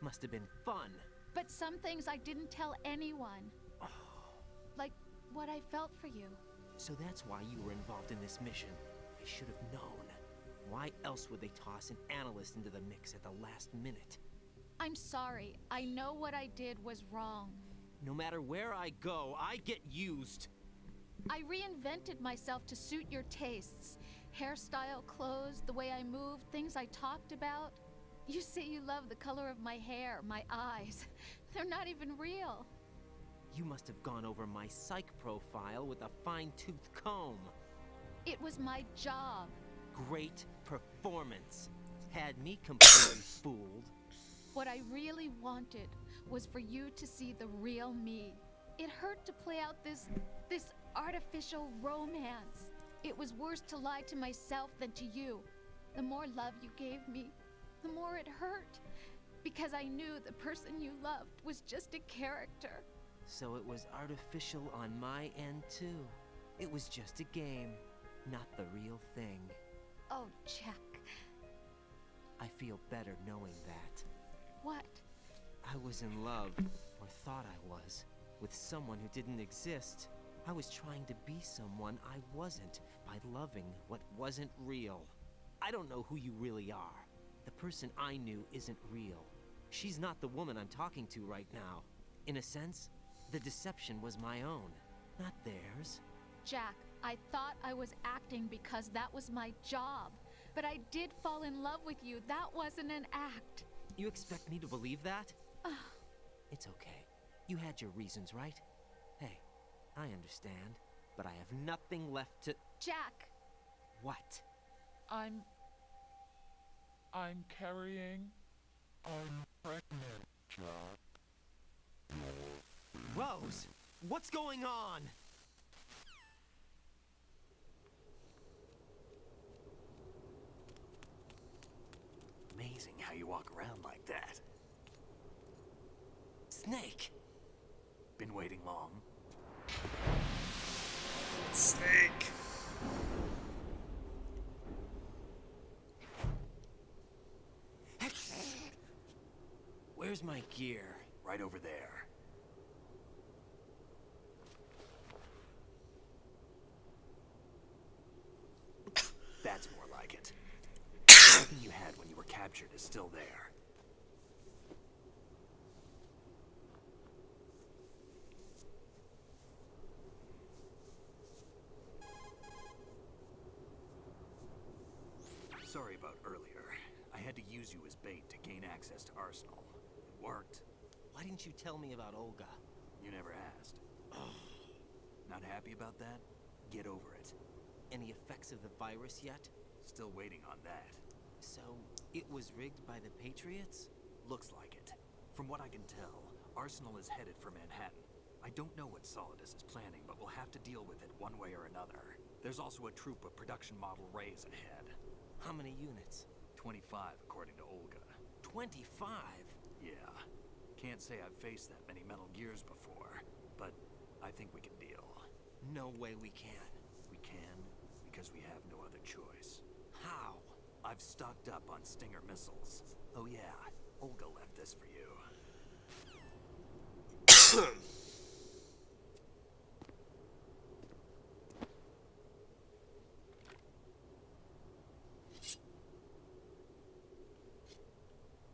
Must have been fun. But some things I didn't tell anyone. Like what I felt for you. So that's why you were involved in this mission. I should have known. Why else would they toss an analyst into the mix at the last minute? I'm sorry. I know what I did was wrong. No matter where I go, I get used. I reinvented myself to suit your tastes. Hairstyle, clothes, the way I moved, things I talked about. You say you love the color of my hair, my eyes. They're not even real. You must have gone over my psych profile with a fine-tooth comb. It was my job. Great performance. Had me completely fooled. What I really wanted was for you to see the real me. It hurt to play out this artificial romance. It was worse to lie to myself than to you. The more love you gave me, the more it hurt. Because I knew the person you loved was just a character. So it was artificial on my end too. It was just a game, not the real thing. Oh, Jack. I feel better knowing that. What? I was in love, or thought I was, with someone who didn't exist. I was trying to be someone I wasn't by loving what wasn't real. I don't know who you really are. The person I knew isn't real. She's not the woman I'm talking to right now. In a sense, the deception was my own, not theirs. Jack, I thought I was acting because that was my job. But I did fall in love with you. That wasn't an act. You expect me to believe that? It's okay. You had your reasons, right? Hey, I understand, but I have nothing left to... Jack! What? I'm carrying... I'm pregnant, Jack. Rose! What's going on? Amazing how you walk around like that. Snake! Been waiting long? Snake! Where's my gear? Right over there. That's more like it. Everything you had when you were captured is still there. Sorry about earlier. I had to use you as bait to gain access to Arsenal. It worked. Why didn't you tell me about Olga? You never asked. Not happy about that? Get over it. Any effects of the virus yet? Still waiting on that. So, it was rigged by the Patriots? Looks like it. From what I can tell, Arsenal is headed for Manhattan. I don't know what Solidus is planning, but we'll have to deal with it one way or another. There's also a troop of production model Rays ahead. How many units? 25, according to Olga. 25? Yeah. Can't say I've faced that many Metal Gears before, but I think we can deal. No way we can. We can, because we have no other choice. How? I've stocked up on Stinger missiles. Oh yeah, Olga left this for you.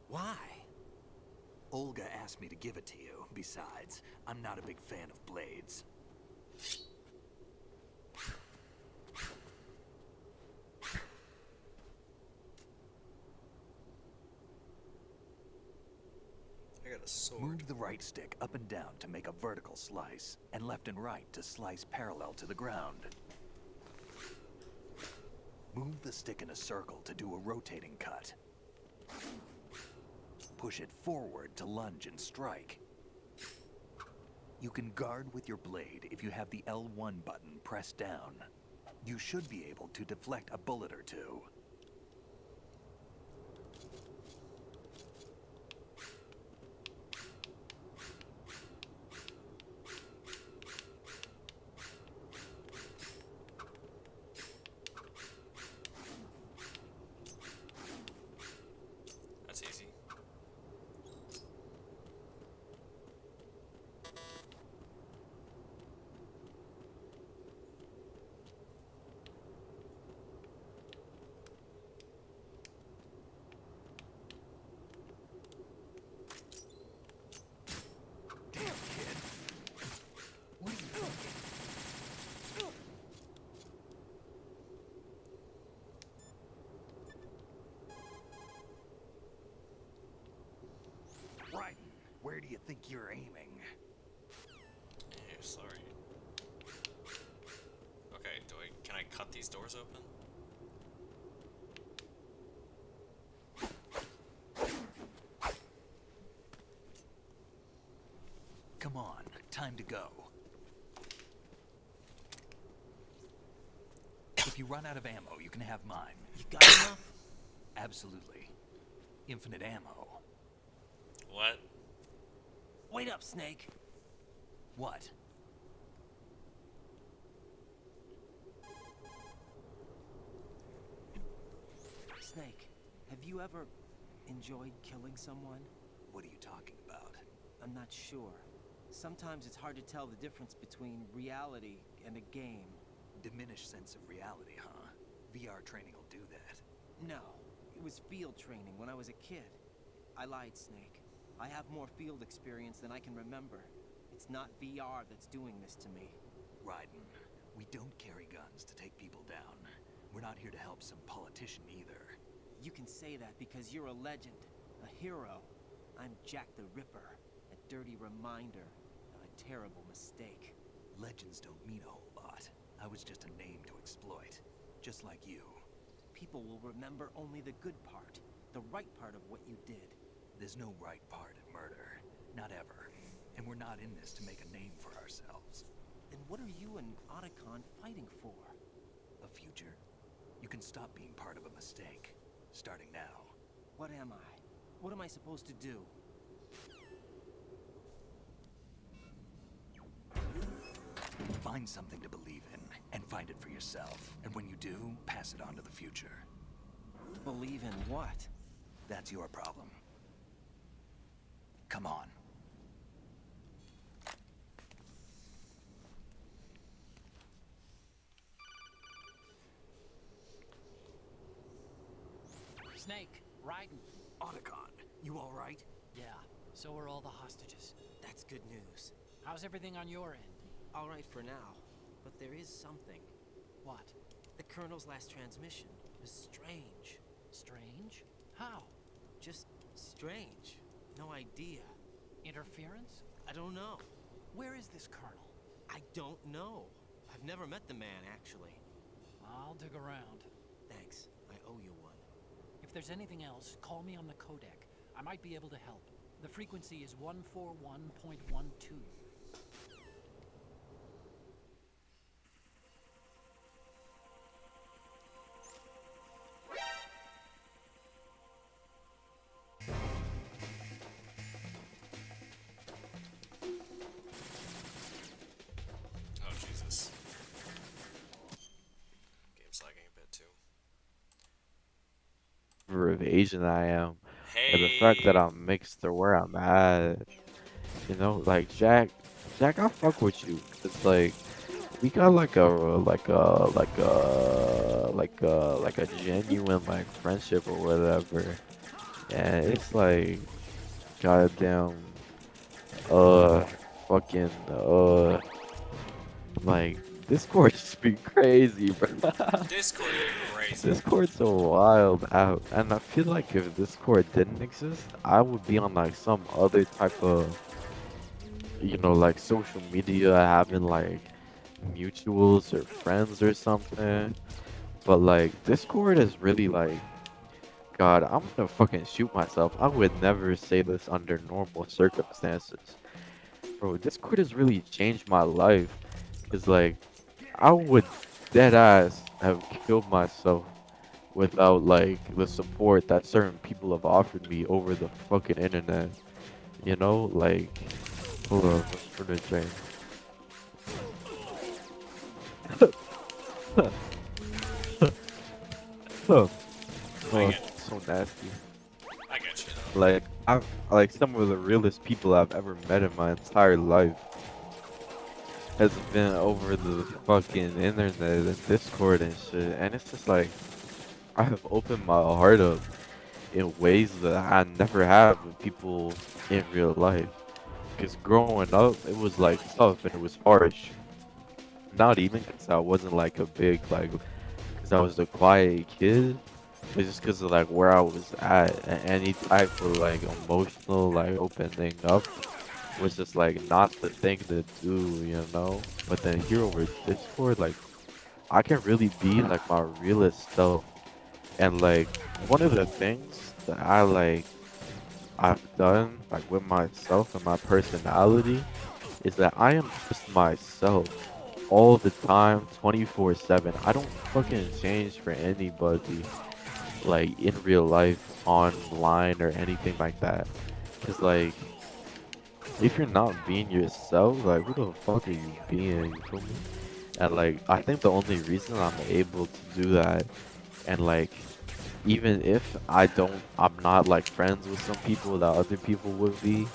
Why? Olga asked me to give it to you. Besides, I'm not a big fan of blades. I got a sword. Move the right stick up and down to make a vertical slice, and left and right to slice parallel to the ground. Move the stick in a circle to do a rotating cut. Push it forward to lunge and strike. You can guard with your blade if you have the L1 button pressed down. You should be able to deflect a bullet or two. That's easy. Damn, kid. What are you thinking? Right. Where do you think you're aiming? Yeah, sorry. Okay, can I cut these doors open? Come on, time to go. If you run out of ammo, you can have mine. You got enough? Absolutely. Infinite ammo. What? Wait up, Snake. What? Snake, have you ever enjoyed killing someone? What are you talking about? I'm not sure. Sometimes it's hard to tell the difference between reality and a game. Diminished sense of reality, huh? VR training will do that. No, it was field training when I was a kid. I lied, Snake. I have more field experience than I can remember. It's not VR that's doing this to me. Raiden, we don't carry guns to take people down. We're not here to help some politician either. You can say that because you're a legend, a hero. I'm Jack the Ripper, a dirty reminder of a terrible mistake. Legends don't mean a whole lot. I was just a name to exploit, just like you. People will remember only the good part, the right part of what you did. There's no right part in murder. Not ever. And we're not in this to make a name for ourselves. Then what are you and Otacon fighting for? A future. You can stop being part of a mistake. Starting now. What am I? What am I supposed to do? Find something to believe in, and find it for yourself. And when you do, pass it on to the future. Believe in what? That's your problem. Come on. Snake, Raiden. Otacon, you all right? Yeah, so are all the hostages. That's good news. How's everything on your end? All right for now, but there is something. What? The Colonel's last transmission was strange. Strange? How? Just strange. No idea. Interference? I don't know. Where is this Colonel? I don't know. I've never met the man, actually. I'll dig around. Thanks. I owe you one. If there's anything else, call me on the codec. I might be able to help. The frequency is 141.12. Oh, Jesus. Game's lagging a bit too. Of Asian I am. And the fact that I'm mixed or where I'm at. You know, like Jack, I fuck with you. It's like we got like a genuine like friendship or whatever. And it's like goddamn fucking like Discord just be crazy, bro. Discord would be crazy. Discord's a wild out, and I feel like if Discord didn't exist, I would be on like some other type of, like social media, having like mutuals or friends or something. But like Discord is really like, God, I'm gonna fucking shoot myself. I would never say this under normal circumstances. Bro, Discord has really changed my life. Cause like, I would dead ass have killed myself without like the support that certain people have offered me over the fucking internet. Like, hold on, what's for the train? Oh, so nasty. I get you though. Like, I've like some of the realest people I've ever met in my entire life has been over the fucking internet and Discord and shit, and it's just like I have opened my heart up in ways that I never have with people in real life. Cause growing up, it was like tough and it was harsh. Not even cause I wasn't like a big cause I was a quiet kid. It's just cause of like where I was at, and any type of like emotional like opening up was just like not the thing to do. But then here over Discord, like I can really be like my realest self, and like one of the things that I've done like with myself and my personality is that I am just myself all the time, 24/7. I don't fucking change for anybody, like in real life, online, or anything like that. Cause like, if you're not being yourself, like who the fuck are you being? You feel me? And like, I think the only reason I'm able to do that, and like, even if I'm not like friends with some people that other people would be,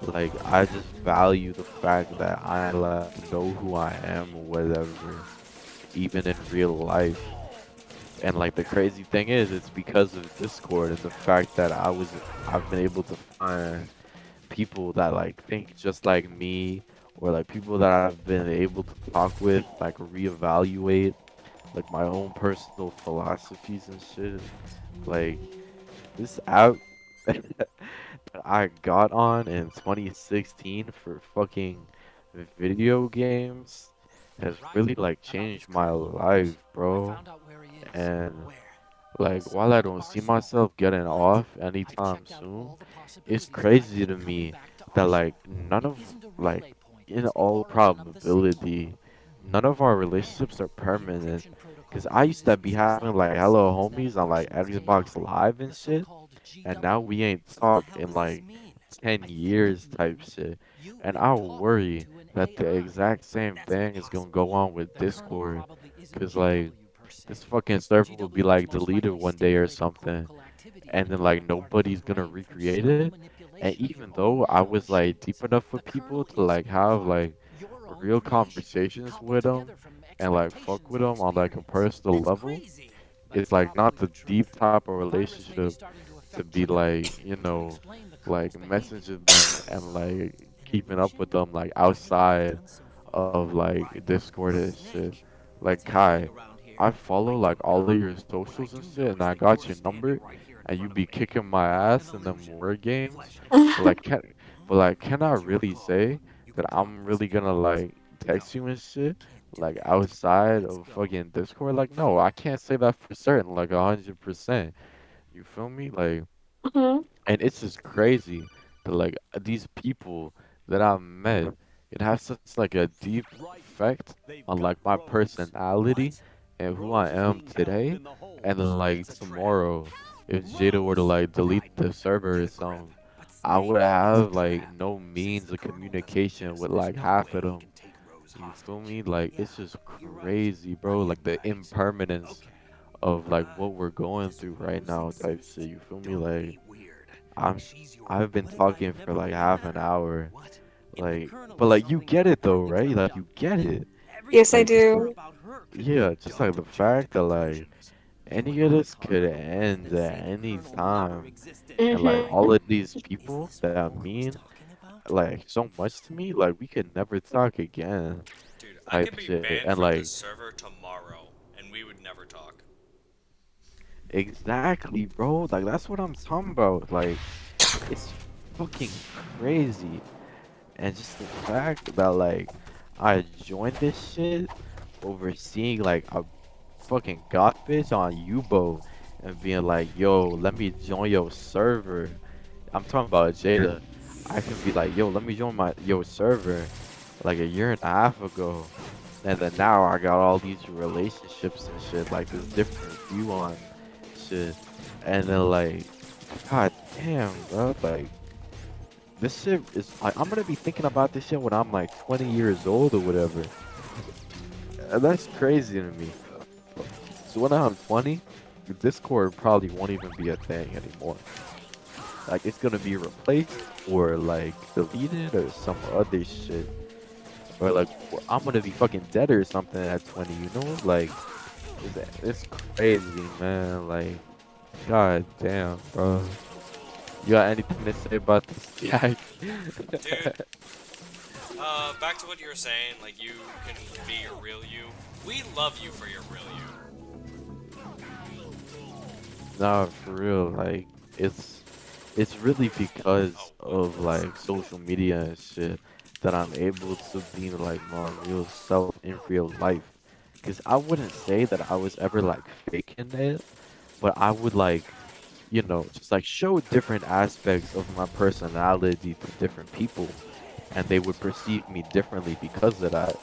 like I just value the fact that I know who I am or whatever, even in real life. And like the crazy thing is, it's because of Discord and the fact that I've been able to find people that like think just like me, or like people that I've been able to talk with, like reevaluate like my own personal philosophies and shit. Like this app that I got on in 2016 for fucking video games has really like changed my life, bro. And like, while I don't see myself getting off anytime soon, it's crazy to me that like in all probability, none of our relationships are permanent. Cause I used to be having like hello homies on like Xbox Live and shit, and now we ain't talked in like 10 years type shit. And I worry that the exact same thing is gonna go on with Discord. Cause like, this fucking server will be like deleted one day or something, and then like nobody's gonna recreate it. And even though I was like deep enough with people to like have like real conversations with them and like fuck with them on like a personal level, it's like not the deep type of relationship to be like, like messaging them and like keeping up with them like outside of like Discord and shit. Like Kai, I follow like all of your socials and shit, and I got your number, and you be kicking my ass in them war games. But like, can I really say that I'm really gonna like text you and shit, like outside of fucking Discord? Like, no, I can't say that for certain, like 100%. You feel me? Like, Mhm. and it's just crazy that like these people that I've met, it has such like a deep effect on like my personality and who I am today. And then like tomorrow, if Jada were to like delete the server or something, I would have like no means of communication with like half of them. You feel me? Like it's just crazy, bro. Like the impermanence of like what we're going through right now type shit. You feel me? Like I'm I've been talking for like half an hour. Like, but like you get it though, right? Like you get it. Yes, I Like just do. yeah, just like the fact that like any of this could end at any time. And like Mhm. all of these people that mean like so much to me, like we could never talk again. I type could be shit, banned and from like this server tomorrow, and we would never talk. exactly, bro. Like that's what I'm talking about. Like it's fucking crazy, and just the fact that like I joined this shit over seeing like a fucking goth bitch on Yubo and being like, yo, let me join your server. I'm talking about Jada. I can be like, yo, let me join your server like a year and a half ago. And then now I got all these relationships and shit, like this different view on shit. And then like, god damn, bro, like this shit is like I'm gonna be thinking about this shit when I'm like 20 years old or whatever. And that's crazy to me. So when I'm 20, Discord probably won't even be a thing anymore. Like it's gonna be replaced or like deleted or some other shit. Or like I'm gonna be fucking dead or something at 20, you know? Like it's crazy, man. Like god damn, bro. You got anything to say about this, Jack? Dude, back to what you were saying, like you can be your real you. We love you for your real you. Nah, for real, like it's really because of like social media and shit that I'm able to be like my real self in real life. Cause I wouldn't say that I was ever like faking it, but I would like, you know, just like show different aspects of my personality to different people, and they would perceive me differently because of that.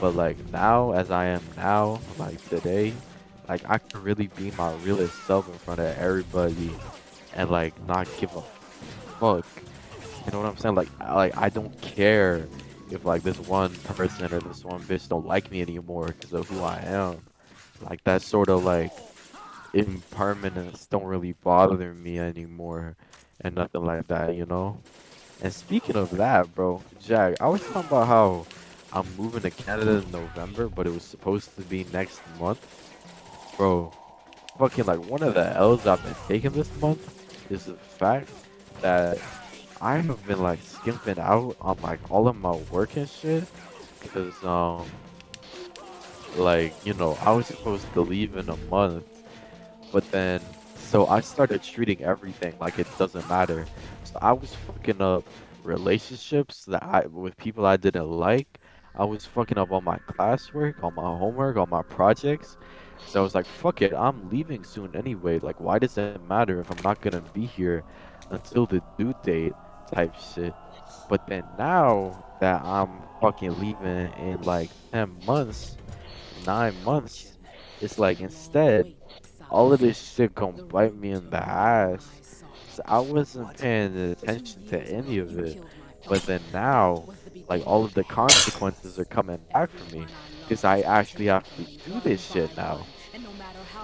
But like now, as I am now, like today, like I can really be my realest self in front of everybody, and like not give a fuck. You know what I'm saying? Like I don't care if like this one person or this one bitch don't like me anymore because of who I am. Like that sort of like impermanence don't really bother me anymore, and nothing like that, you know. And speaking of that, bro, Jack, I was talking about how I'm moving to Canada in November, but it was supposed to be next month. Bro, fucking like one of the L's I've been taking this month is the fact that I have been like skimping out on like all of my work and shit. Cause like, you know, I was supposed to leave in a month, but then so I started treating everything like it doesn't matter. So I was fucking up relationships that I with people I didn't like. I was fucking up on my classwork, on my homework, on my projects. So I was like, fuck it, I'm leaving soon anyway. Like, why does it matter if I'm not gonna be here until the due date type shit? But then now that I'm fucking leaving in like 10 months, 9 months, it's like instead, all of this shit gonna bite me in the ass. So I wasn't paying attention to any of it. But then now, like all of the consequences are coming back for me. Because I actually have to do this shit now.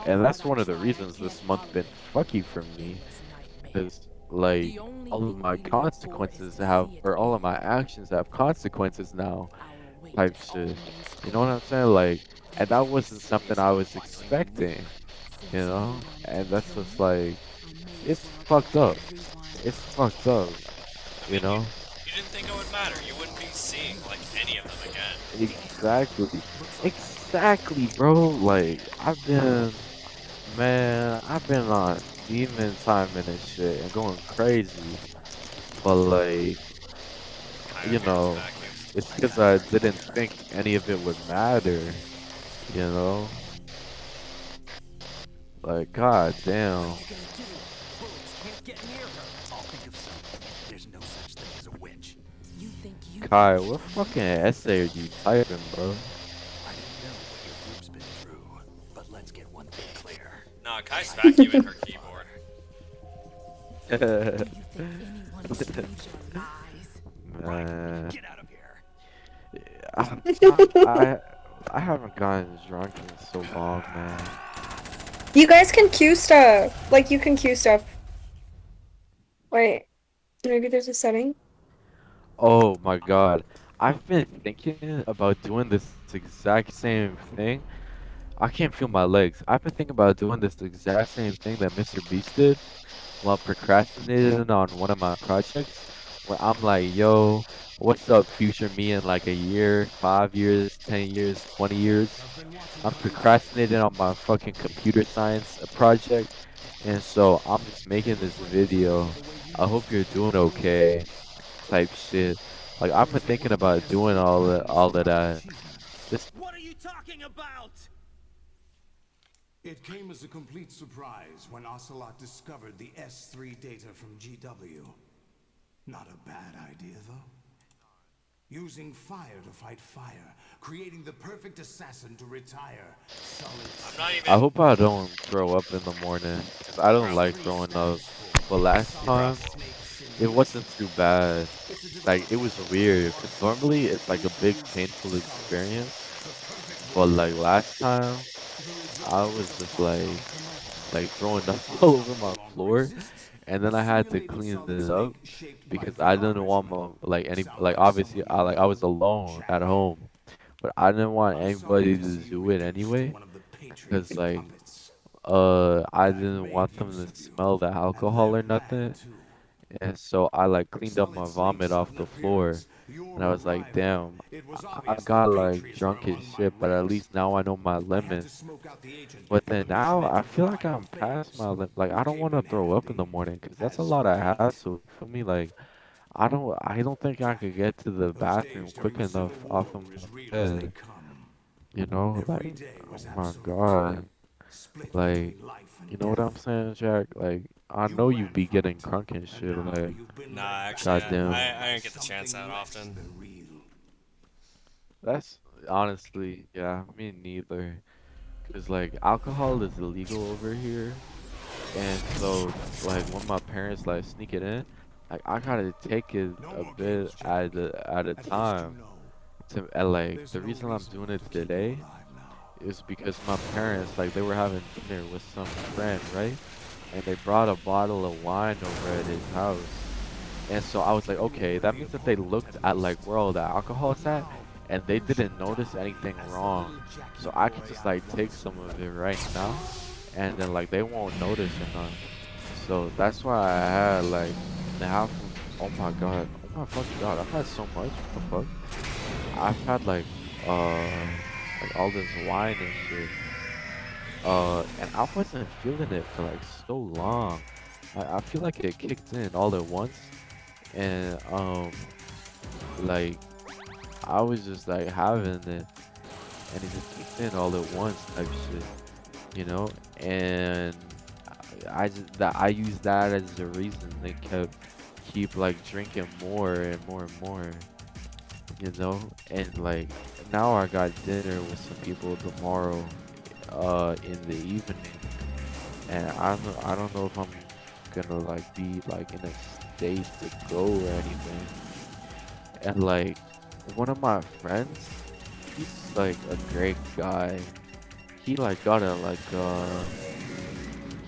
And that's one of the reasons this month been fucky for me. Because like all of my consequences have, or all of my actions have consequences now. Type shit. You know what I'm saying? Like, and that wasn't something I was expecting. You know? And that's just like, it's fucked up. It's fucked up. You know? You didn't think it would matter. You wouldn't be seeing like any of them again. Exactly. Exactly, bro. Like, I've been on demon time and this shit and going crazy. But like, you know, it's because I didn't think any of it would matter. You know? Like, god damn. Kai, what fucking essay are you typing, bro? Nah, Kai's vacuuming her keyboard. Man. I haven't gotten drunk in so long, man. You guys can queue stuff. Like, you can queue stuff. Wait. Maybe there's a setting? Oh my god. I've been thinking about doing this exact same thing. I can't feel my legs. I've been thinking about doing this exact same thing that Mr. Beast did while procrastinating on one of my projects. where I'm like, yo, what's up, future me in like a year, 5 years, 10 years, 20 years? I'm procrastinating on my fucking computer science project, and so I'm just making this video. I hope you're doing okay, type shit. Like I've been thinking about doing all of that. Just What are you talking about? It came as a complete surprise when Ocelot discovered the S3 data from GW. Not a bad idea, though. Using fire to fight fire, creating the perfect assassin to retire. I'm not even. I hope I don't throw up in the morning, 'cause I don't like throwing up. But last time, it wasn't too bad. Like, it was weird, 'cause normally it's like a big painful experience. But like last time, I was just like throwing up all over my floor, and then I had to clean this up because I didn't want my obviously I was alone at home, but I didn't want anybody to do it anyway, because I didn't want them to smell the alcohol or nothing. And so I like cleaned up my vomit off the floor, and I was like, damn, I got like drunk as shit, but at least now I know my limits. But then now I feel like I'm past my limit. Like I don't want to throw up in the morning, 'cause that's a lot of hassle for me. Like I don't think I could get to the bathroom quick enough off of my bed. You know, like oh my god, like you know what I'm saying, Jack? Like I know you be getting crunk and shit. Like Nah, actually, goddamn. I didn't get the chance that often. That's honestly, yeah, me neither. Cause like alcohol is illegal over here, and so like when my parents like sneak it in, like I gotta take it a bit at a time. And like the reason I'm doing it today is because my parents like they were having dinner with some friend, right? And they brought a bottle of wine over at his house. And so I was like, okay, that means that they looked at like where all the alcohol's at, and they didn't notice anything wrong. So I could just like take some of it right now, and then like they won't notice or none. So that's why I had like half. Oh my god, oh my fucking god, I've had so much. What the fuck? I've had like all this wine and shit. And I wasn't feeling it for like so long. I feel like it kicked in all at once, and like I was just like having it, and it just kicked in all at once type shit, you know. And I used that as the reason they keep like drinking more and more and more, you know. And like now I got dinner with some people tomorrow in the evening, and I don't know if I'm gonna like be like in a state to go or anything. And like one of my friends, he's like a great guy. He like got a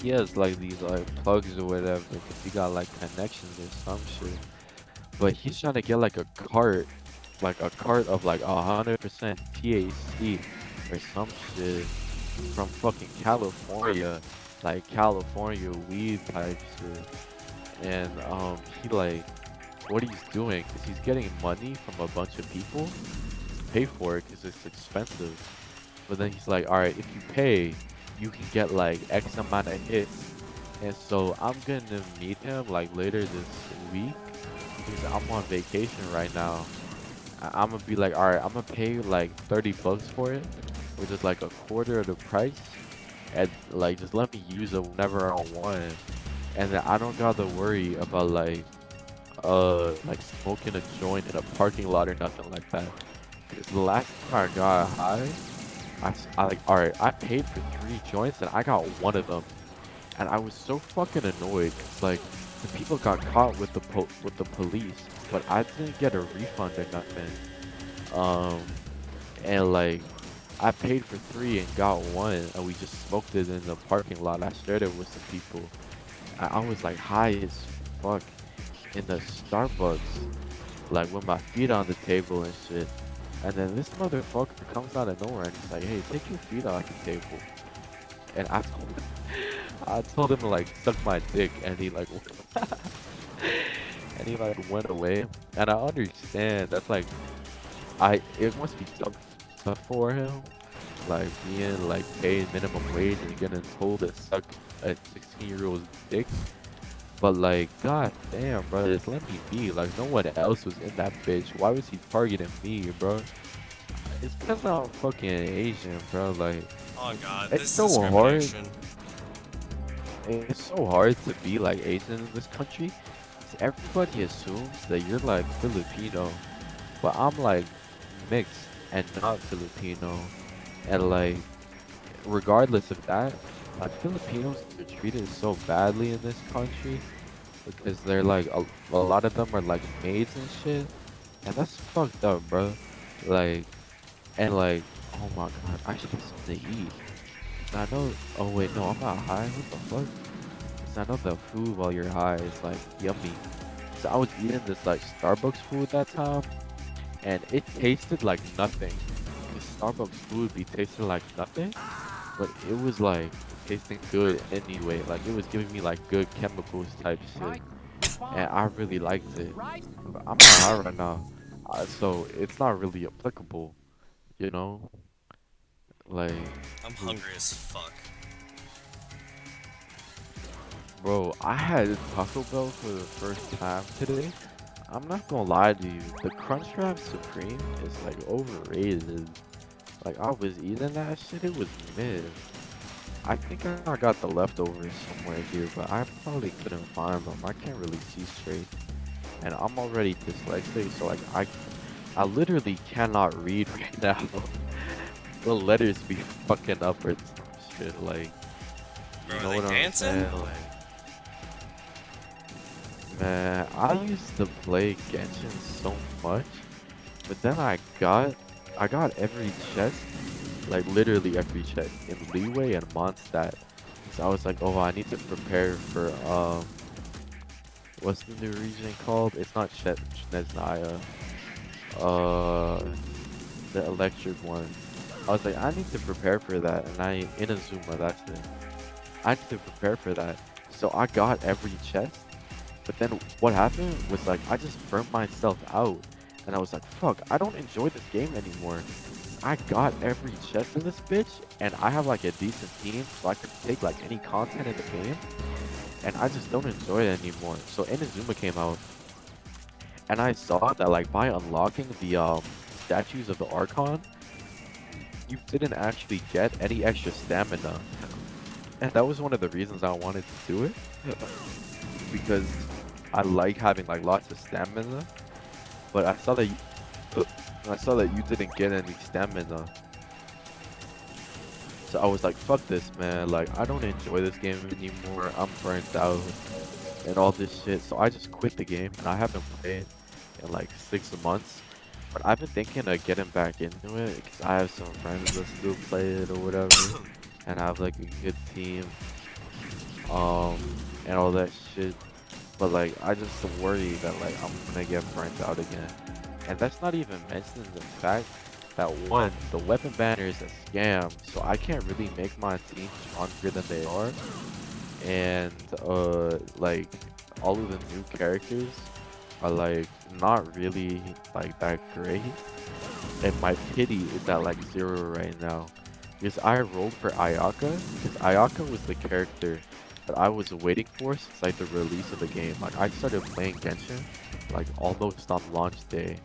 he has like these like plugs or whatever, because he got like connections or some shit. But he's trying to get like a cart of like 100% THC or some shit from fucking California, like California weed type shit. And he like what he's doing is he's getting money from a bunch of people to pay for it because it's expensive. But then he's like, all right, if you pay, you can get like X amount of hits. And so I'm gonna meet him like later this week because I'm on vacation right now. I'm gonna be like, all right, I'm gonna pay like 30 bucks for it, which is like a quarter of the price, and like just let me use it whenever I want. And then I don't gotta worry about like smoking a joint in a parking lot or nothing like that. Because the last time I got high, I like, alright, I paid for 3 joints and I got 1 of them. And I was so fucking annoyed, 'cause like the people got caught with the police, but I didn't get a refund or nothing. And like I paid for 3 and got 1, and we just smoked it in the parking lot. I shared it with some people. I was like high as fuck in the Starbucks, like with my feet on the table and shit. And then this motherfucker comes out of nowhere and he's like, hey, take your feet off the table. And I told him to like suck my dick, and he like and he like went away. And I understand that's like, it must be tough for him, like being like paid minimum wage and getting told to suck a 16-year-old's dick. But like, god damn, bro, just let me be. Like, no one else was in that bitch. Why was he targeting me, bro? It's because I'm fucking Asian, bro. Like, Oh god, it's this so hard. discrimination. It's so hard to be like Asian in this country. 'Cause everybody assumes that you're like Filipino, but I'm like mixed and not Filipino. And like, regardless of that, like Filipinos are treated so badly in this country because they're like a lot of them are like maids and shit, and that's fucked up, bro. Like, and like, oh my god, I should get something to eat. I know. Oh wait, no, I'm not high. What the fuck? 'Cause I know the food while you're high is like yummy. So I was eating this like Starbucks food that time, and it tasted like nothing. The Starbucks food be tasting like nothing, but it was like tasting good anyway. Like it was giving me like good chemicals type shit, and I really liked it. But I'm not high right now, so it's not really applicable, you know. Like, I'm hungry as fuck. bro, I had Taco Bell for the first time today. I'm not gonna lie to you, the Crunchwrap Supreme is like overrated. Like I was eating that shit, it was mid. I think I got the leftovers somewhere here, but I probably couldn't find them. I can't really see straight, and I'm already dyslexic, so like I literally cannot read right now. The letters be fucking up or some shit, like, Bro, you know are what they I'm dancing? saying? Like, man, I used to play Genshin so much, but then I got every chest, like literally every chest in Leeway and Mondstadt. So I was like, oh, I need to prepare for what's the new region called? It's not Snezhnaya. The electric one. I was like, I need to prepare for that, and Inazuma, that's it. I need to prepare for that. So I got every chest, but then what happened was like, I just burnt myself out, and I was like, fuck, I don't enjoy this game anymore. I got every chest in this bitch, and I have like a decent team, so I could take like any content in the game, and I just don't enjoy it anymore. So Inazuma came out, and I saw that like by unlocking the statues of the Archon, you didn't actually get any extra stamina. And that was one of the reasons I wanted to do it. Because I like having like lots of stamina. But I saw that you didn't get any stamina. So I was like, fuck this, man. Like, I don't enjoy this game anymore. I'm burnt out and all this shit. So I just quit the game, and I haven't played in like 6 months. But I've been thinking of getting back into it because I have some friends that still play it or whatever, and I have like a good team, and all that shit. But like, I just worry that like I'm gonna get burnt out again, and that's not even mentioning the fact that one, the weapon banner is a scam, so I can't really make my team stronger than they are, and like all of the new characters are like not really like that great, and my pity is at like 0 right now because I rolled for Ayaka because Ayaka was the character that I was waiting for since like the release of the game. Like I started playing Genshin like almost on launch day.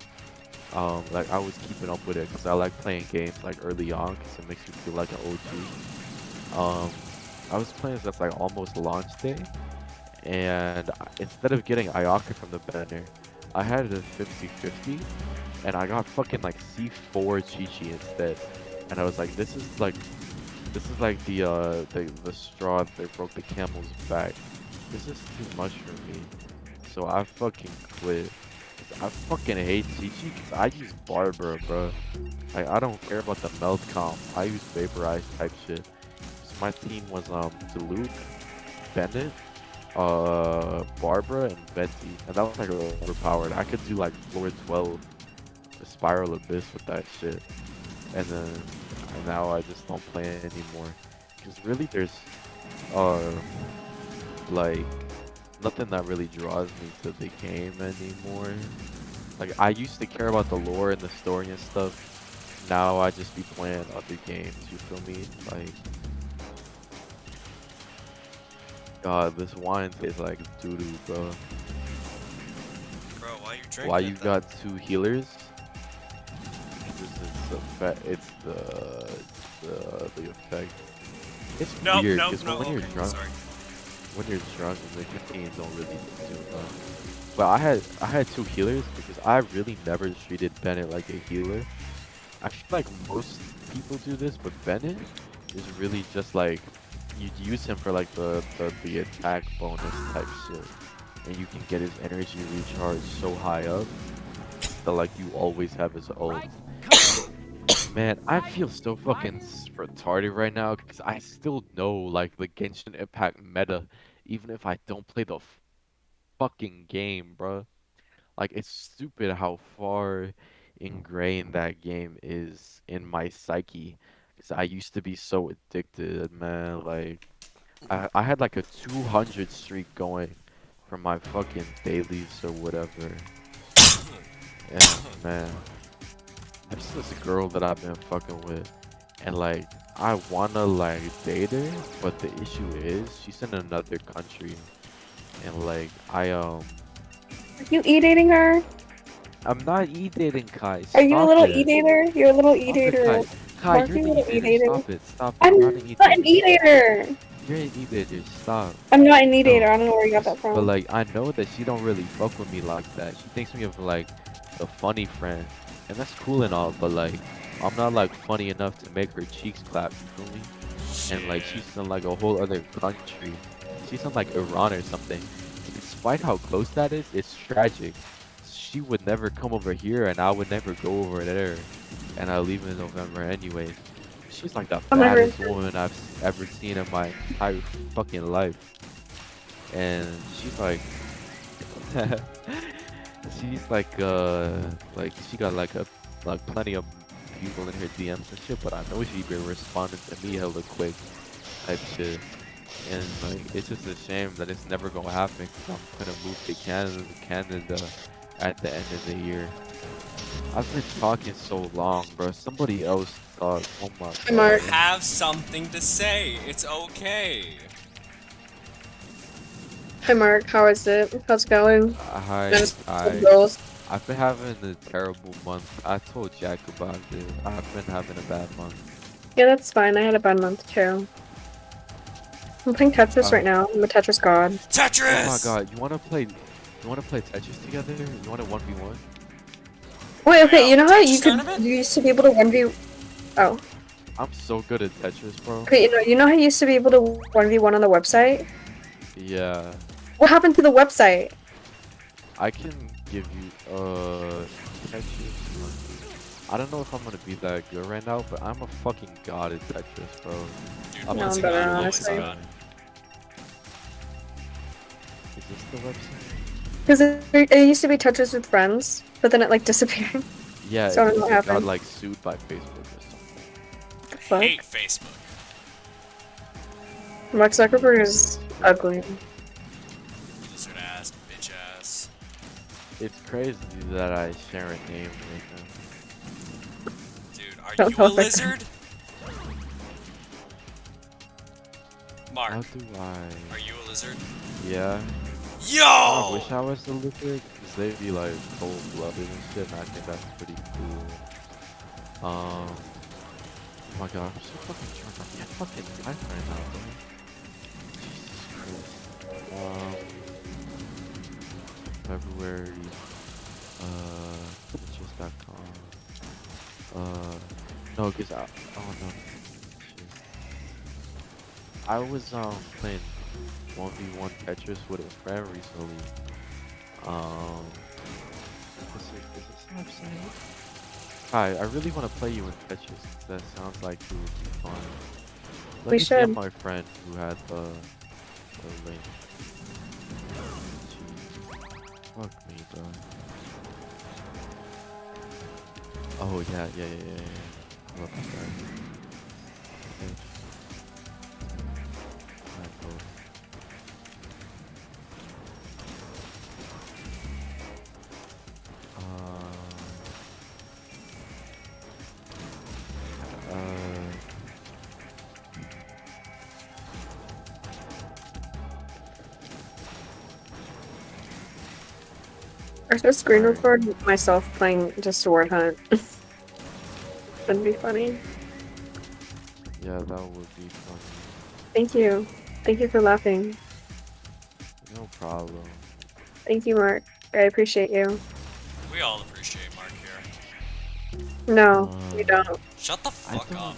Like I was keeping up with it because I like playing games like early on because it makes you feel like an OG. I was playing since like almost launch day, and instead of getting Ayaka from the banner, I had it at 50-50, and I got fucking like C4 Chi-Chi instead. And I was like, this is like the straw that broke the camel's back. This is too much for me. So I fucking quit. I fucking hate Chi-Chi because I use Barbara, bro. Like, I don't care about the meld comp. I use Vaporize type shit. So my team was Diluc, Bennett, Barbara, and Betty. And that was like overpowered. I could do like floor 12, the Spiral Abyss with that shit. And now I just don't play it anymore. Because really there's like nothing that really draws me to the game anymore. Like, I used to care about the lore and the story and stuff. Now I just be playing other games, you feel me? Like, God, this wine tastes like doo-doo, bro. Bro, why you drinking Why it you then? got 2 healers? It's the effect. It's Nope, weird nope, because no, when you're okay, drunk, sorry. when you're drunk, the nicotine don't really do much. But I had 2 healers because I really never treated Bennett like a healer. I feel like most people do this, but Bennett is really just like you use him for like the attack bonus type shit, and you can get his energy recharge so high up that like you always have his ult. Man, I feel so fucking retarded right now because I still know like the Genshin Impact meta, even if I don't play the fucking game, bruh. Like, it's stupid how far ingrained that game is in my psyche. Because I used to be so addicted, man. Like, I had like a 200 streak going from my fucking dailies or whatever. And man, there's this girl that I've been fucking with. And like, I wanna like date her, but the issue is she's in another country. And like, Are you e-dating her? I'm not e-dating Kai. Are you a Stop little it. e-dater? You're a little Stop it, e-dater. Kai. Kai, Mark, you're you the a little e-dater. e-dater. Stop it. Stop it. I'm You're not an e-dater. You're an e-dater. Stop. I'm not an e-dater. No. I don't know where you got that But from. like, I know that she don't really fuck with me like that. She thinks me of like a funny friend, and that's cool and all. But like, I'm not like funny enough to make her cheeks clap. You feel me? And like, she's in like a whole other country. She's in like Iran or something. Despite how close that is, it's tragic. She would never come over here, and I would never go over there. And I leave in November anyways. She's like the fattest woman I've ever seen in my entire fucking life. And she's like, she's like she got like plenty of people in her DMs and shit. But I know she been responding to me hella quick, type shit. And like, it's just a shame that it's never gonna happen. Cause I'm gonna move to Canada at the end of the year. I've been talking so long, bro. Somebody else talk. Oh my god. Mark. Have something to say. It's okay. Hi, Mark. How is it? How's it going? Hi. Girls. I've been having a terrible month. I told Jack about it. I've been having a bad month. Yeah, that's fine. I had a bad month too. I'm playing Tetris right now. I'm a Tetris god. Tetris! Oh my god, you wanna play Tetris together? You want a 1v1? Wait, okay, you know how you tournament? you used to be able to 1v... Oh. I'm so good at Tetris, bro. Okay, you know how you used to be able to 1v1 on the website? Yeah. What happened to the website? I can give you Tetris. I don't know if I'm gonna be that good right now, but I'm a fucking god at Tetris, bro. Dude, No, I'm better, honestly. Is this the website? Because it used to be Tetris with friends, but then it like disappeared. Yeah, So I don't know it what got happened. like sued by Facebook or something. The fuck? Hate Facebook. Mark Zuckerberg is ugly. Lizard ass, bitch ass. It's crazy that I share a name right now. Dude, are Don't you a tell her. lizard? Mark, How do I? are you a lizard? Yeah. Yo! I wish I was a lizard, because they'd be like cold-blooded and shit, and I think that's pretty cool. Oh my god, I'm so fucking drunk. I can't fucking type right now, bro. Jesus Christ. February, Twitches.com. No, cause oh no. Shit. I was playing 1v1 Tetris with a friend recently. Is this website? Hi, I really want to play you in Tetris. That sounds like it would be fun. Let We me should. DM my friend who had the link. Jeez. Fuck me, bro. Oh yeah. Love that guy. Okay. Alright, cool. Or just screen record myself playing just Sword Hunt. That'd be funny. Yeah, that would be funny. Thank you. Thank you for laughing. No problem. Thank you, Mark. I appreciate you. We all appreciate Mark here. No, you don't. Shut the fuck up.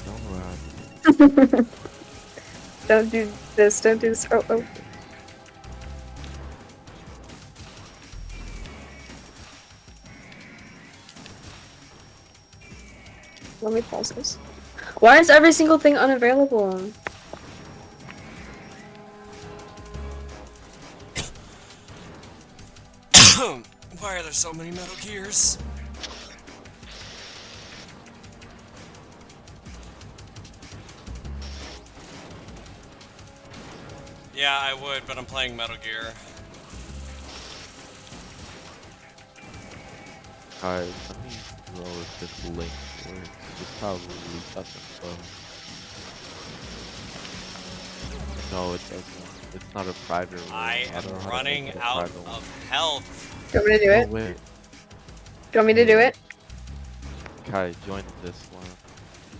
Don't do this. Don't do this. Oh, oh. Let me pause this. Why is every single thing unavailable? Why are there so many Metal Gears? Yeah, I would, but I'm playing Metal Gear. Alright, let me roll if this link works. It probably doesn't, though. No, it doesn't. It's not a Prider roll. I am don't know how to running make it a out Prider one. of health. Do you want me to do it? Oh, wait. Do you want me to do it? Kai, join this one.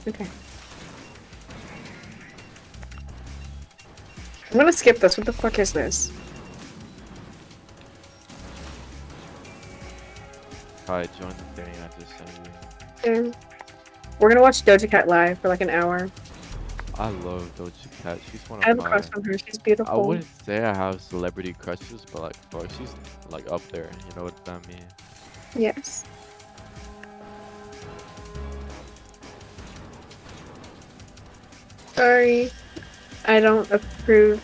Okay. I'm gonna skip this. What the fuck is this? Kai, join the thing I just sent you. Yeah. We're gonna watch Doja Cat live for like an hour. I love Doja Cat. She's one I have of a my... crush on her. She's I beautiful. wouldn't say I have celebrity crushes, but like, bro, she's like up there. You know what I mean? Yes. Sorry. I don't approve.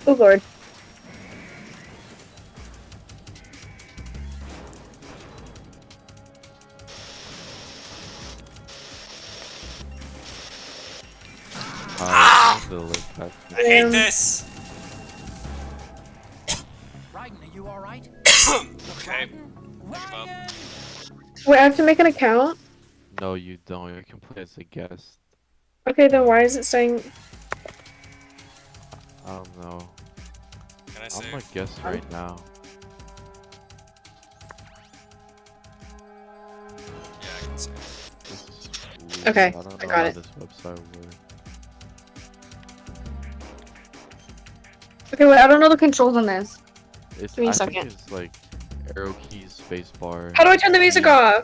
Oh lord. I hate this. Raiden, are you alright? Okay. Give up. Wait, I have to make an account? No, you don't. You can play as a guest. Okay, then why is it saying... I don't know. Can I I'm save? a guest right now. Yeah, I can save. This is weird. Okay, I don't I know got how it. this website works. Okay, wait, I don't know the controls on this. It's, Give me a I second. think it's like arrow keys, spacebar. How do I turn the music off?